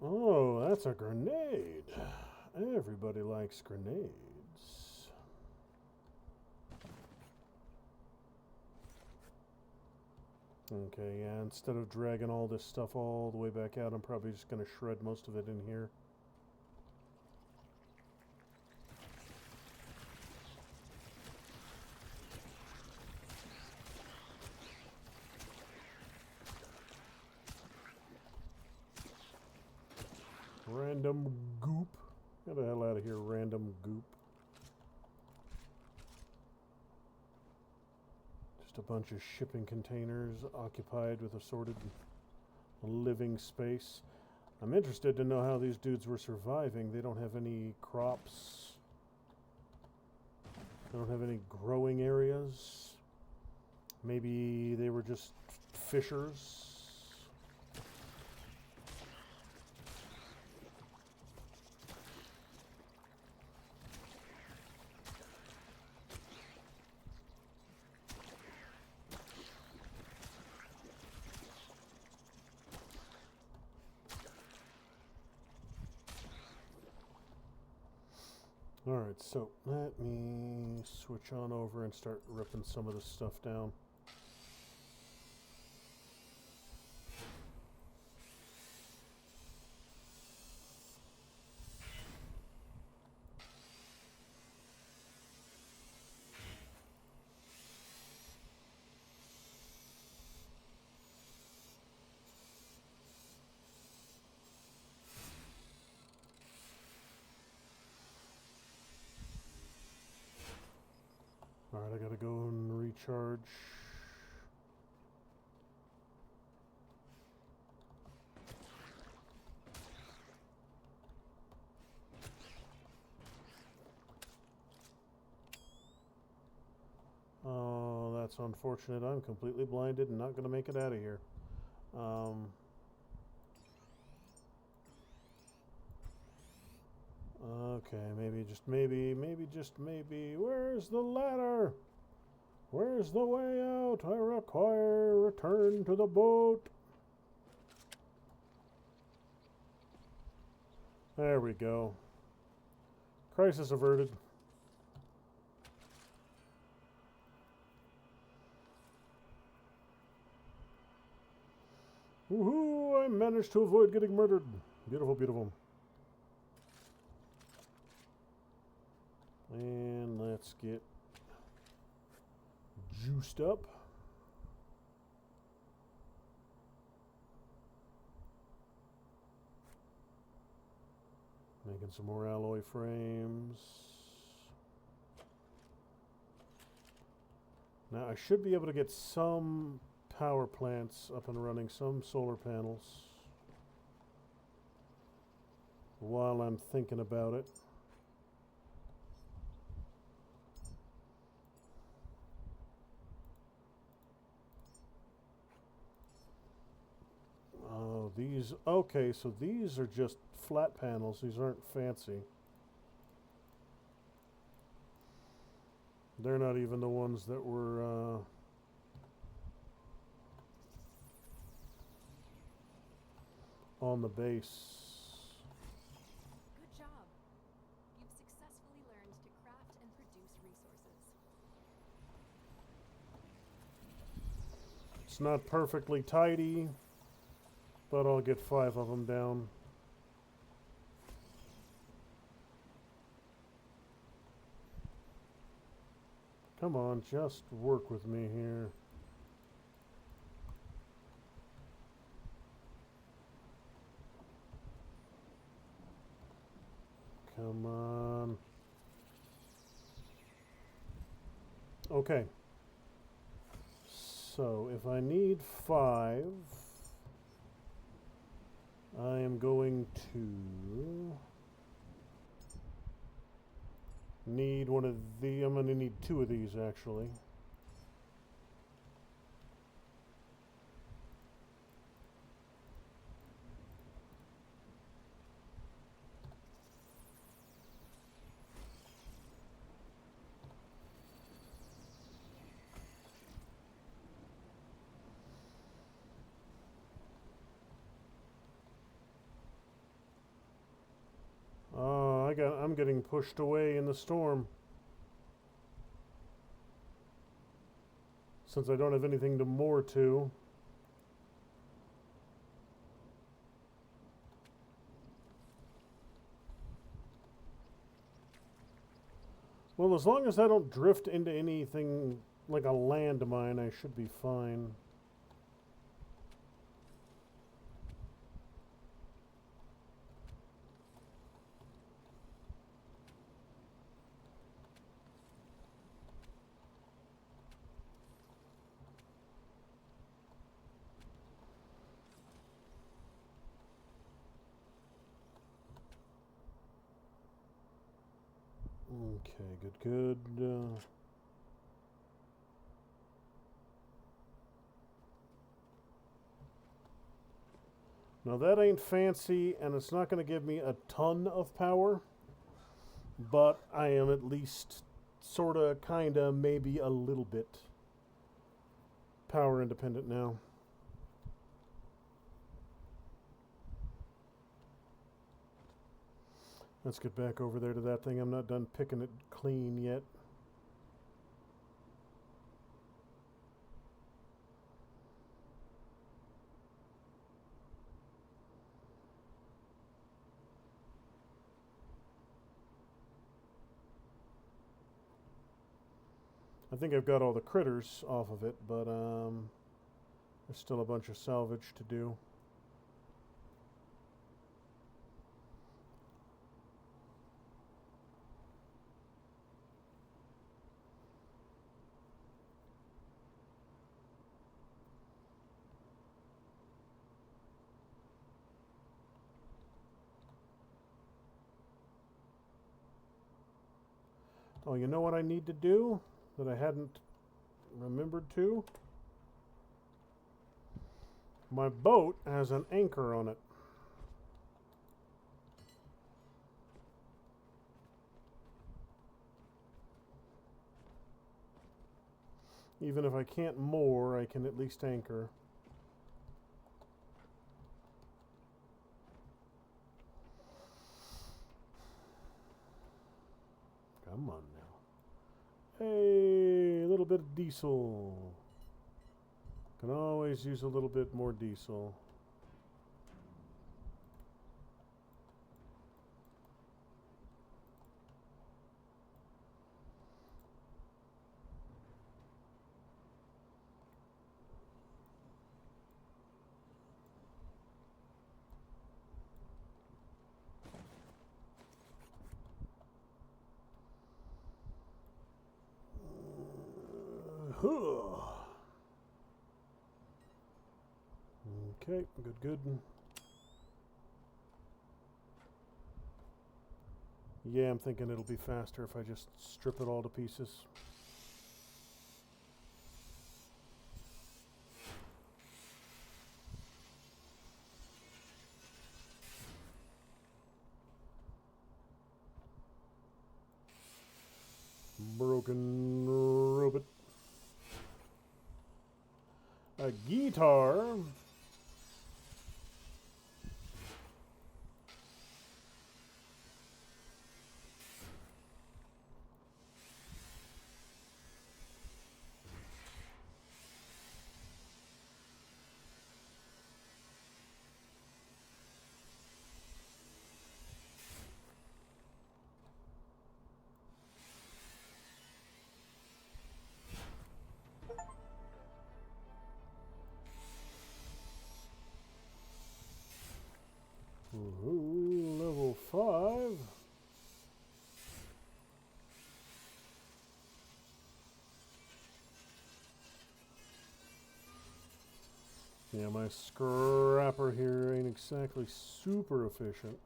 Oh, that's a grenade. Everybody likes grenades. Okay, yeah, instead of dragging all this stuff all the way back out, I'm probably just going to shred most of it in here. Random goop. Get the hell out of here, random goop. Just a bunch of shipping containers occupied with assorted living space. I'm interested to know how these dudes were surviving. They don't have any crops. They don't have any growing areas. Maybe they were just fishers. Alright, so let me switch on over and start ripping some of this stuff down. Alright, I gotta go and recharge. Oh, that's unfortunate. I'm completely blinded and not gonna make it out of here. Okay, maybe just maybe. Where's the ladder? Where's the way out? I require return to the boat. There we go. Crisis averted. Woohoo! I managed to avoid getting murdered. Beautiful, beautiful. And let's get juiced up. Making some more alloy frames. Now I should be able to get some power plants up and running, some solar panels, while I'm thinking about it. Oh, these, okay, so these are just flat panels. These aren't fancy. They're not even the ones that were on the base. Good job. You've successfully learned to craft and produce resources. It's not perfectly tidy, but I'll get 5 of them down. Come on, just work with me here. Come on. Okay. So, if I need 5, I am going to need one of the. I'm going to need 2 of these actually. I'm getting pushed away in the storm. Since I don't have anything to moor to. Well, as long as I don't drift into anything like a landmine, I should be fine. Okay, good. Now that ain't fancy, and it's not going to give me a ton of power, but I am at least sorta, kinda, maybe a little bit power independent now. Let's get back over there to that thing. I'm not done picking it clean yet. I think I've got all the critters off of it, but there's still a bunch of salvage to do. Oh, you know what I need to do that I hadn't remembered to? My boat has an anchor on it. Even if I can't moor, I can at least anchor. Come on now. Hey, a little bit of diesel. Can always use a little bit more diesel. Okay, good. Yeah, I'm thinking it'll be faster if I just strip it all to pieces. Broken robot. A guitar. Ooh, level 5. Yeah, my scrapper here ain't exactly super efficient.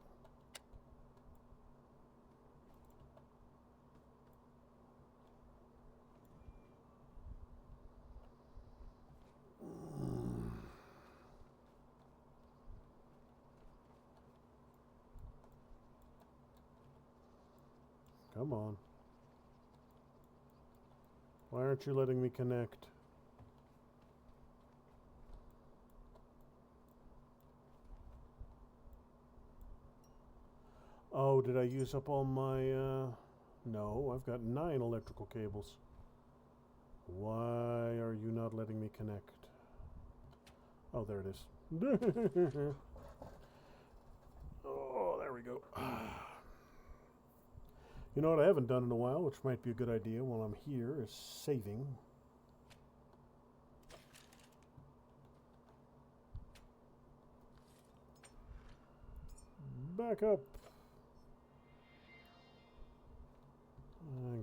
Come on. Why aren't you letting me connect? Oh, did I use up all my, No, I've got 9 electrical cables. Why are you not letting me connect? Oh, there it is. Oh, there we go. You know what I haven't done in a while, which might be a good idea while I'm here, is saving. Back up.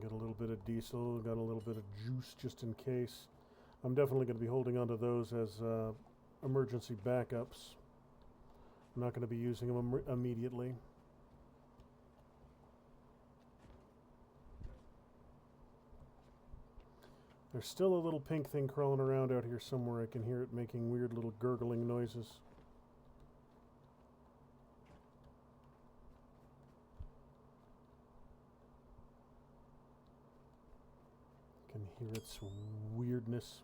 Got a little bit of diesel, got a little bit of juice just in case. I'm definitely going to be holding onto those as emergency backups. I'm not going to be using them immediately. There's still a little pink thing crawling around out here somewhere. I can hear it making weird little gurgling noises. I can hear its weirdness.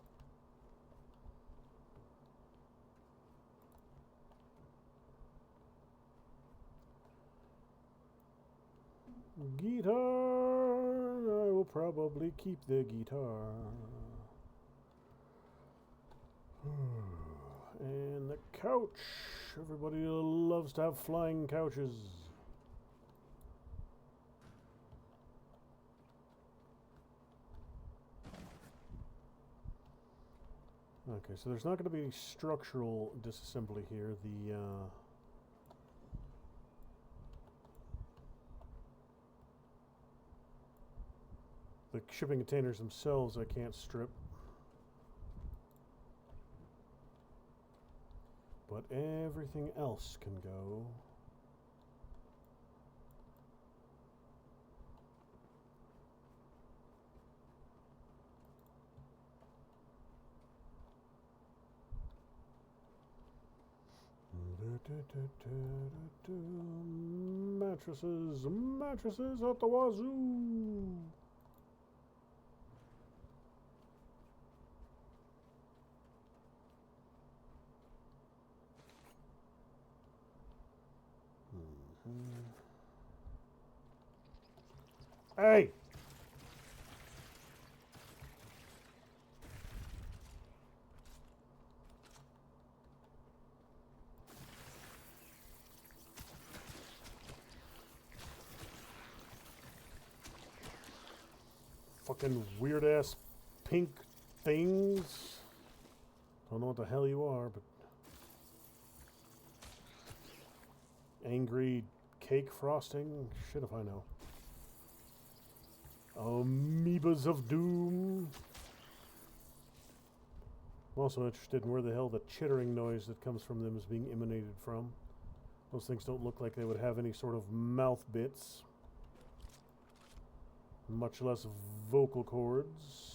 Guitar. I will probably keep the guitar. And the couch. Everybody loves to have flying couches. Okay, so there's not going to be any structural disassembly here. The shipping containers themselves I can't strip. But everything else can go. Mattresses, mattresses at the wazoo. Hey! Fucking weird ass pink things. Don't know what the hell you are, but angry cake frosting? Shit if I know. Amoebas of doom. I'm also interested in where the hell the chittering noise that comes from them is being emanated from. Those things don't look like they would have any sort of mouth bits, much less vocal cords.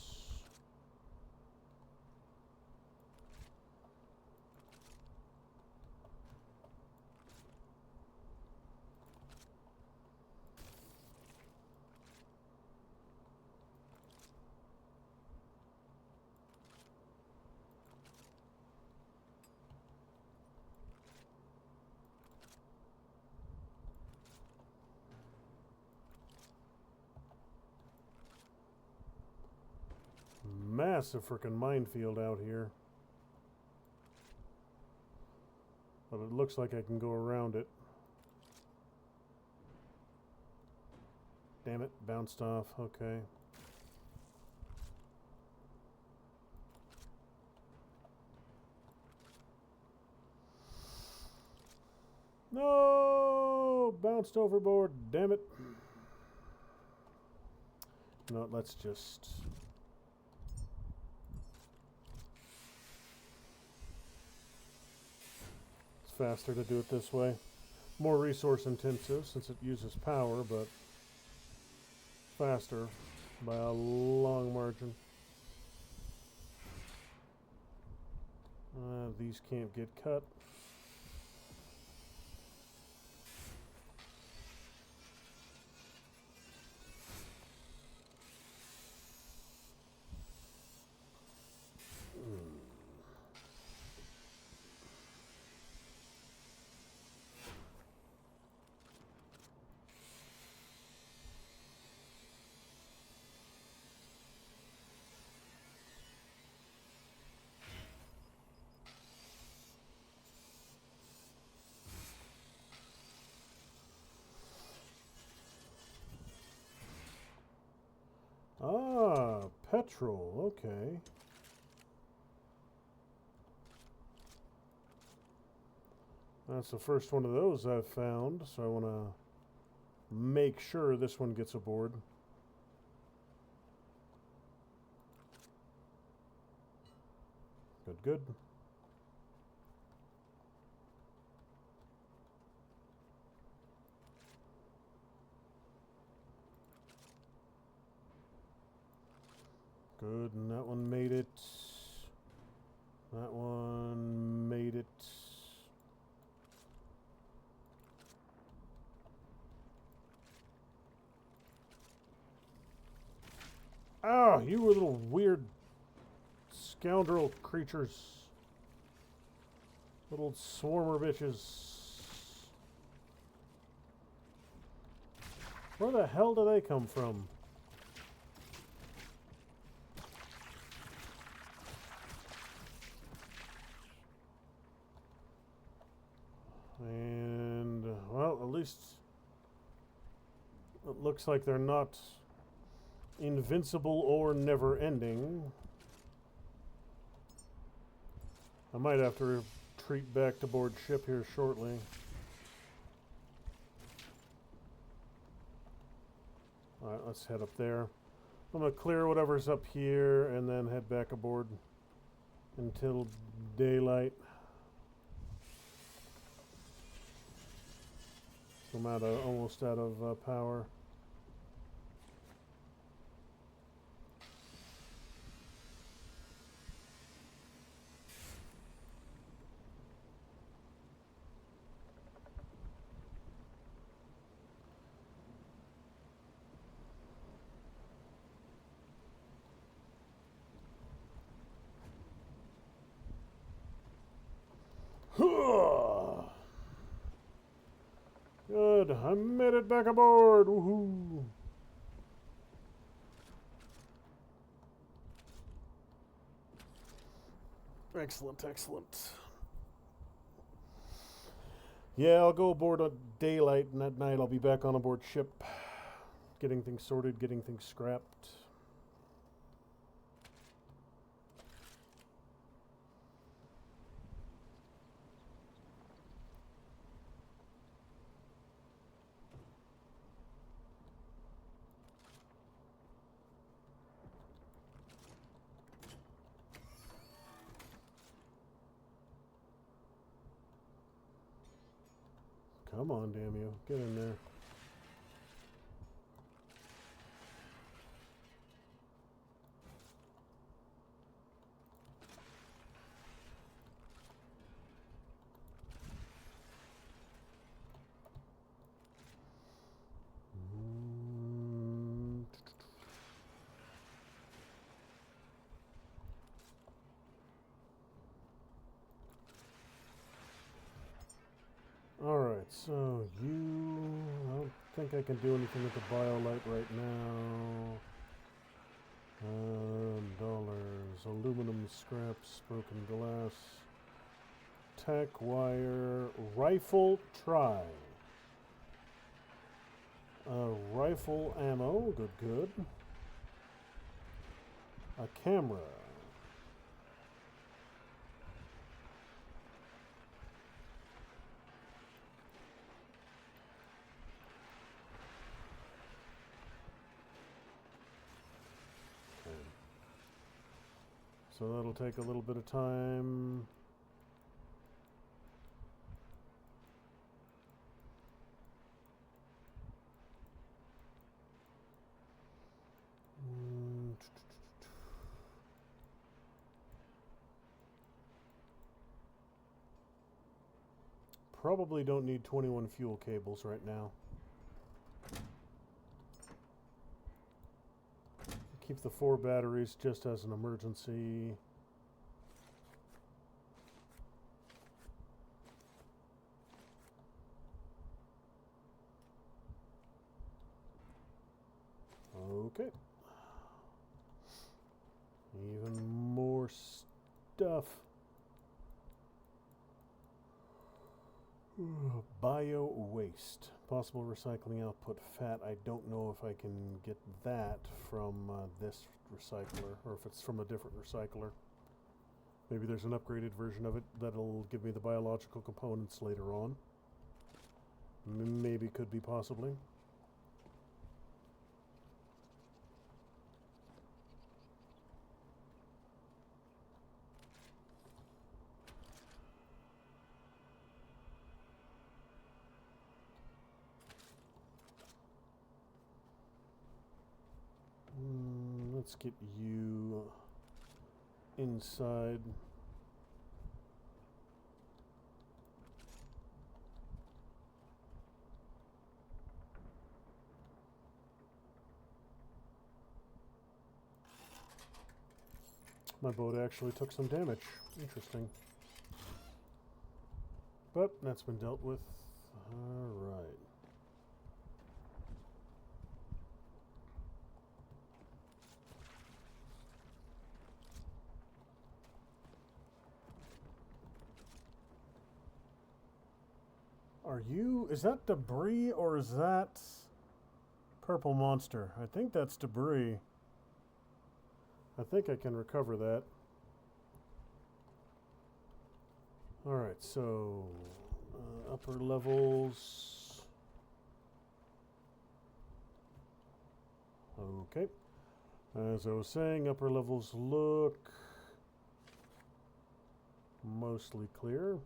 Massive frickin' minefield out here. But it looks like I can go around it. Damn it, bounced off. Okay. No! Bounced overboard. Damn it. No, let's just... faster to do it this way. More resource intensive since it uses power, but faster by a long margin. These can't get cut. Ah, petrol, okay. That's the first one of those I've found, so I want to make sure this one gets aboard. Good, good. Good, and that one made it. That one made it. Ah, you little weird scoundrel creatures. Little swarmer bitches. Where the hell do they come from? And, well, at least it looks like they're not invincible or never-ending. I might have to retreat back to board ship here shortly. Alright, let's head up there. I'm going to clear whatever's up here and then head back aboard until daylight. I'm almost out of power. Good, I made it back aboard. Woohoo! Excellent, excellent. Yeah, I'll go aboard at daylight, and at night I'll be back on aboard ship, getting things sorted, getting things scrapped. Come on, damn you. Get in there. Alright, so you... I don't think I can do anything with the biolite right now. Dollars, aluminum scraps, broken glass, tech wire, rifle try. Rifle ammo, good, good. A camera. So that'll take a little bit of time. Probably don't need 21 fuel cables right now. Keep the 4 batteries just as an emergency. Okay. Even more stuff. Bio waste. Possible recycling output fat. I don't know if I can get that from this recycler, or if it's from a different recycler. Maybe there's an upgraded version of it that'll give me the biological components later on. Maybe, could be, possibly. Let's get you inside. My boat actually took some damage. Interesting. But that's been dealt with. Alright. Are you... Is that debris or is that purple monster? I think that's debris. I think I can recover that. Alright, so... upper levels... Okay. As I was saying, upper levels look... mostly clear.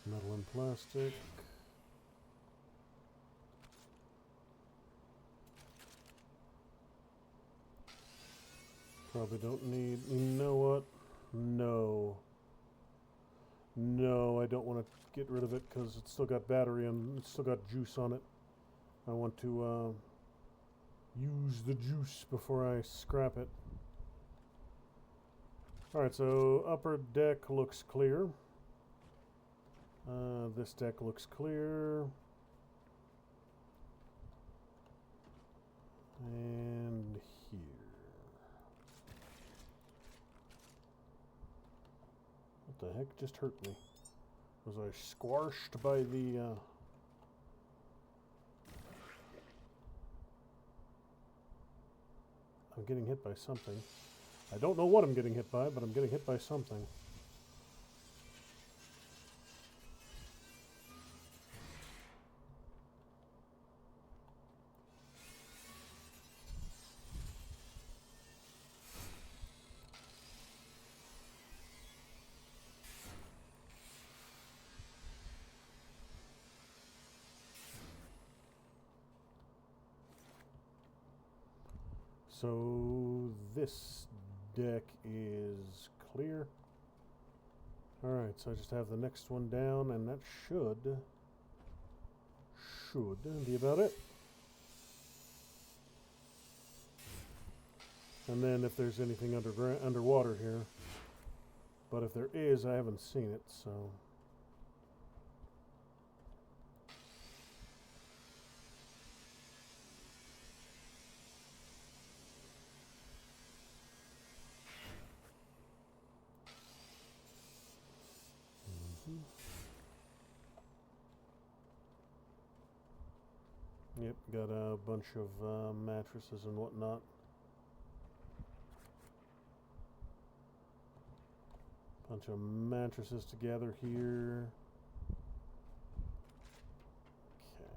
Metal and plastic. Probably don't need... You know what? No. No, I don't want to get rid of it because it's still got battery and it's still got juice on it. I want to use the juice before I scrap it. Alright, so upper deck looks clear. This deck looks clear. And here. What the heck just hurt me? Was I squashed by the... I'm getting hit by something. I don't know what I'm getting hit by, but I'm getting hit by something. So this deck is clear. Alright, so I just have the next one down, and that should be about it. And then if there's anything underwater here. But if there is, I haven't seen it, so... Yep, got a bunch of mattresses and whatnot. Bunch of mattresses together here. Okay.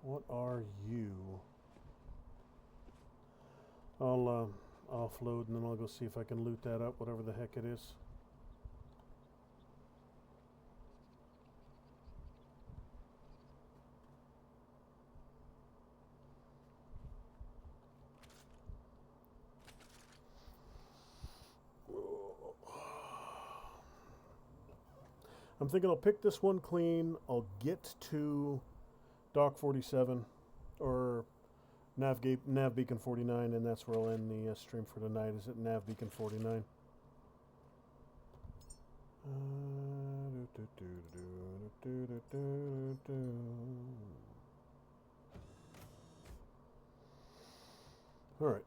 What are you? I'll offload and then I'll go see if I can loot that up, whatever the heck it is. I'm thinking I'll pick this one clean. I'll get to Dock 47 or Nav Beacon 49, and that's where I'll end the stream for tonight. Is at Nav Beacon 49. All right,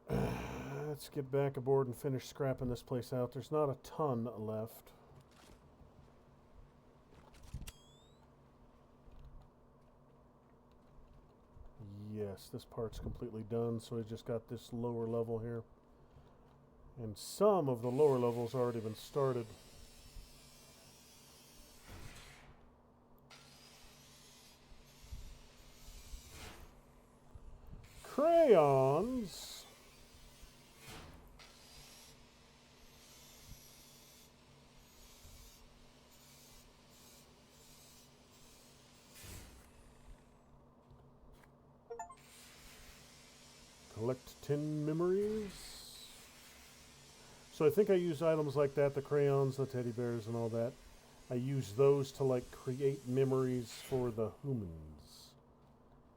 let's get back aboard and finish scrapping this place out. There's not a ton left. Yes, this part's completely done, so I just got this lower level here. And some of the lower levels already been started. Crayons. Collect 10 memories. So I think I use items like that, the crayons, the teddy bears, and all that. I use those to like create memories for the humans.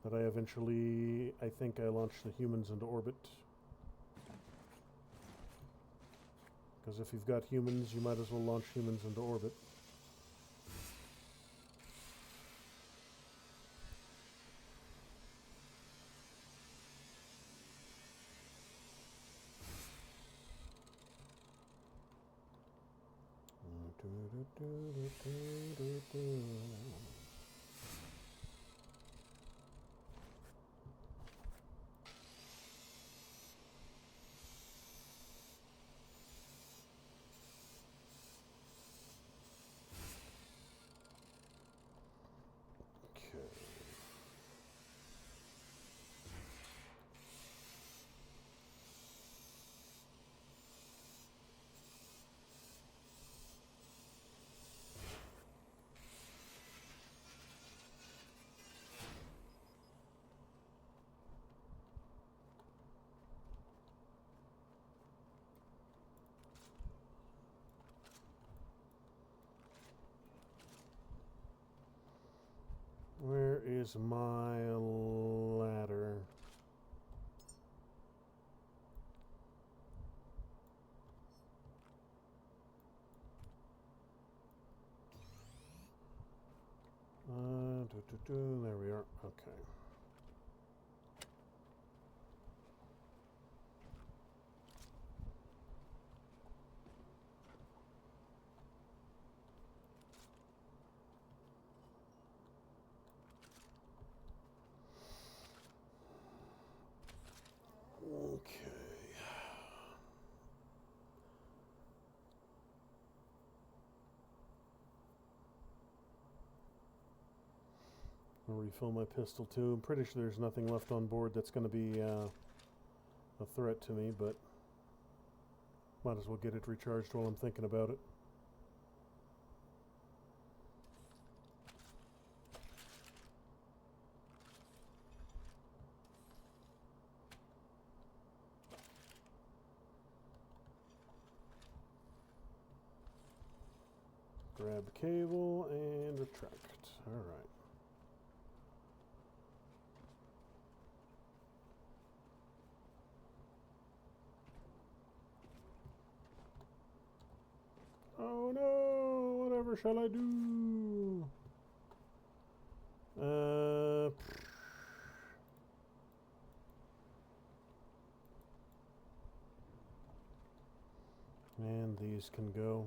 that I eventually, I think I launched the humans into orbit. Because if you've got humans, you might as well launch humans into orbit. Where is my ladder? There we are. Okay. Okay. I'll refill my pistol too. I'm pretty sure there's nothing left on board that's going to be a threat to me, but might as well get it recharged while I'm thinking about it. Grab the cable and retract. All right. Oh no! Whatever shall I do? And these can go.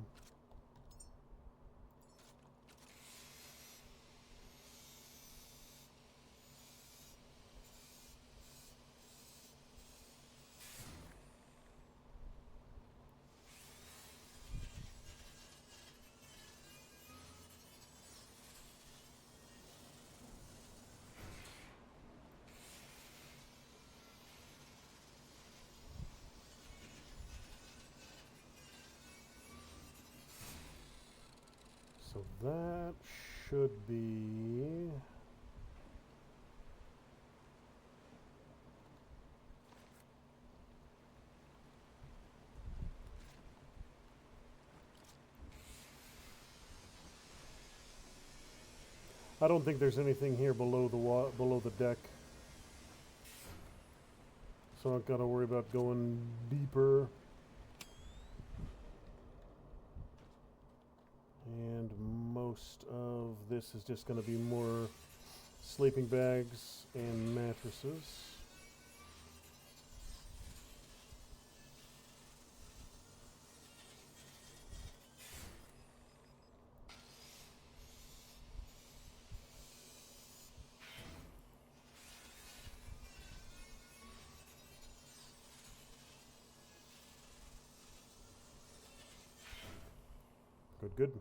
So that should be... I don't think there's anything here below the deck. So I've got to worry about going deeper. And most of this is just going to be more sleeping bags and mattresses. Good, good.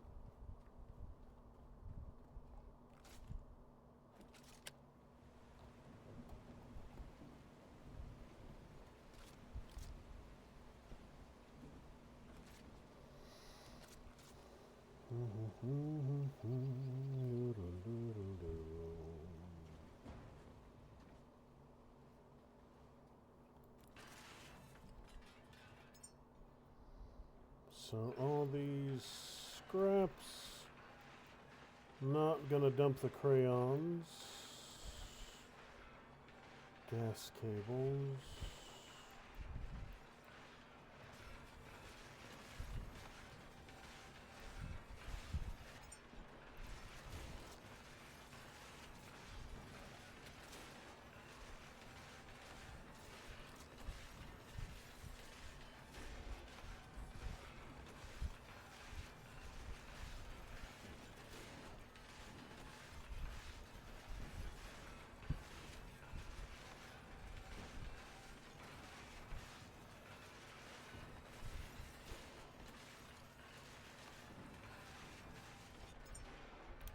So all these scraps, not gonna dump the crayons. Gas cables.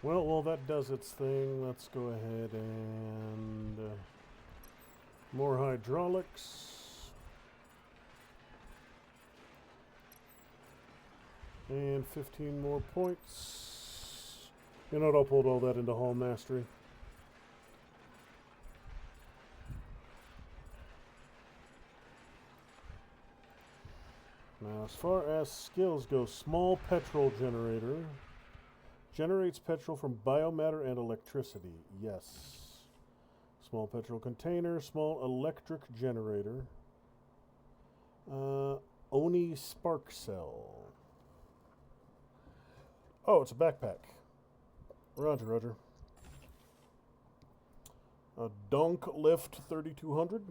Well, while that does its thing, let's go ahead and more hydraulics. And 15 more points. You know what, I'll put all that into Hall Mastery. Now, as far as skills go, small petrol generator. Generates petrol from biomatter and electricity. Yes. Small petrol container. Small electric generator. Oni spark cell. Oh, it's a backpack. Roger, roger. A donk lift 3200.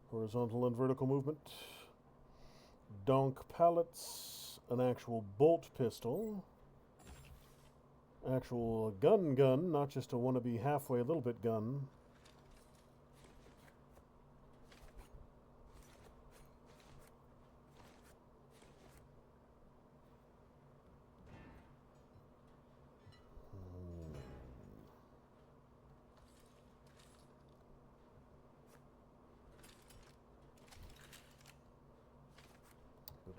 Horizontal and vertical movement. Donk pallets. An actual bolt pistol. Actual gun, not just a wannabe halfway a little bit gun. Good.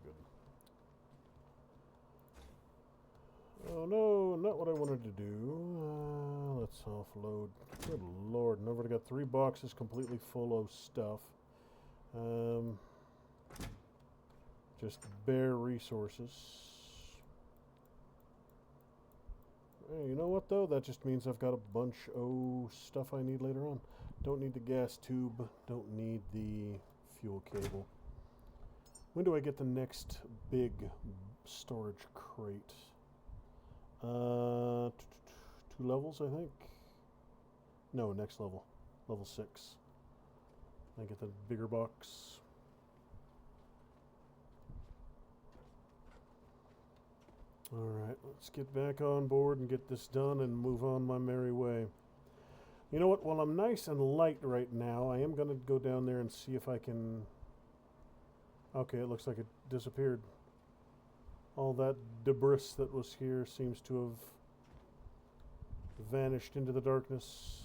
Oh no, not what I wanted to do. Let's offload. Good lord, and I've already got 3 boxes completely full of stuff. Just bare resources. Hey, you know what though? That just means I've got a bunch of stuff I need later on. Don't need the gas tube. Don't need the fuel cable. When do I get the next big storage crate? 2 levels, I think. No, next level. Level 6. I get the bigger box. Alright, let's get back on board and get this done and move on my merry way. You know what? While I'm nice and light right now, I am going to go down there and see if I can... Okay, it looks like it disappeared. All that debris that was here seems to have vanished into the darkness.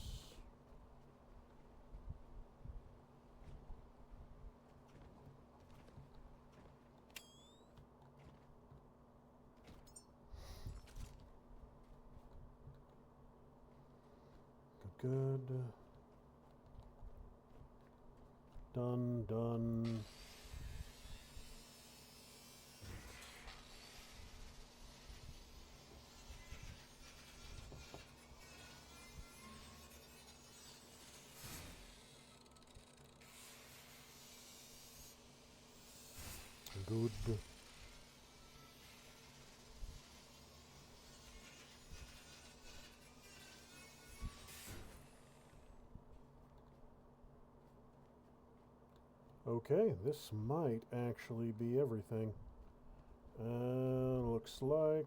Good. Done. Good. Okay, this might actually be everything. Looks like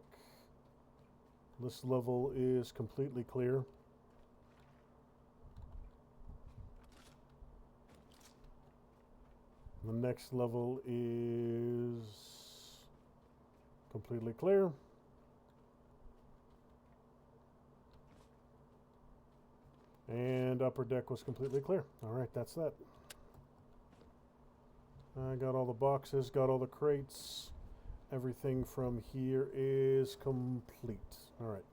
this level is completely clear. The next level is completely clear. And upper deck was completely clear. Alright, that's that. I got all the boxes, got all the crates. Everything from here is complete. Alright.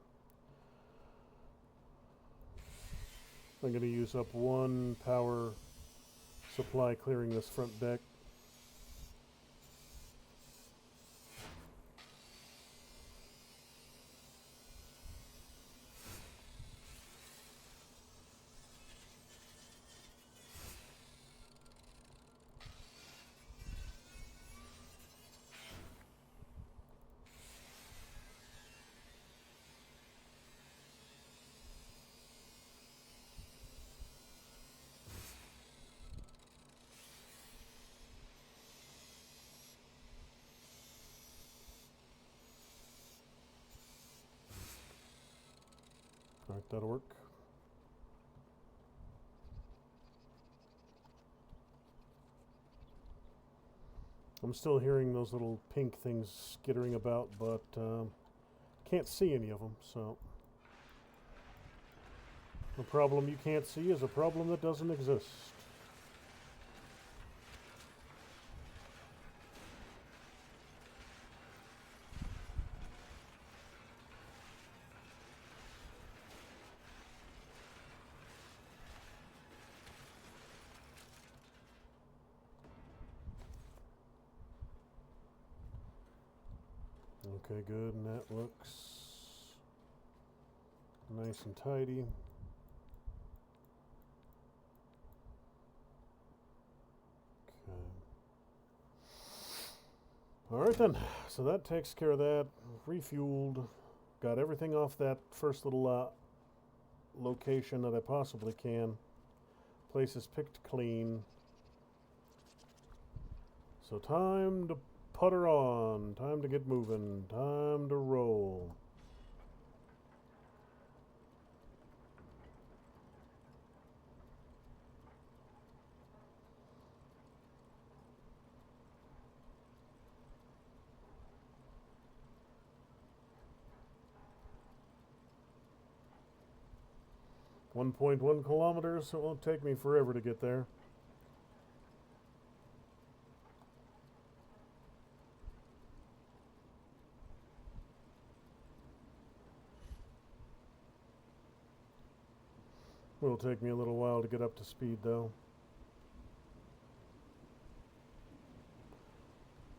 I'm going to use up 1 power supply clearing this front deck. Alright, that'll work. I'm still hearing those little pink things skittering about, but can't see any of them, so... The problem you can't see is a problem that doesn't exist. Okay, good, and that looks nice and tidy. Okay. Alright then, so that takes care of that. Refueled. Got everything off that first little location that I possibly can. Place is picked clean. So time to putter on. Time to get moving. Time to roll. .1 kilometers, so it won't take me forever to get there. Will take me a little while to get up to speed, though.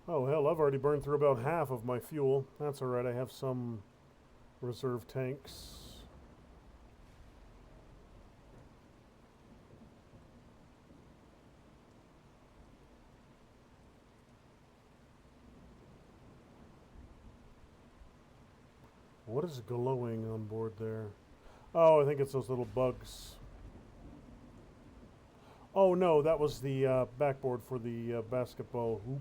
Oh, hell, I've already burned through about half of my fuel. That's alright, I have some reserve tanks. What is glowing on board there? Oh, I think it's those little bugs. Oh no, that was the backboard for the basketball hoop.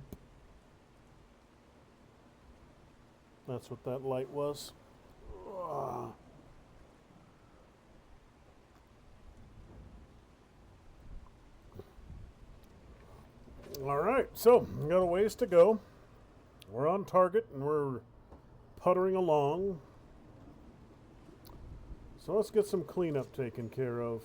That's what that light was. Alright, so we got a ways to go. We're on target and we're puttering along. So let's get some cleanup taken care of.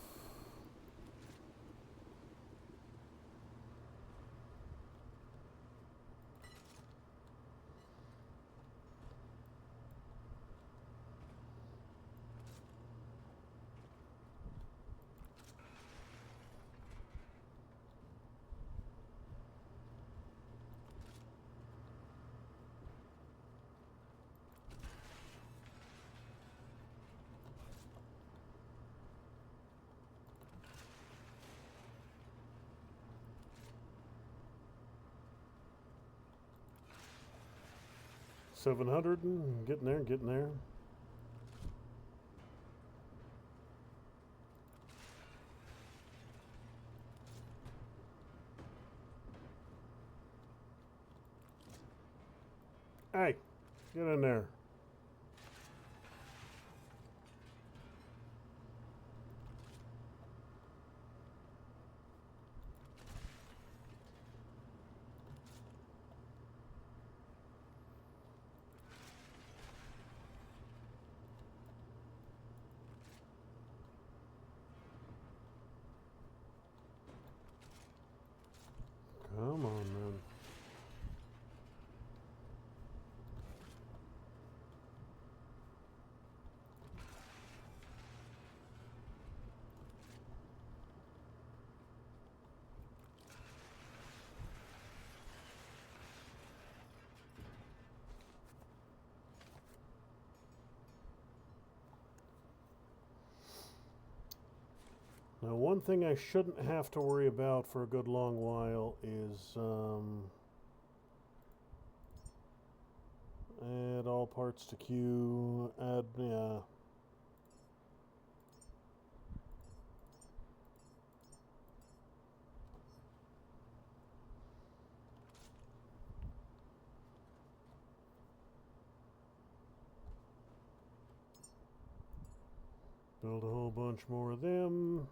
$700 and getting there, getting there. Hey, get in there. Come on, man. Now, one thing I shouldn't have to worry about for a good long while is add all parts to queue, add, yeah. Build a whole bunch more of them.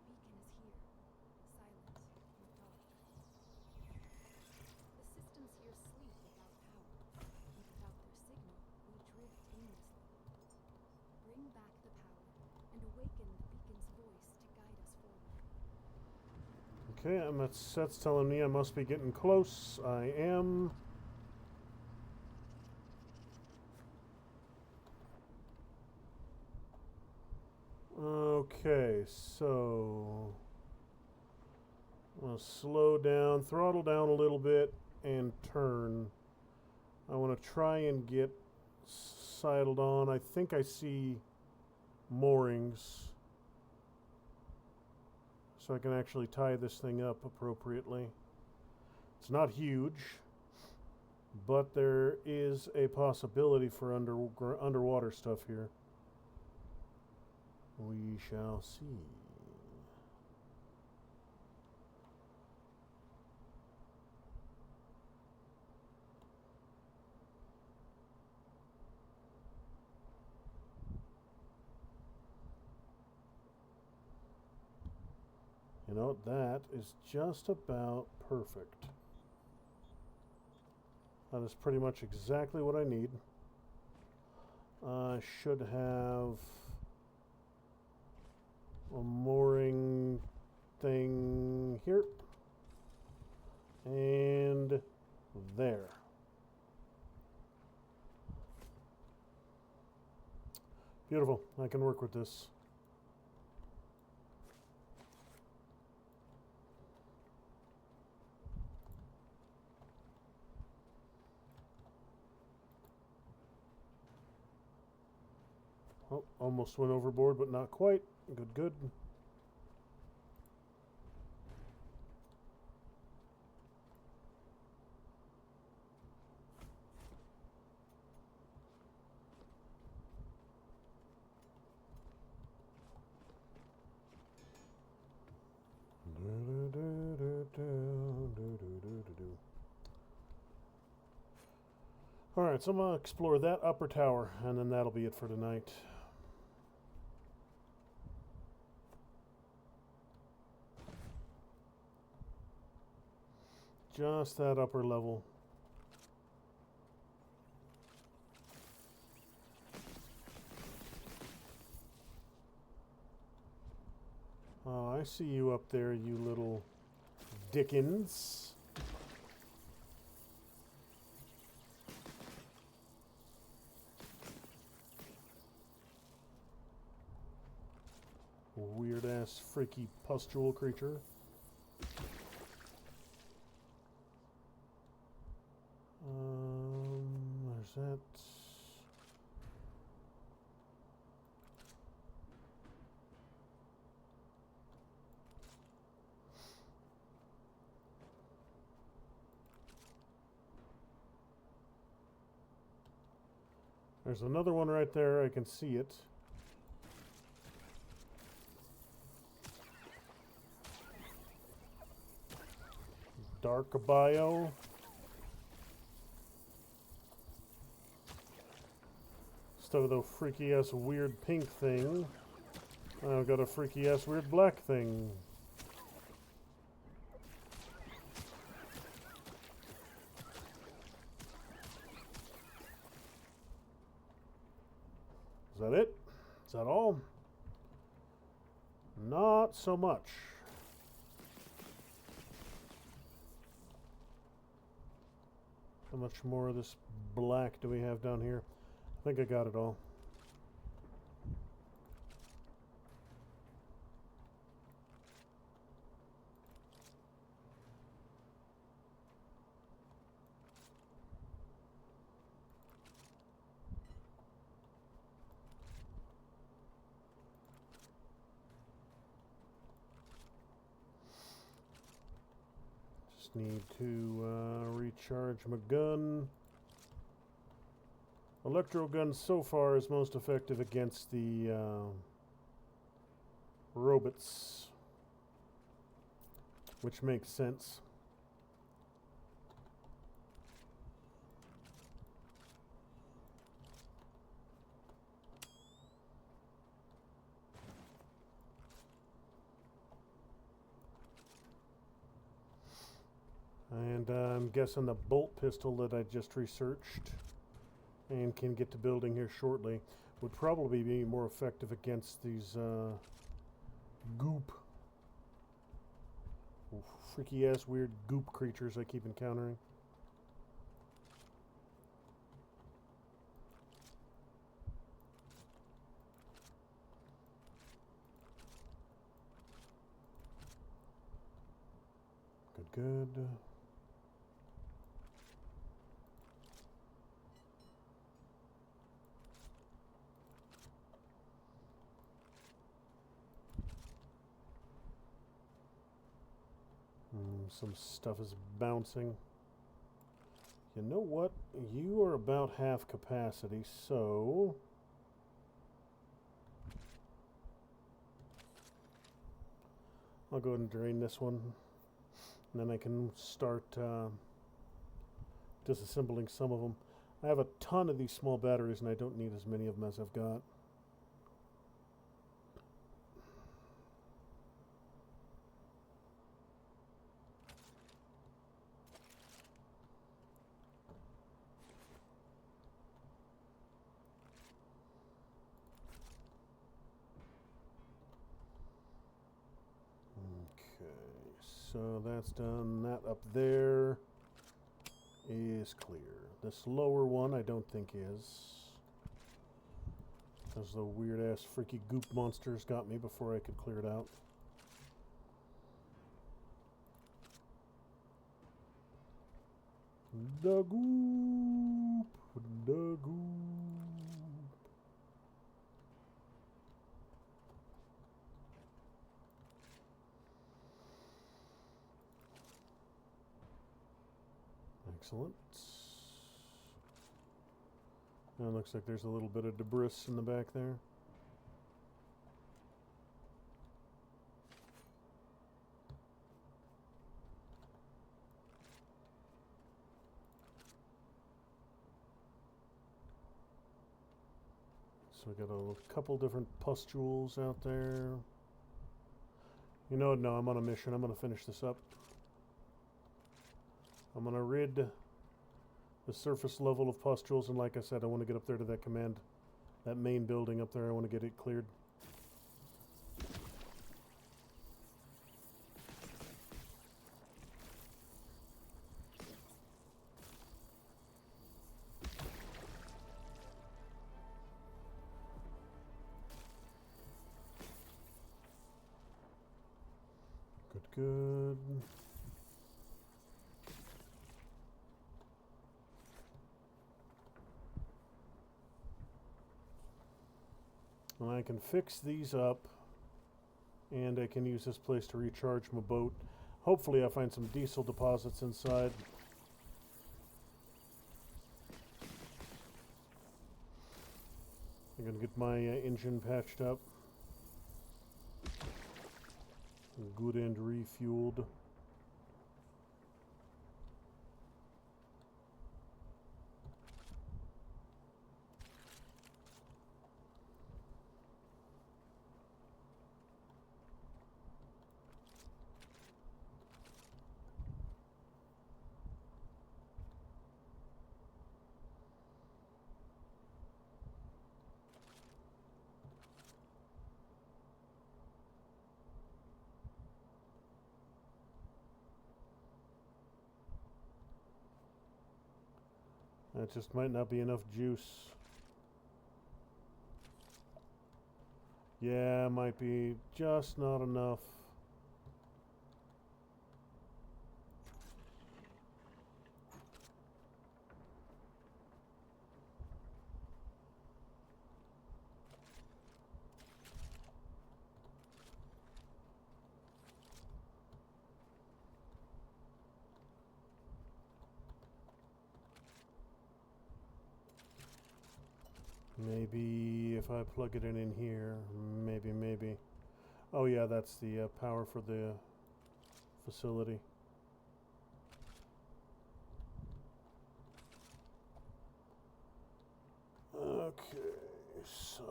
The beacon is here, silent and dark. The systems here sleep without power, and without their signal, we drift aimlessly. Bring back the power, and awaken the beacon's voice to guide us forward. Okay, that's telling me I must be getting close. I am. Okay, so I'm going to slow down, throttle down a little bit, and turn. I want to try and get sidled on. I think I see moorings, so I can actually tie this thing up appropriately. It's not huge, but there is a possibility for underwater stuff here. We shall see. You know, that is just about perfect. That is pretty much exactly what I need. I should have a mooring thing here and there. Beautiful. I can work with this. Oh, almost went overboard, but not quite. Good, good. Alright, so I'm going to explore that upper tower, and then that'll be it for tonight. Just that upper level. Oh, I see you up there, you little Dickens. Weird-ass, freaky pustule creature. There's that. There's another one right there. I can see it. Dark bio. Instead of the freaky ass weird pink thing, I've got a freaky ass weird black thing. Is that it? Is that all? Not so much. How much more of this black do we have down here? I think I got it all. Just need to recharge my gun. Electro gun so far is most effective against the robots, which makes sense. And I'm guessing the bolt pistol that I just researched and can get to building here shortly would probably be more effective against these goop, freaky ass weird goop creatures I keep encountering. Good. Some stuff is bouncing. You know what? You are about half capacity, so I'll go ahead and drain this one. And then I can start disassembling some of them. I have a ton of these small batteries, and I don't need as many of them as I've got. So that's done. That up there is clear. This lower one I don't think is. Because the weird ass freaky goop monsters got me before I could clear it out. The goop. The goop. Excellent. Now it looks like there's a little bit of debris in the back there. So we got a couple different pustules out there. You know, no, I'm on a mission. I'm going to finish this up. I'm going to rid the surface level of pustules, and like I said, I want to get up there to that main building up there. I want to get it cleared. Good. And I can fix these up, and I can use this place to recharge my boat. Hopefully I find some diesel deposits inside. I'm going to get my engine patched up. Good and refueled. That just might not be enough juice. Yeah, might be just not enough. Maybe if I plug it in here, maybe. Oh yeah, that's the power for the facility. Okay, so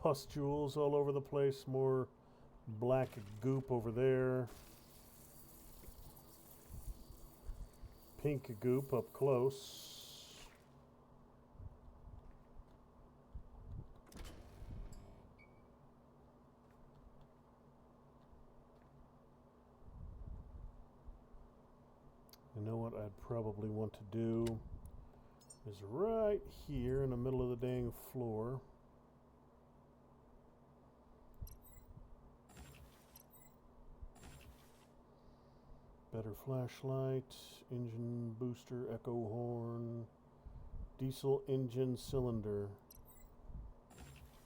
pustules all over the place. More black goop over there. Pink goop up close. You know what I'd probably want to do is right here in the middle of the dang floor. Better flashlight, engine booster, echo horn, diesel engine cylinder.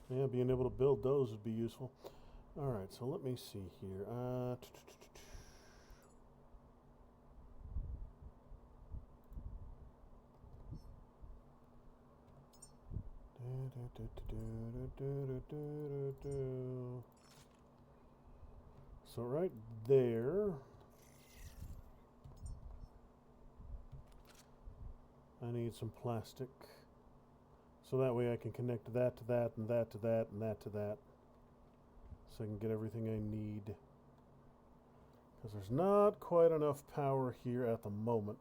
Yeah, being able to build those would be useful. Alright, so let me see here. So right there, I need some plastic. So that way I can connect that to that and that to that and that to that. So I can get everything I need. Because there's not quite enough power here at the moment.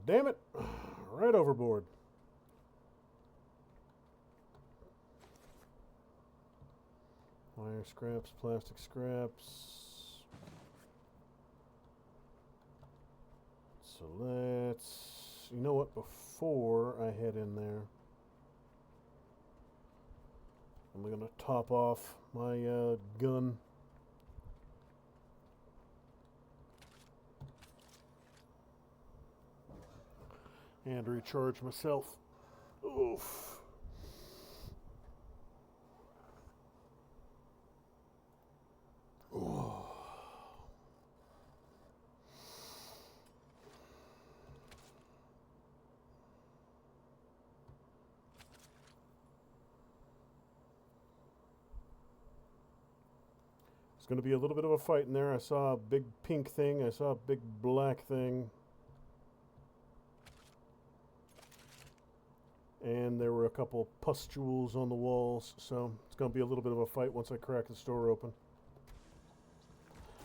Damn it! Right overboard. Wire scraps, plastic scraps. So let's... You know what? Before I head in there, I'm going to top off my gun. And recharge myself. Oof. Oh. It's going to be a little bit of a fight in there. I saw a big pink thing. I saw a big black thing. And there were a couple pustules on the walls, so it's going to be a little bit of a fight once I crack the store open.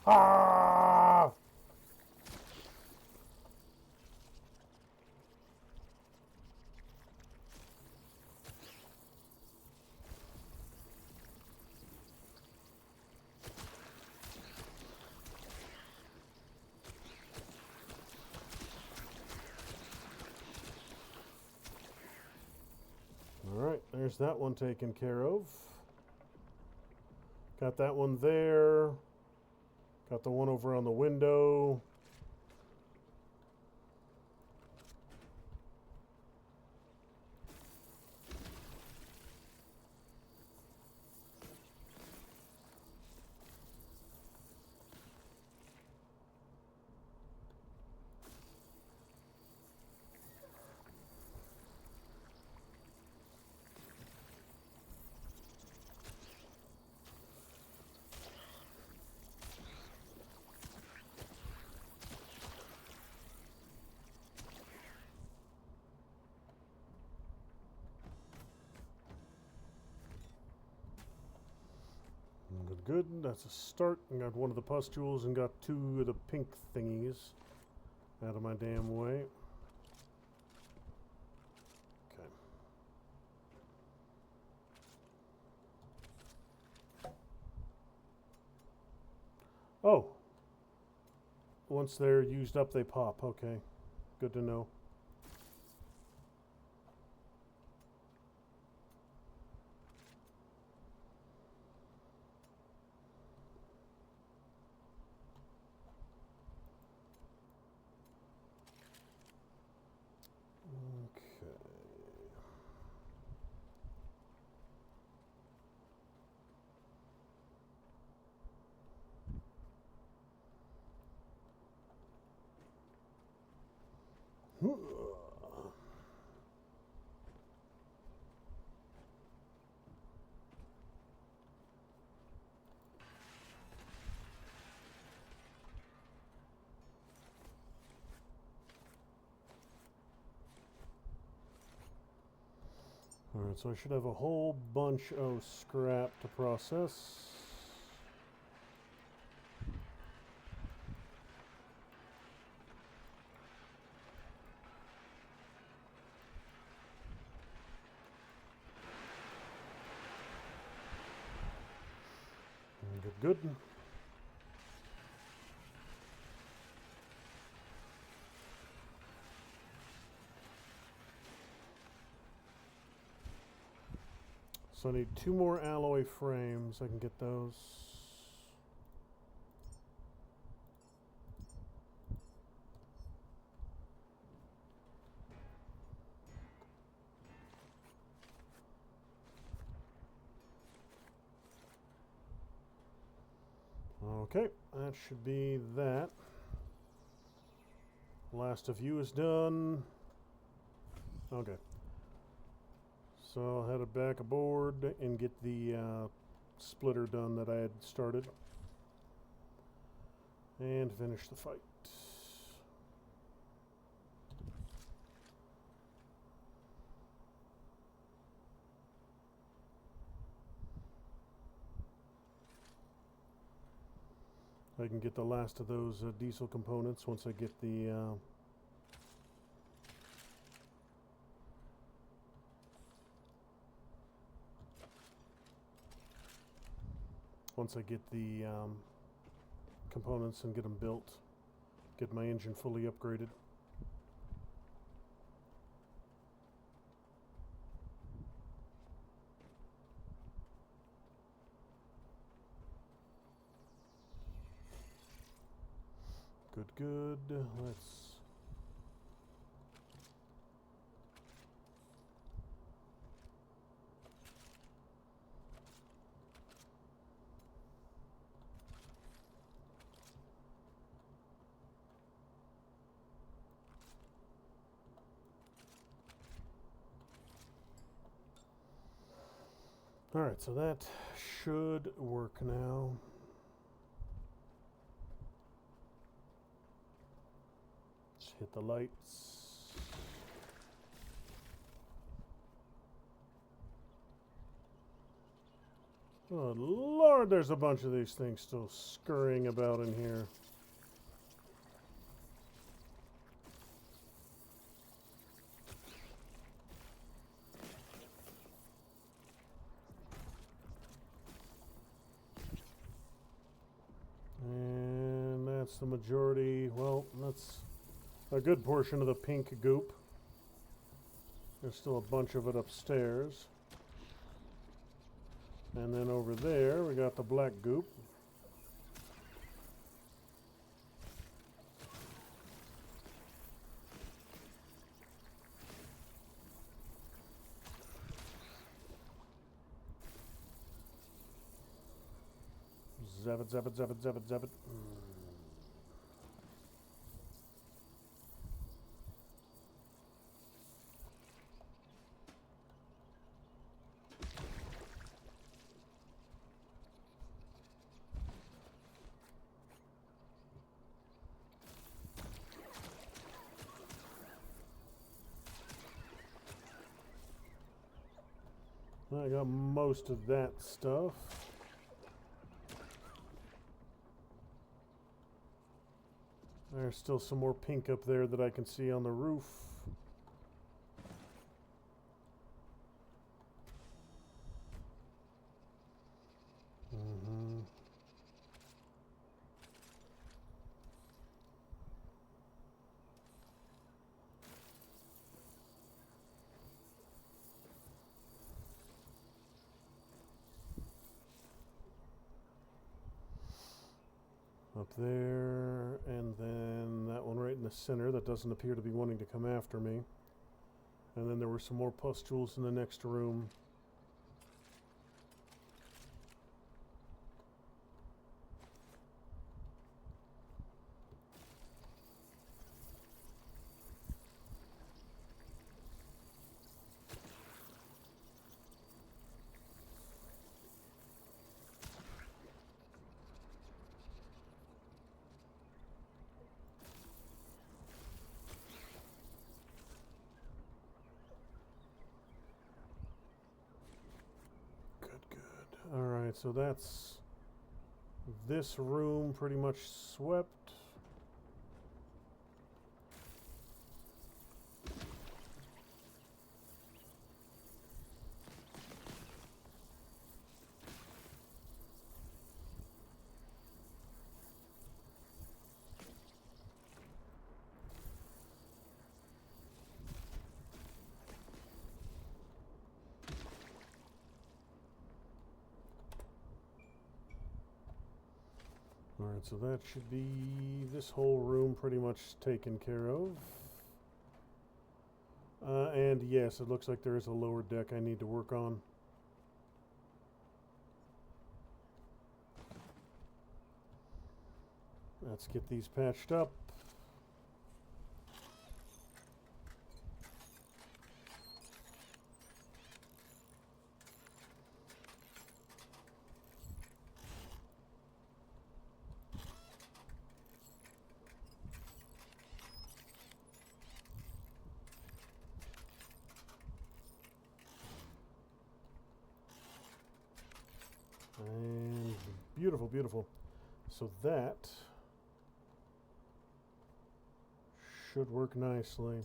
Ah! Alright, there's that one taken care of. Got that one there. Got the one over on the window. Good, that's a start. I got one of the pustules and got two of the pink thingies out of my damn way. Okay. Oh. Once they're used up, they pop. Okay. Good to know. Alright, so I should have a whole bunch of scrap to process. Good. So I need 2 more alloy frames. I can get those. Okay, that should be that. Last of you is done. Okay. So I'll head back aboard and get the splitter done that I had started. And finish the fight. I can get the last of those diesel components once I get the components and get them built, get my engine fully upgraded. Good. Let's... Alright, so that should work now. Just hit the lights. Oh Lord, there's a bunch of these things still scurrying about in here. And that's the majority. Well, that's a good portion of the pink goop. There's still a bunch of it upstairs. And then over there, we got the black goop. Zap it, zap it, zap it, zap it, zap it. I got most of that stuff. There's still some more pink up there that I can see on the roof. Up there, and then that one right in the center that doesn't appear to be wanting to come after me. And then there were some more pustules in the next room. Alright, so that's this room pretty much swept. Alright, so that should be this whole room pretty much taken care of. And yes, it looks like there is a lower deck I need to work on. Let's get these patched up. And beautiful, beautiful. So that should work nicely.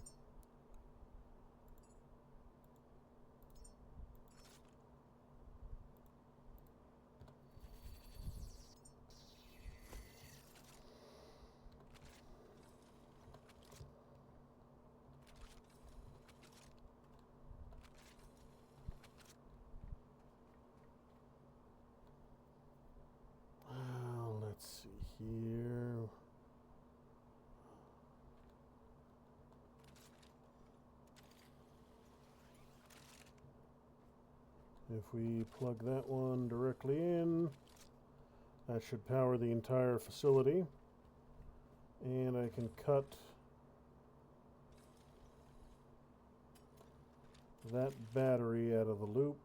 Let's see here. If we plug that one directly in, that should power the entire facility. And I can cut that battery out of the loop.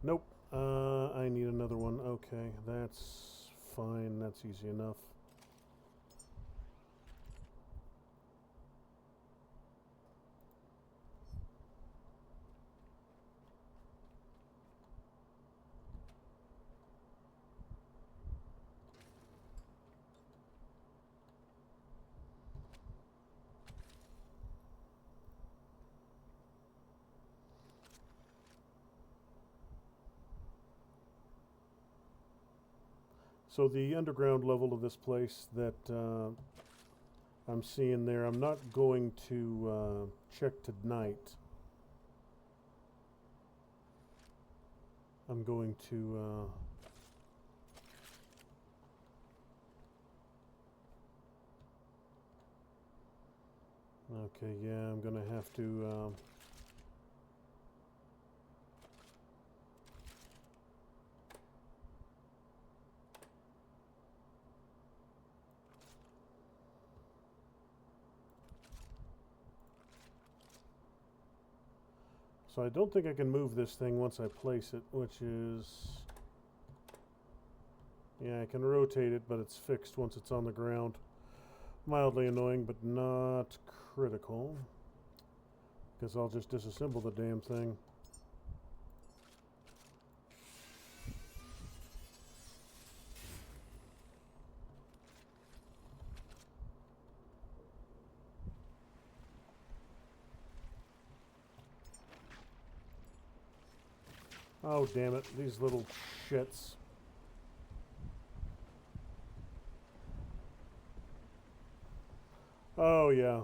Nope. I need another one. Okay, that's fine. That's easy enough. So the underground level of this place that I'm seeing there, I'm not going to check tonight. I'm going to okay, yeah, I'm gonna have to so I don't think I can move this thing once I place it, which is, yeah, I can rotate it, but it's fixed once it's on the ground. Mildly annoying, but not critical, because I'll just disassemble the damn thing. Oh, damn it, these little shits. Oh, yeah.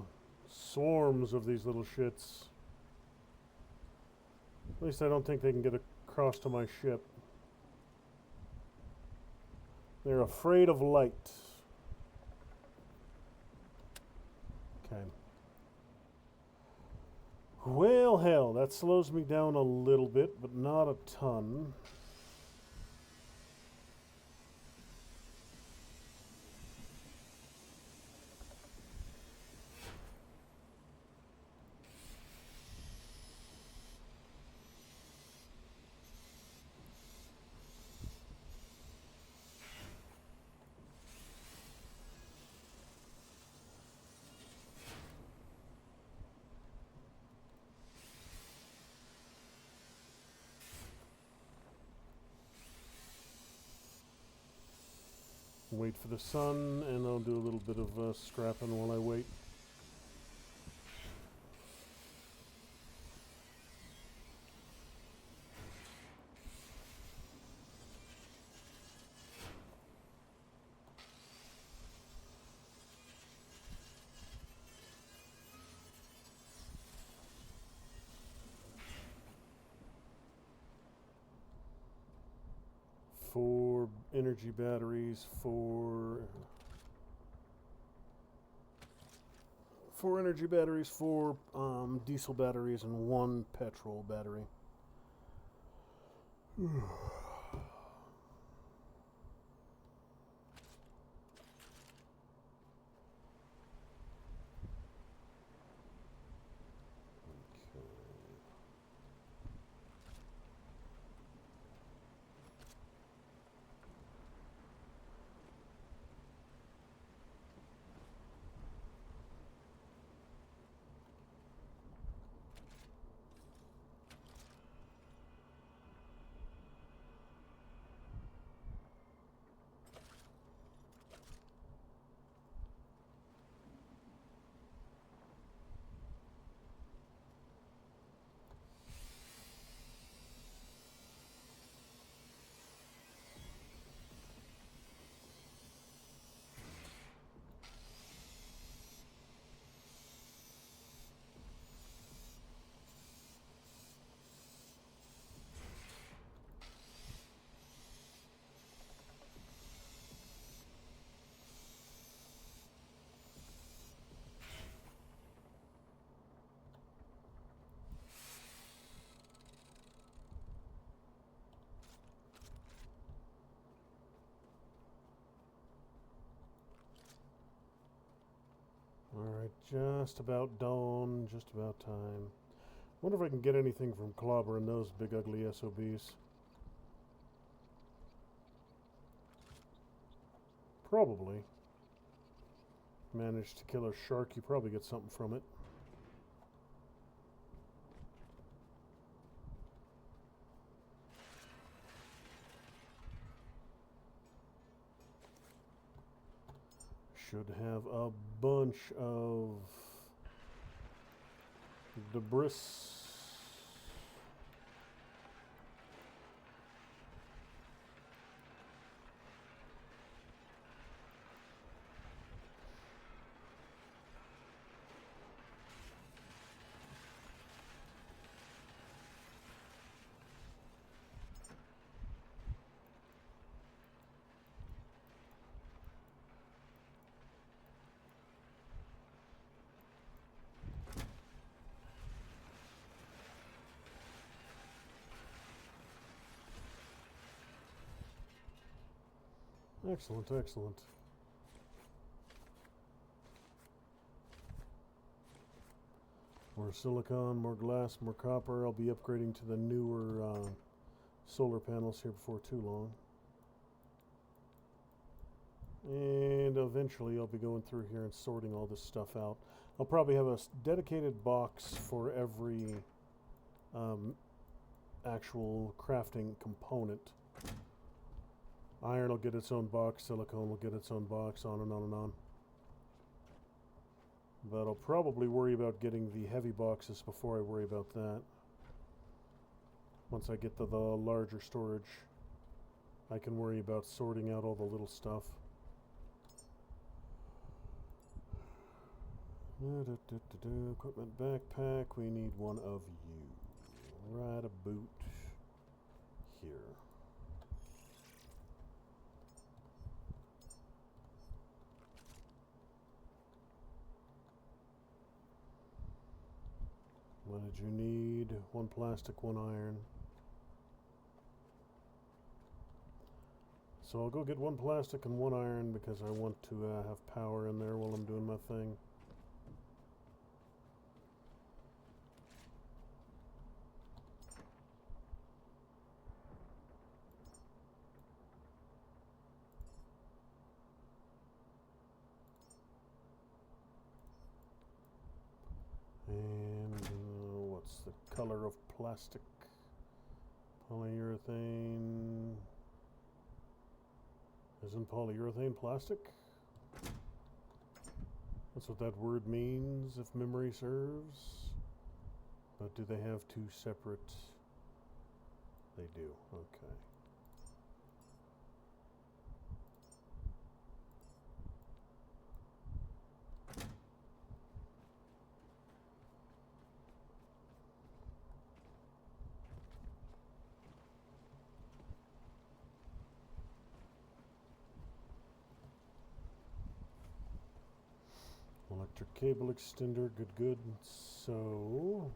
Swarms of these little shits. At least I don't think they can get across to my ship. They're afraid of light. Okay. Well, hell, that slows me down a little bit, but not a ton. wait for the sun, and I'll do a little bit of scrapping while I wait. Four energy batteries, four energy batteries, four diesel batteries, and one petrol battery. Alright, just about dawn, just about time. Wonder if I can get anything from clobbering those big ugly SOBs. Probably. Managed to kill a shark, you probably get something from it. Should have a bunch of debris. Excellent, excellent. More silicon, more glass, more copper. I'll be upgrading to the newer solar panels here before too long. And eventually I'll be going through here and sorting all this stuff out. I'll probably have a dedicated box for every actual crafting component. Iron will get its own box, silicone will get its own box, on and on and on. But I'll probably worry about getting the heavy boxes before I worry about that. Once I get to the larger storage, I can worry about sorting out all the little stuff. Equipment backpack, we need one of you. Right about here. What did you need? One plastic, one iron. So I'll go get one plastic and one iron because I want to have power in there while I'm doing my thing. And what's the color of plastic? Polyurethane. Isn't polyurethane plastic? That's what that word means, if memory serves. But do they have two separate... They do, okay. Electric cable extender, good. So...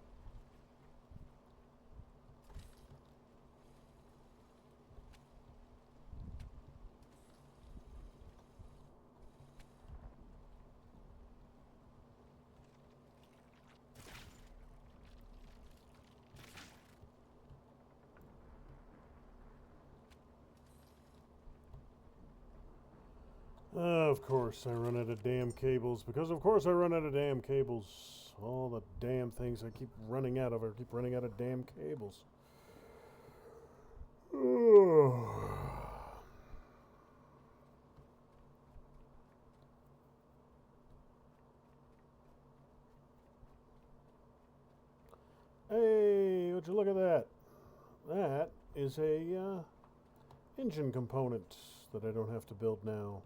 of course I run out of damn cables, because of course I run out of damn cables. All the damn things I keep running out of, I keep running out of damn cables. Hey, would you look at that? That is a engine component that I don't have to build now.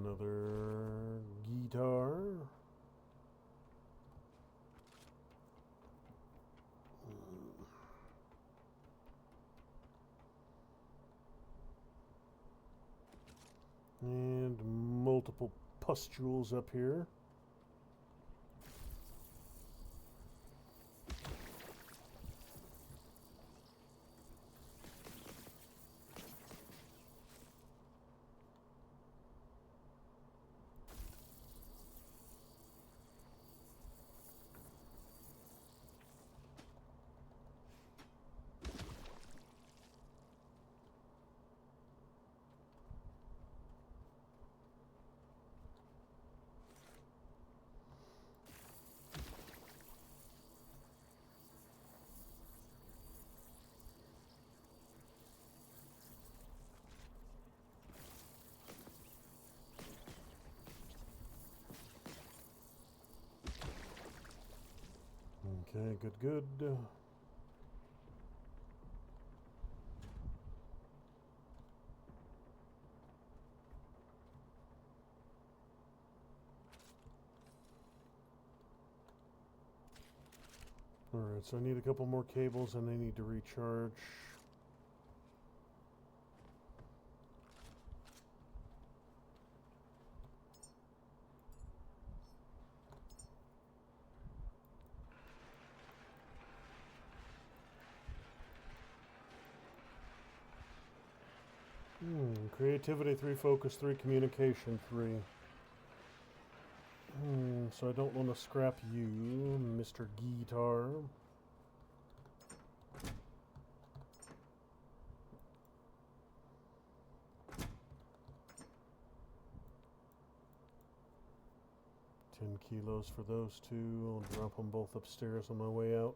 Another guitar. And multiple pustules up here. Okay, good. Alright, so I need a couple more cables and I need to recharge. Creativity 3, focus 3, communication 3. So I don't want to scrap you, Mr. Guitar. $10 for those two. I'll drop them both upstairs on my way out.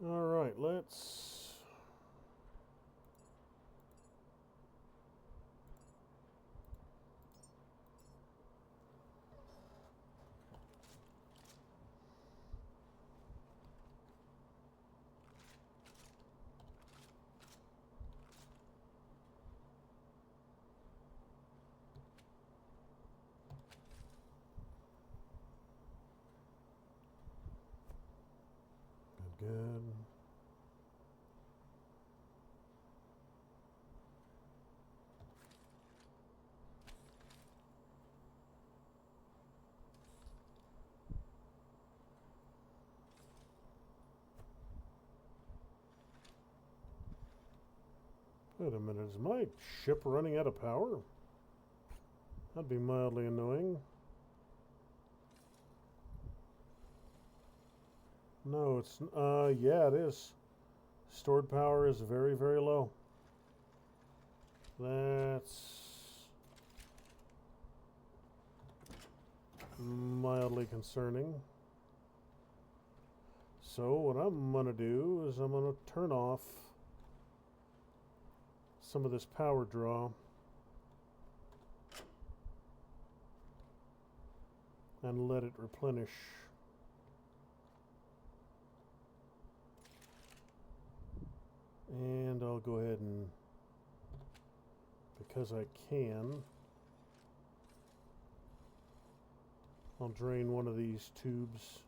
Alright, let's... Good. Wait a minute, is my ship running out of power? That'd be mildly annoying. No, it's, yeah, it is. Stored power is very, very low. That's mildly concerning. So what I'm going to do is I'm going to turn off some of this power draw and let it replenish. And I'll go ahead and, because I can, I'll drain one of these tubes.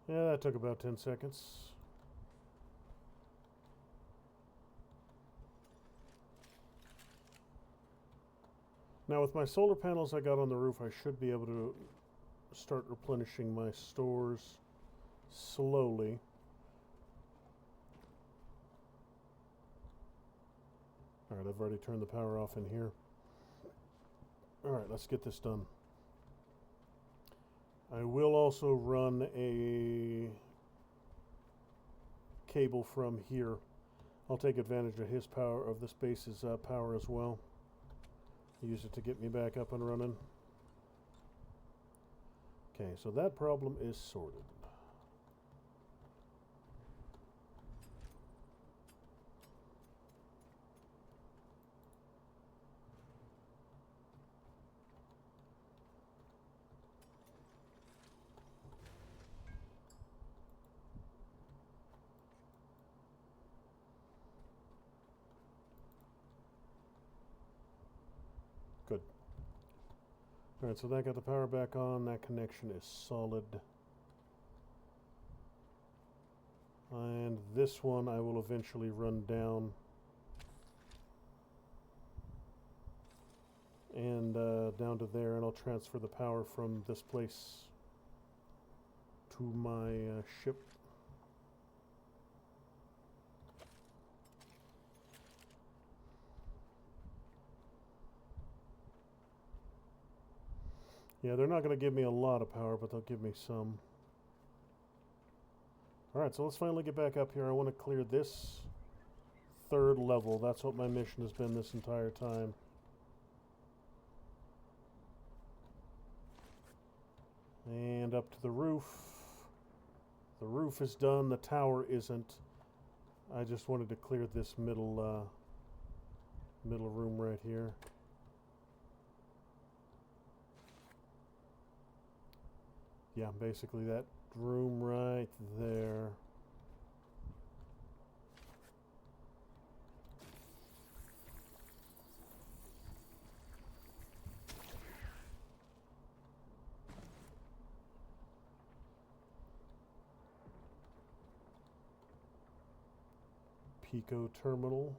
Yeah, that took about 10 seconds. Now with my solar panels I got on the roof, I should be able to start replenishing my stores slowly. Alright, I've already turned the power off in here. Alright, let's get this done. I will also run a cable from here. I'll take advantage of his power, of this base's power as well. Use it to get me back up and running. Okay, so that problem is sorted. Good. Alright, so that got the power back on. That connection is solid. And this one I will eventually run down and down to there, and I'll transfer the power from this place to my ship. Yeah, they're not going to give me a lot of power, but they'll give me some. Alright, so let's finally get back up here. I want to clear this third level. That's what my mission has been this entire time. And up to the roof. The roof is done. The tower isn't. I just wanted to clear this middle room right here. Yeah, basically that room right there. Pico terminal.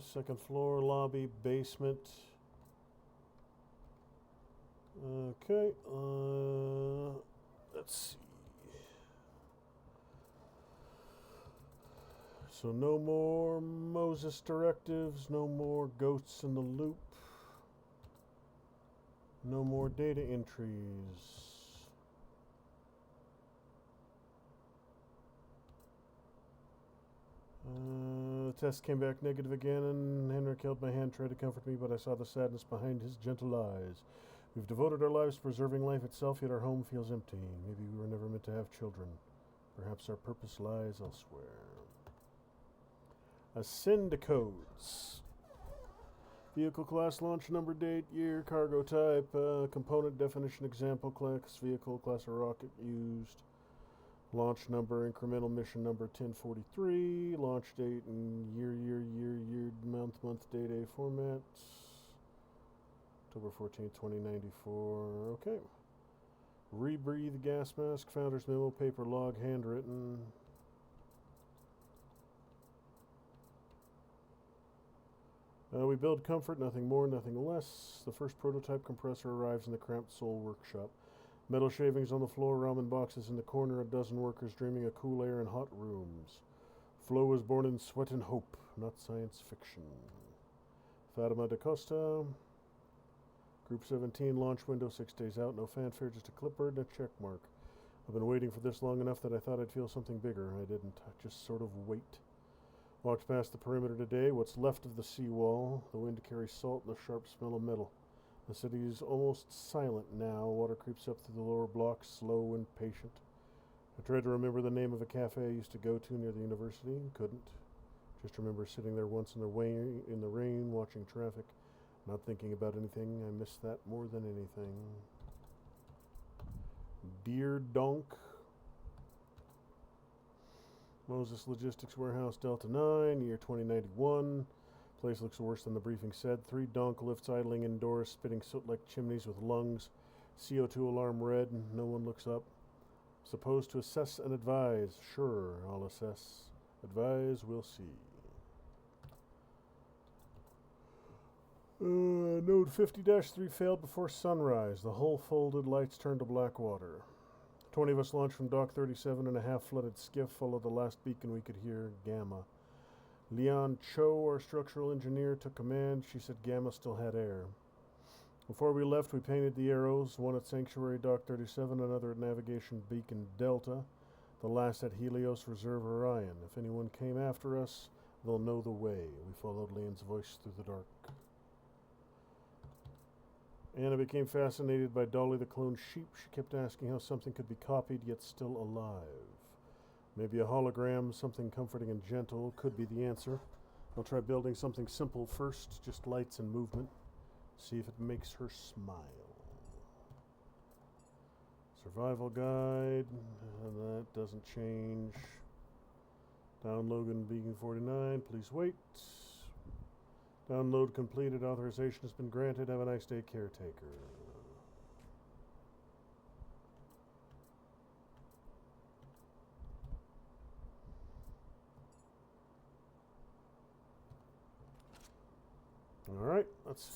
Second floor, lobby, basement. Okay, let's see. So no more Moses directives, no more ghosts in the loop, no more data entries. The test came back negative again, and Henrik held my hand, tried to comfort me, but I saw the sadness behind his gentle eyes. We've devoted our lives to preserving life itself, yet our home feels empty. Maybe we were never meant to have children. Perhaps our purpose lies elsewhere. Ascend codes. Vehicle class, launch number, date, year, cargo type, component definition, example, class, vehicle, class of rocket used. Launch number, incremental mission number 1043. Launch date and year, month, date, A format. October 14th, 2094. Okay. Rebreathe gas mask, founder's memo, paper log, handwritten. We build comfort, nothing more, nothing less. The first prototype compressor arrives in the cramped Soul workshop. Metal shavings on the floor, ramen boxes in the corner, a dozen workers dreaming of cool air and hot rooms. Flo was born in sweat and hope, not science fiction. Fatima da Costa. Group 17, launch window 6 days out. No fanfare, just a clipboard and a check mark. I've been waiting for this long enough that I thought I'd feel something bigger. I didn't. I just sort of wait. Walked past the perimeter today. What's left of the seawall. The wind carries salt and the sharp smell of metal. The city is almost silent now. Water creeps up through the lower blocks, slow and patient. I tried to remember the name of a cafe I used to go to near the university. Couldn't. Just remember sitting there once in the rain, watching traffic, not thinking about anything. I miss that more than anything. Dear Donk. Moses Logistics Warehouse, Delta 9, year 2091. Place looks worse than the briefing said. 3 donk lifts idling indoors, spitting soot like chimneys with lungs. CO2 alarm red. No one looks up. Supposed to assess and advise. Sure, I'll assess. Advise, we'll see. Node 50-3 failed before sunrise. The hull folded, lights turned to black water. 20 of us launched from Dock 37 in a half-flooded skiff, followed the last beacon we could hear, Gamma. Leon Cho, our structural engineer, took command. She said Gamma still had air. Before we left, we painted the arrows, one at Sanctuary Dock 37, another at Navigation Beacon Delta, the last at Helios Reserve Orion. If anyone came after us, they'll know the way. We followed Leon's voice through the dark. Anna became fascinated by Dolly the cloned sheep. She kept asking how something could be copied yet still alive. Maybe a hologram, something comforting and gentle, could be the answer. I'll try building something simple first, just lights and movement. See if it makes her smile. Survival guide, that doesn't change. Download and Beacon 49, please wait. Download completed, authorization has been granted. Have a nice day, caretaker. Alright, let's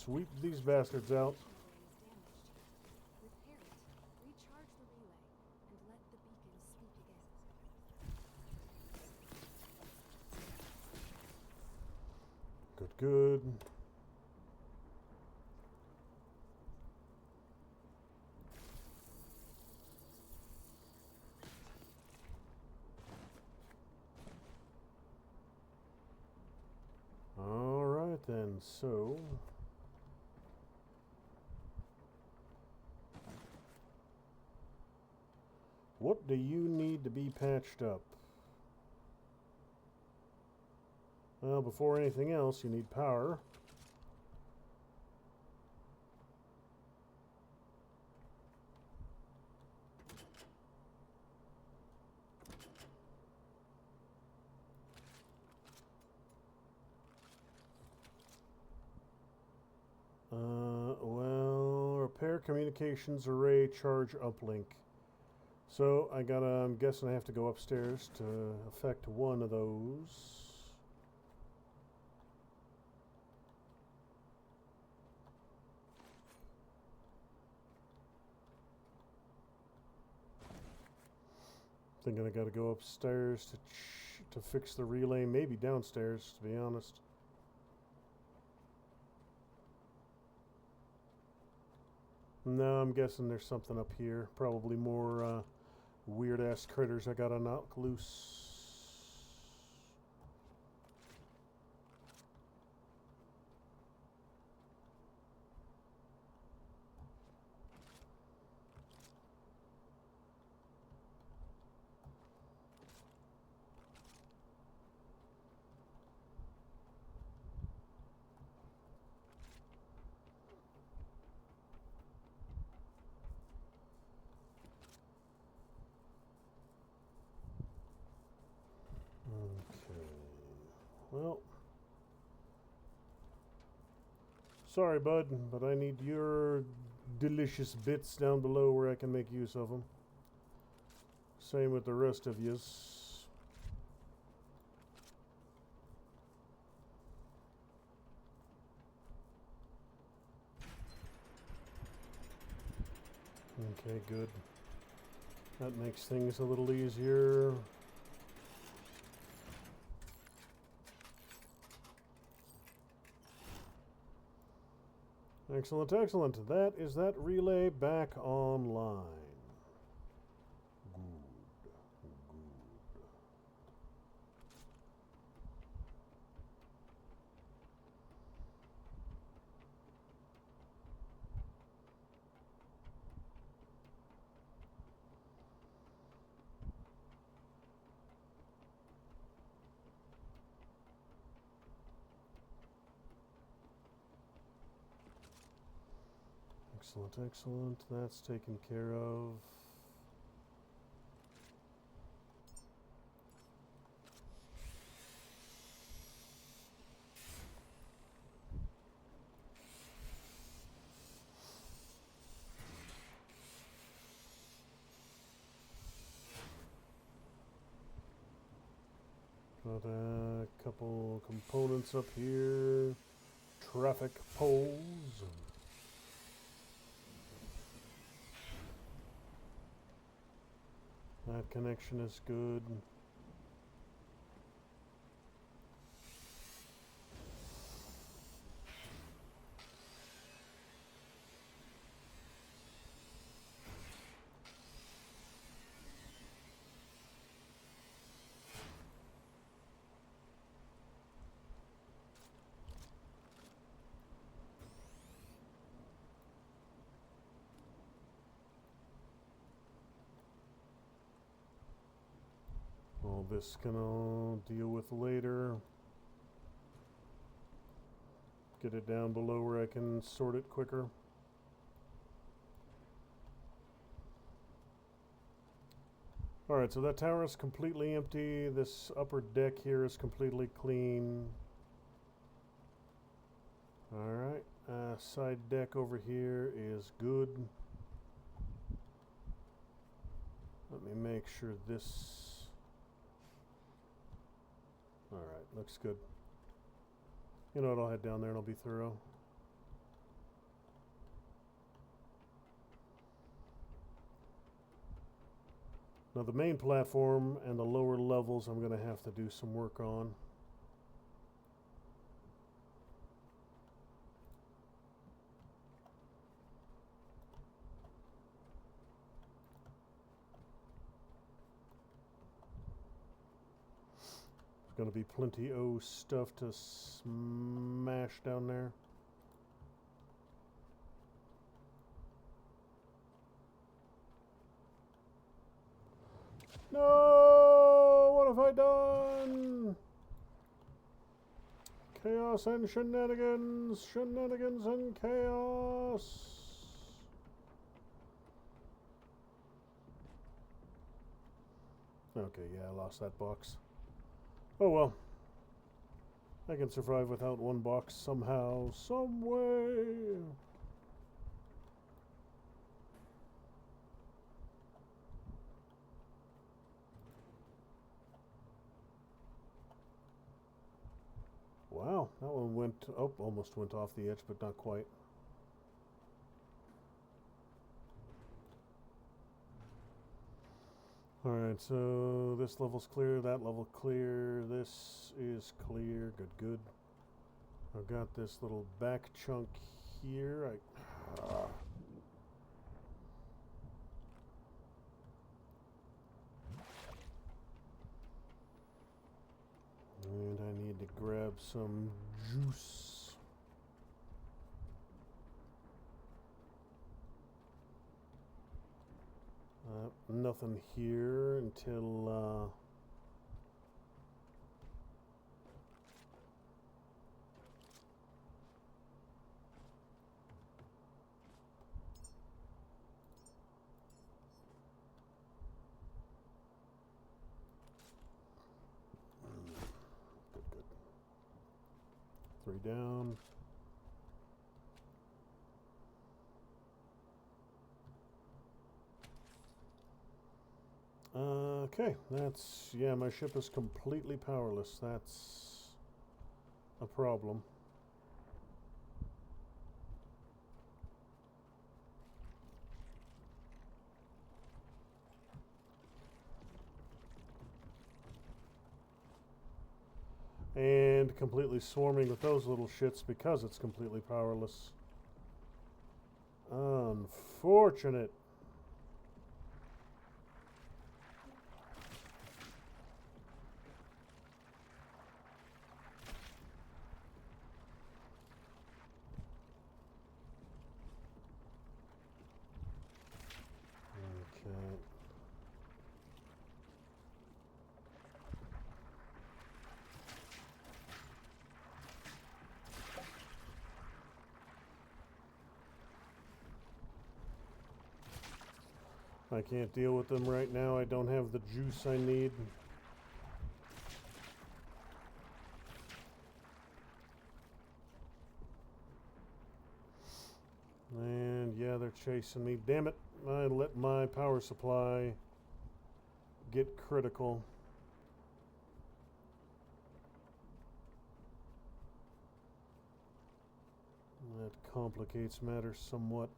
sweep these bastards out. Repair it, recharge the relay, and let the beacon speak again. Good. All right then, so what do you need to be patched up? Well, before anything else, you need power. Well, repair communications array charge uplink. So I'm guessing I have to go upstairs to affect one of those. Thinking I gotta go upstairs to fix the relay, maybe downstairs, to be honest. No, I'm guessing there's something up here. Probably more weird-ass critters I gotta knock loose. Okay. Well, sorry, bud, but I need your delicious bits down below where I can make use of them. Same with the rest of yous. Okay, good. That makes things a little easier. Excellent, excellent. That is that relay back online. Good, good. Excellent, excellent. That's taken care of. Got a couple components up here. Traffic poles. That connection is good. All this can all deal with later. Get it down below where I can sort it quicker. Alright, so that tower is completely empty. This upper deck here is completely clean. Alright, side deck over here is good. Let me make sure this... Alright, looks good. You know what, I'll head down there and I'll be thorough. Now the main platform and the lower levels I'm going to have to do some work on. There's going to be plenty of stuff to smash down there. No! What have I done? Chaos and shenanigans! Shenanigans and chaos! Okay, yeah, I lost that box. Oh well. I can survive without one box somehow, some way. Wow, that one went up, almost went off the edge, but not quite. Alright, so this level's clear, that level clear, this is clear, good, good. I've got this little back chunk here. And I need to grab some juice. Nothing here until good, good. 3 down. Okay, that's, yeah, my ship is completely powerless. That's a problem. And completely swarming with those little shits because it's completely powerless. Unfortunate. Okay. I can't deal with them right now. I don't have the juice I need. And yeah, they're chasing me. Damn it. I let my power supply get critical. That complicates matters somewhat.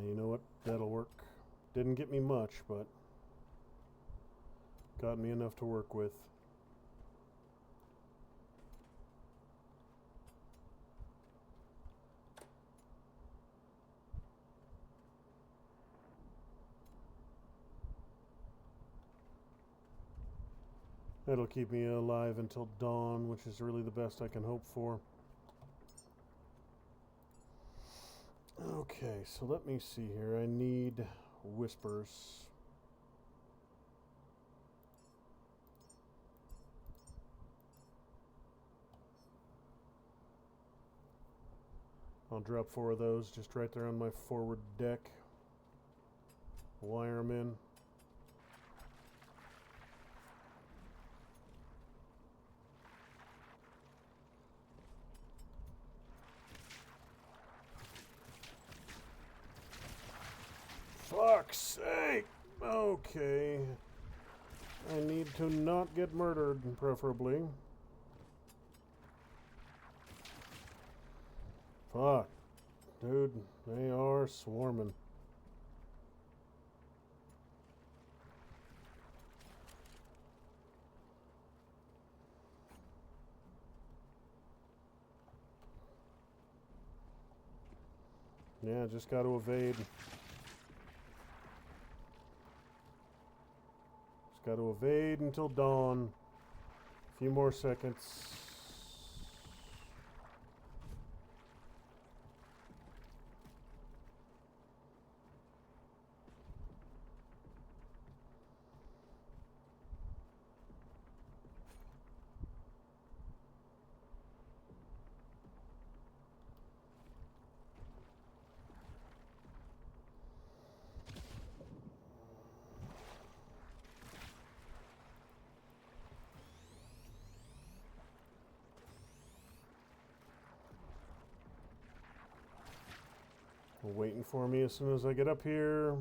You know what? That'll work. Didn't get me much, but got me enough to work with. That'll keep me alive until dawn, which is really the best I can hope for. Okay, so let me see here. I need whispers. I'll drop 4 of those just right there on my forward deck. Wire them in. Fuck's sake! Okay. I need to not get murdered, preferably. Fuck. Dude, they are swarming. Yeah, just got to evade. Got to evade until dawn. A few more seconds. Waiting for me as soon as I get up here.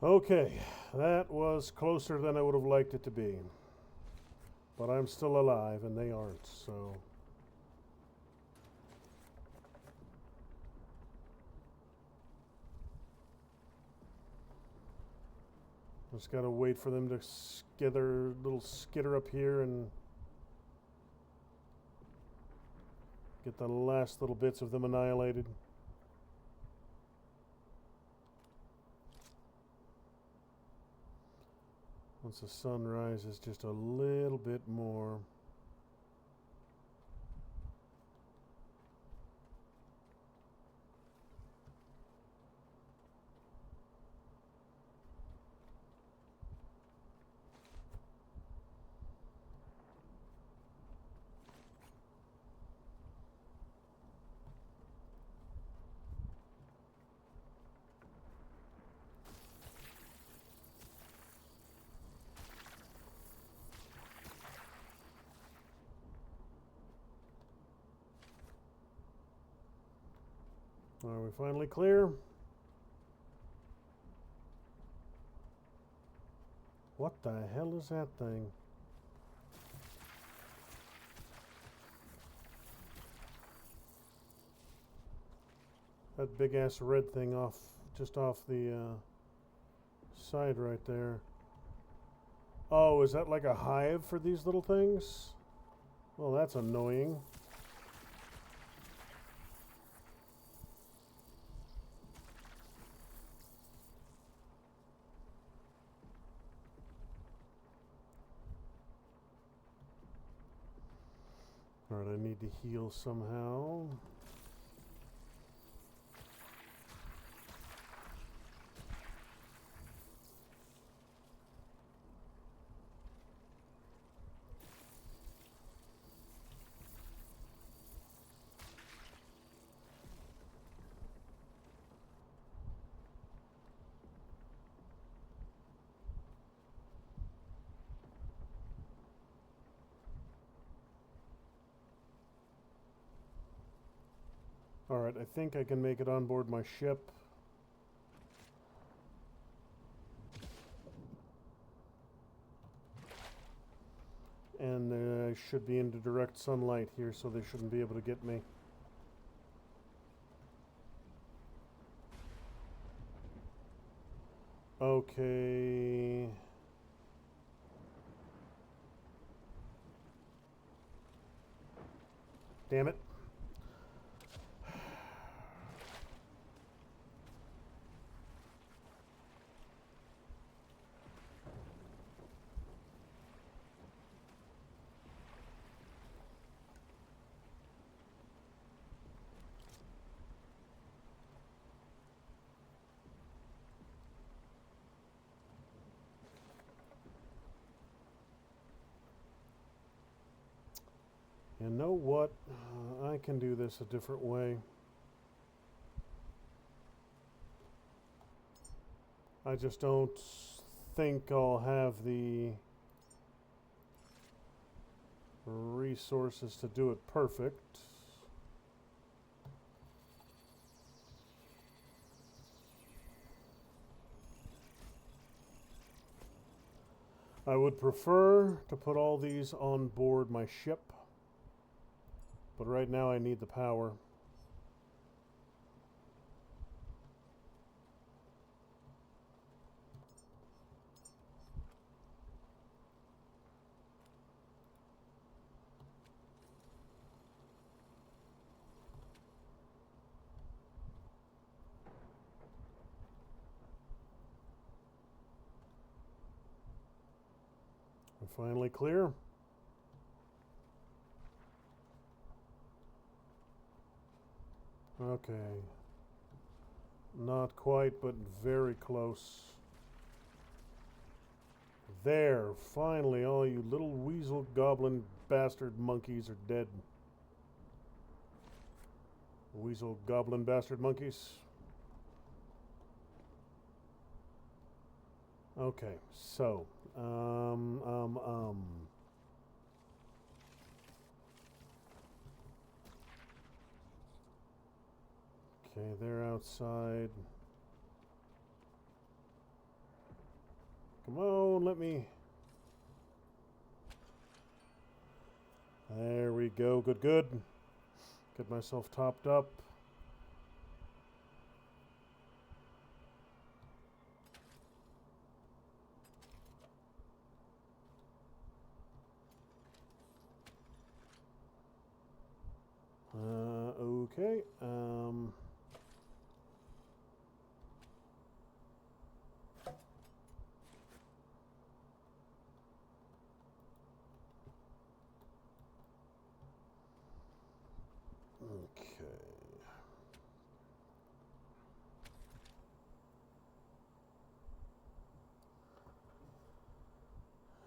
Okay, that was closer than I would have liked it to be. But I'm still alive and they aren't, so... Just gotta wait for them to skither, little skitter up here and get the last little bits of them annihilated. Once the sun rises just a little bit more. Are we finally clear? What the hell is that thing? That big ass red thing just off the side right there. Oh, is that like a hive for these little things? Well, that's annoying. Alright, I need to heal somehow. Alright, I think I can make it on board my ship. And I should be into direct sunlight here, so they shouldn't be able to get me. Okay. Damn it. You know what? I can do this a different way. I just don't think I'll have the resources to do it perfect. I would prefer to put all these on board my ship, but right now I need the power. We're finally clear. Okay. Not quite, but very close. There, finally, all you little weasel goblin bastard monkeys are dead. Weasel goblin bastard monkeys. Okay, so, Okay, they're outside. Come on, let me... There we go, good, good. Get myself topped up. Okay, okay.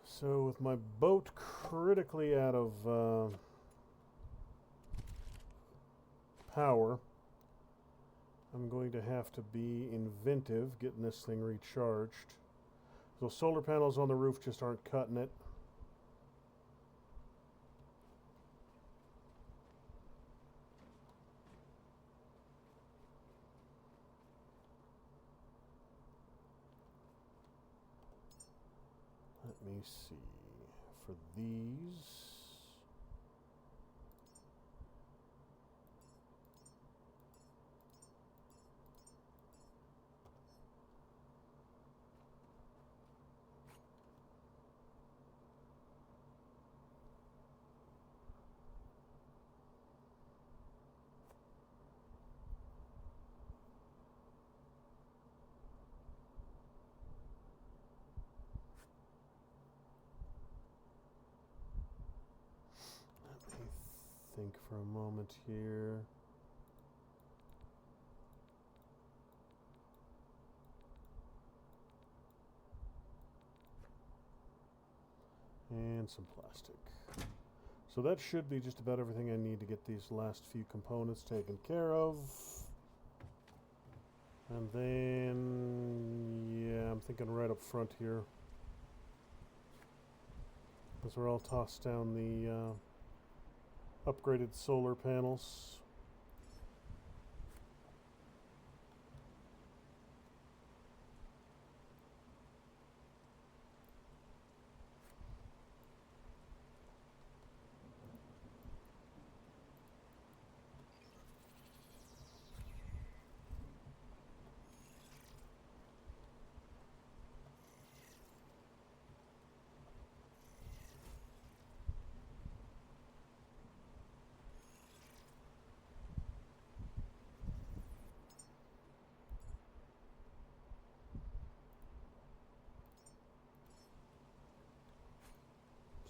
So with my boat critically out of power, I'm going to have to be inventive getting this thing recharged. Those solar panels on the roof just aren't cutting it. me see. For these, let me think for a moment here. And some plastic. So that should be just about everything I need to get these last few components taken care of. And then, yeah, I'm thinking right up front here. Those are all tossed down the upgraded solar panels.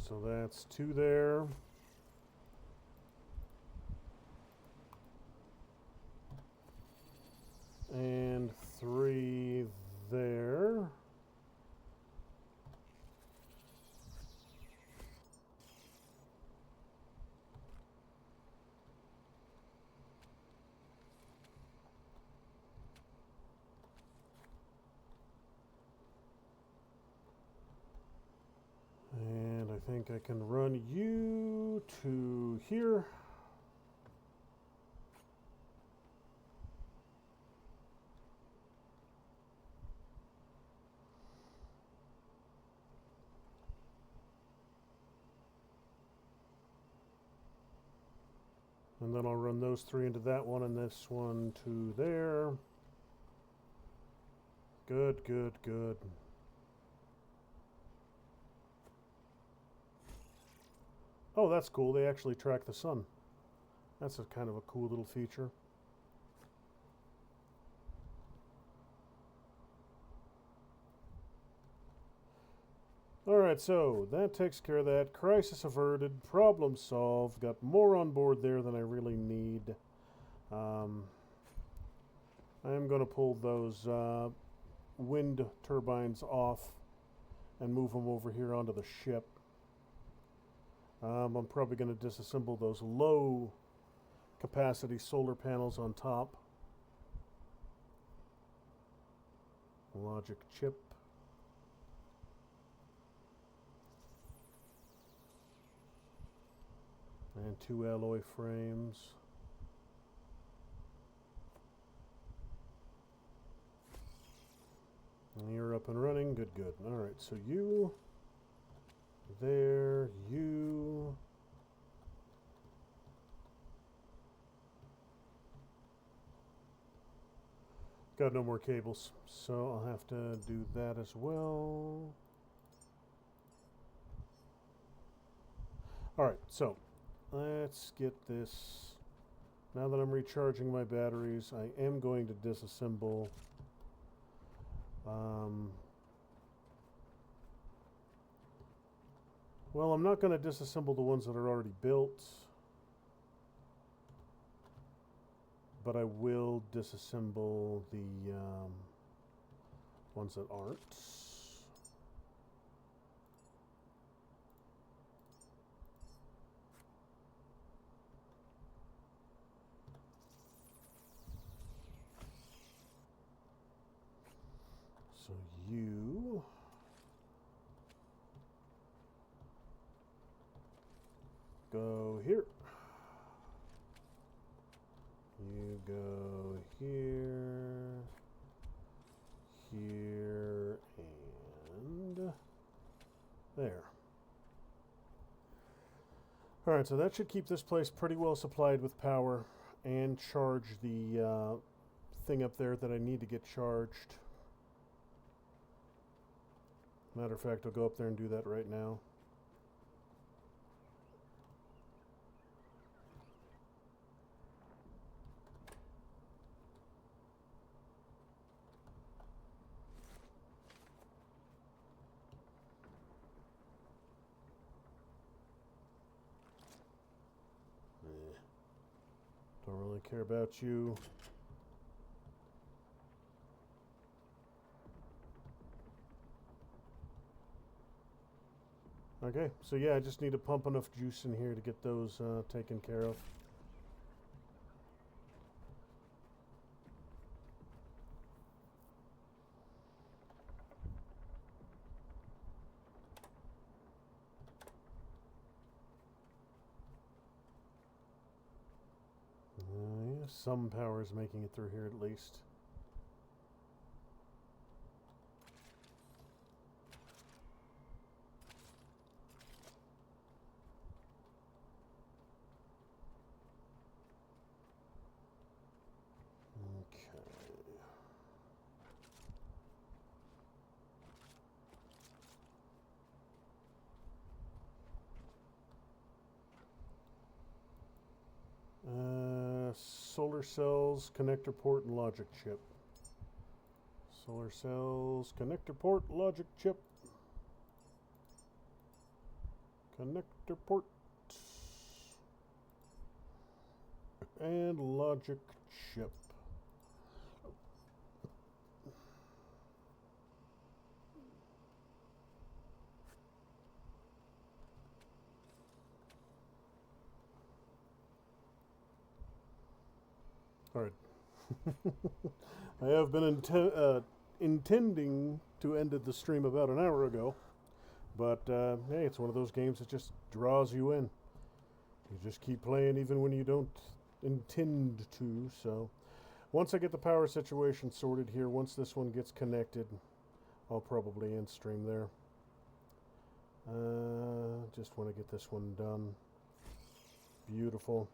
So that's 2 there. And 3 there. And I think I can run you to here. And then I'll run those 3 into that one and this one to there. Good, good, good. Oh, that's cool. They actually track the sun. That's a kind of a cool little feature. Alright, so that takes care of that. Crisis averted. Problem solved. Got more on board there than I really need. I am going to pull those wind turbines off and move them over here onto the ship. I'm probably going to disassemble those low capacity solar panels on top. Logic chip. And 2 alloy frames. And you're up and running. Good, good. Alright, so you... There, you... Got no more cables, so I'll have to do that as well. Alright, so let's get this. Now that I'm recharging my batteries, I am going to disassemble well, I'm not going to disassemble the ones that are already built, but I will disassemble the ones that aren't. So you go here. You go here, here, and there. Alright, so that should keep this place pretty well supplied with power and charge the thing up there that I need to get charged. Matter of fact, I'll go up there and do that right now. Don't really care about you. Okay, so yeah, I just need to pump enough juice in here to get those taken care of. Yeah, some power is making it through here at least. Solar cells, connector port, and logic chip. Solar cells, connector port, logic chip. Connector port. And logic chip. Alright. I have been intending to end the stream about an hour ago, but hey, it's one of those games that just draws you in. You just keep playing even when you don't intend to, so once I get the power situation sorted here, once this one gets connected, I'll probably end stream there. Just want to get this one done. Beautiful.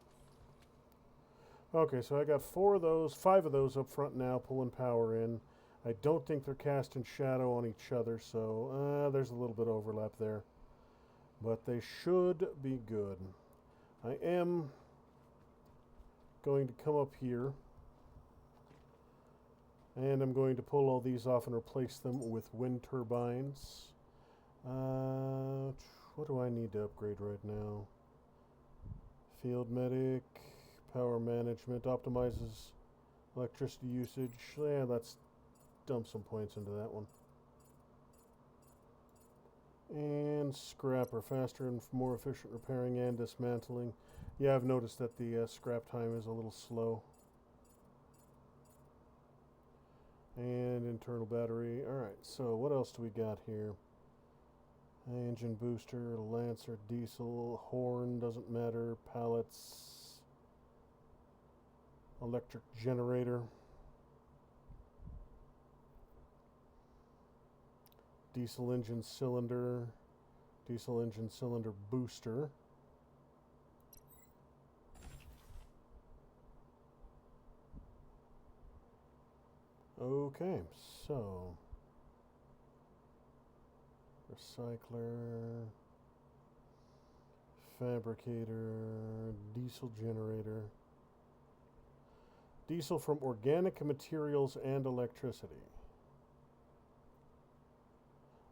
Okay, so I got 5 of those up front now, pulling power in. I don't think they're casting shadow on each other, so there's a little bit of overlap there. But they should be good. I am going to come up here, and I'm going to pull all these off and replace them with wind turbines. What do I need to upgrade right now? Field medic. Power management optimizes electricity usage. Yeah, let's dump some points into that one. And scrapper, faster and more efficient repairing and dismantling. Yeah, I've noticed that the scrap time is a little slow. And internal battery. Alright, so what else do we got here? Engine booster, Lancer, diesel, horn, doesn't matter, pallets. Electric generator. Diesel engine cylinder. Diesel engine cylinder booster. Okay, so recycler, fabricator, diesel generator. Diesel from organic materials and electricity.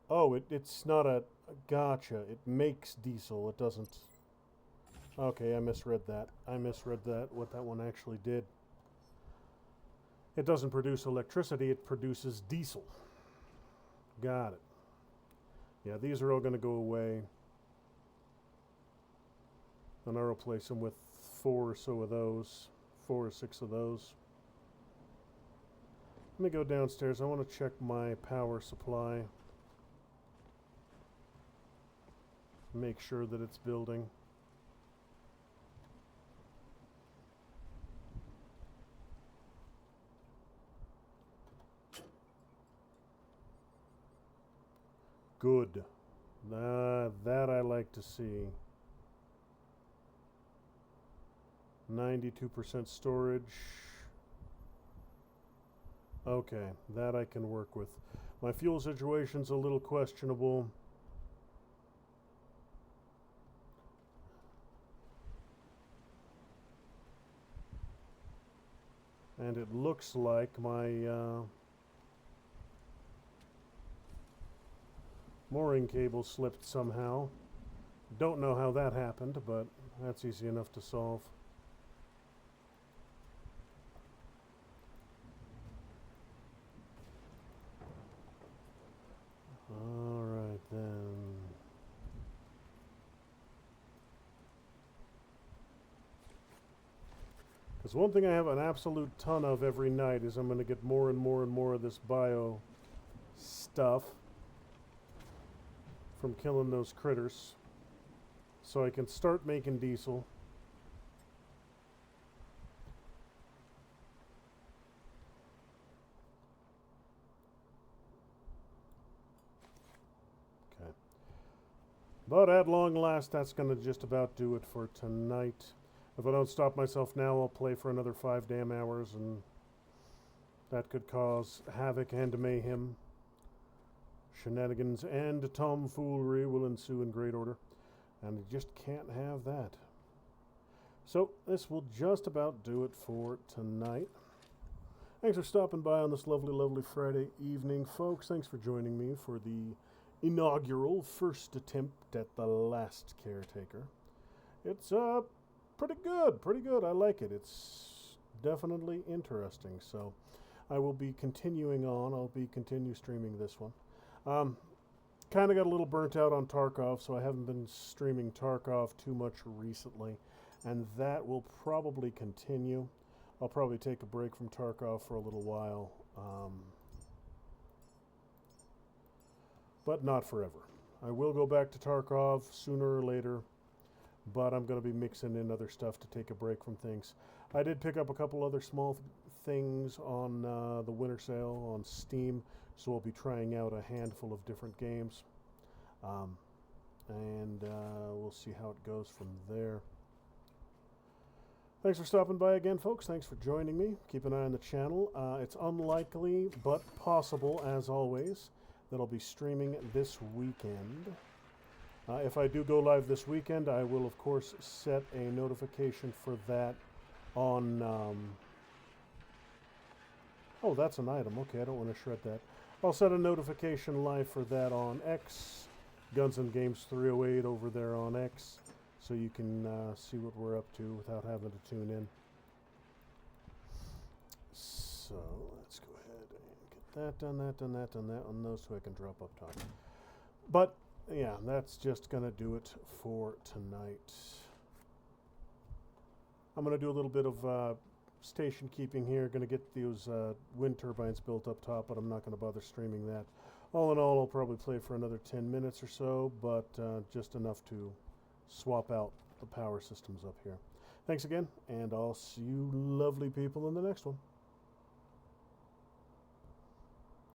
Oh, it's not a gotcha. It makes diesel. It doesn't. Okay, I misread that. What that one actually did. It doesn't produce electricity. It produces diesel. Got it. Yeah, these are all going to go away. And I'll replace them with 4 or so of those. 4 or 6 of those. Let me go downstairs. I want to check my power supply. Make sure that it's building. Good. That I like to see. 92% storage. Okay, that I can work with. My fuel situation's a little questionable. And it looks like my mooring cable slipped somehow. Don't know how that happened, but that's easy enough to solve. Alright then. Because one thing I have an absolute ton of every night is I'm going to get more and more and more of this bio stuff from killing those critters. So I can start making diesel. Okay. But at long last, that's going to just about do it for tonight. If I don't stop myself now, I'll play for another 5 damn hours, and that could cause havoc and mayhem. Shenanigans and tomfoolery will ensue in great order, and you just can't have that. So this will just about do it for tonight. Thanks for stopping by on this lovely, lovely Friday evening, folks. Thanks for joining me for the inaugural first attempt at the Last Caretaker. It's pretty good. I like it. It's definitely interesting. So I will be continuing on. I'll be continue streaming this one. Kind of got a little burnt out on Tarkov, so I haven't been streaming Tarkov too much recently, and that will probably continue. I'll probably take a break from Tarkov for a little while, but not forever. I will go back to Tarkov sooner or later, but I'm going to be mixing in other stuff to take a break from things. I did pick up a couple other small things on the winter sale on Steam, so I'll be trying out a handful of different games, and we'll see how it goes from there. Thanks for stopping by again, folks. Thanks for joining me. Keep an eye on the channel. It's unlikely, but possible, as always, that I'll be streaming this weekend. If I do go live this weekend, I will, of course, set a notification for that on... oh, that's an item. Okay, I don't want to shred that. I'll set a notification live for that on X, Guns&Games 308 over there on X, so you can see what we're up to without having to tune in. So, let's go ahead and get that done, that on those so I can drop up top. But... yeah, that's just going to do it for tonight. I'm going to do a little bit of station keeping here. Going to get those wind turbines built up top, but I'm not going to bother streaming that. All in all, I'll probably play for another 10 minutes or so, but just enough to swap out the power systems up here. Thanks again, and I'll see you lovely people in the next one.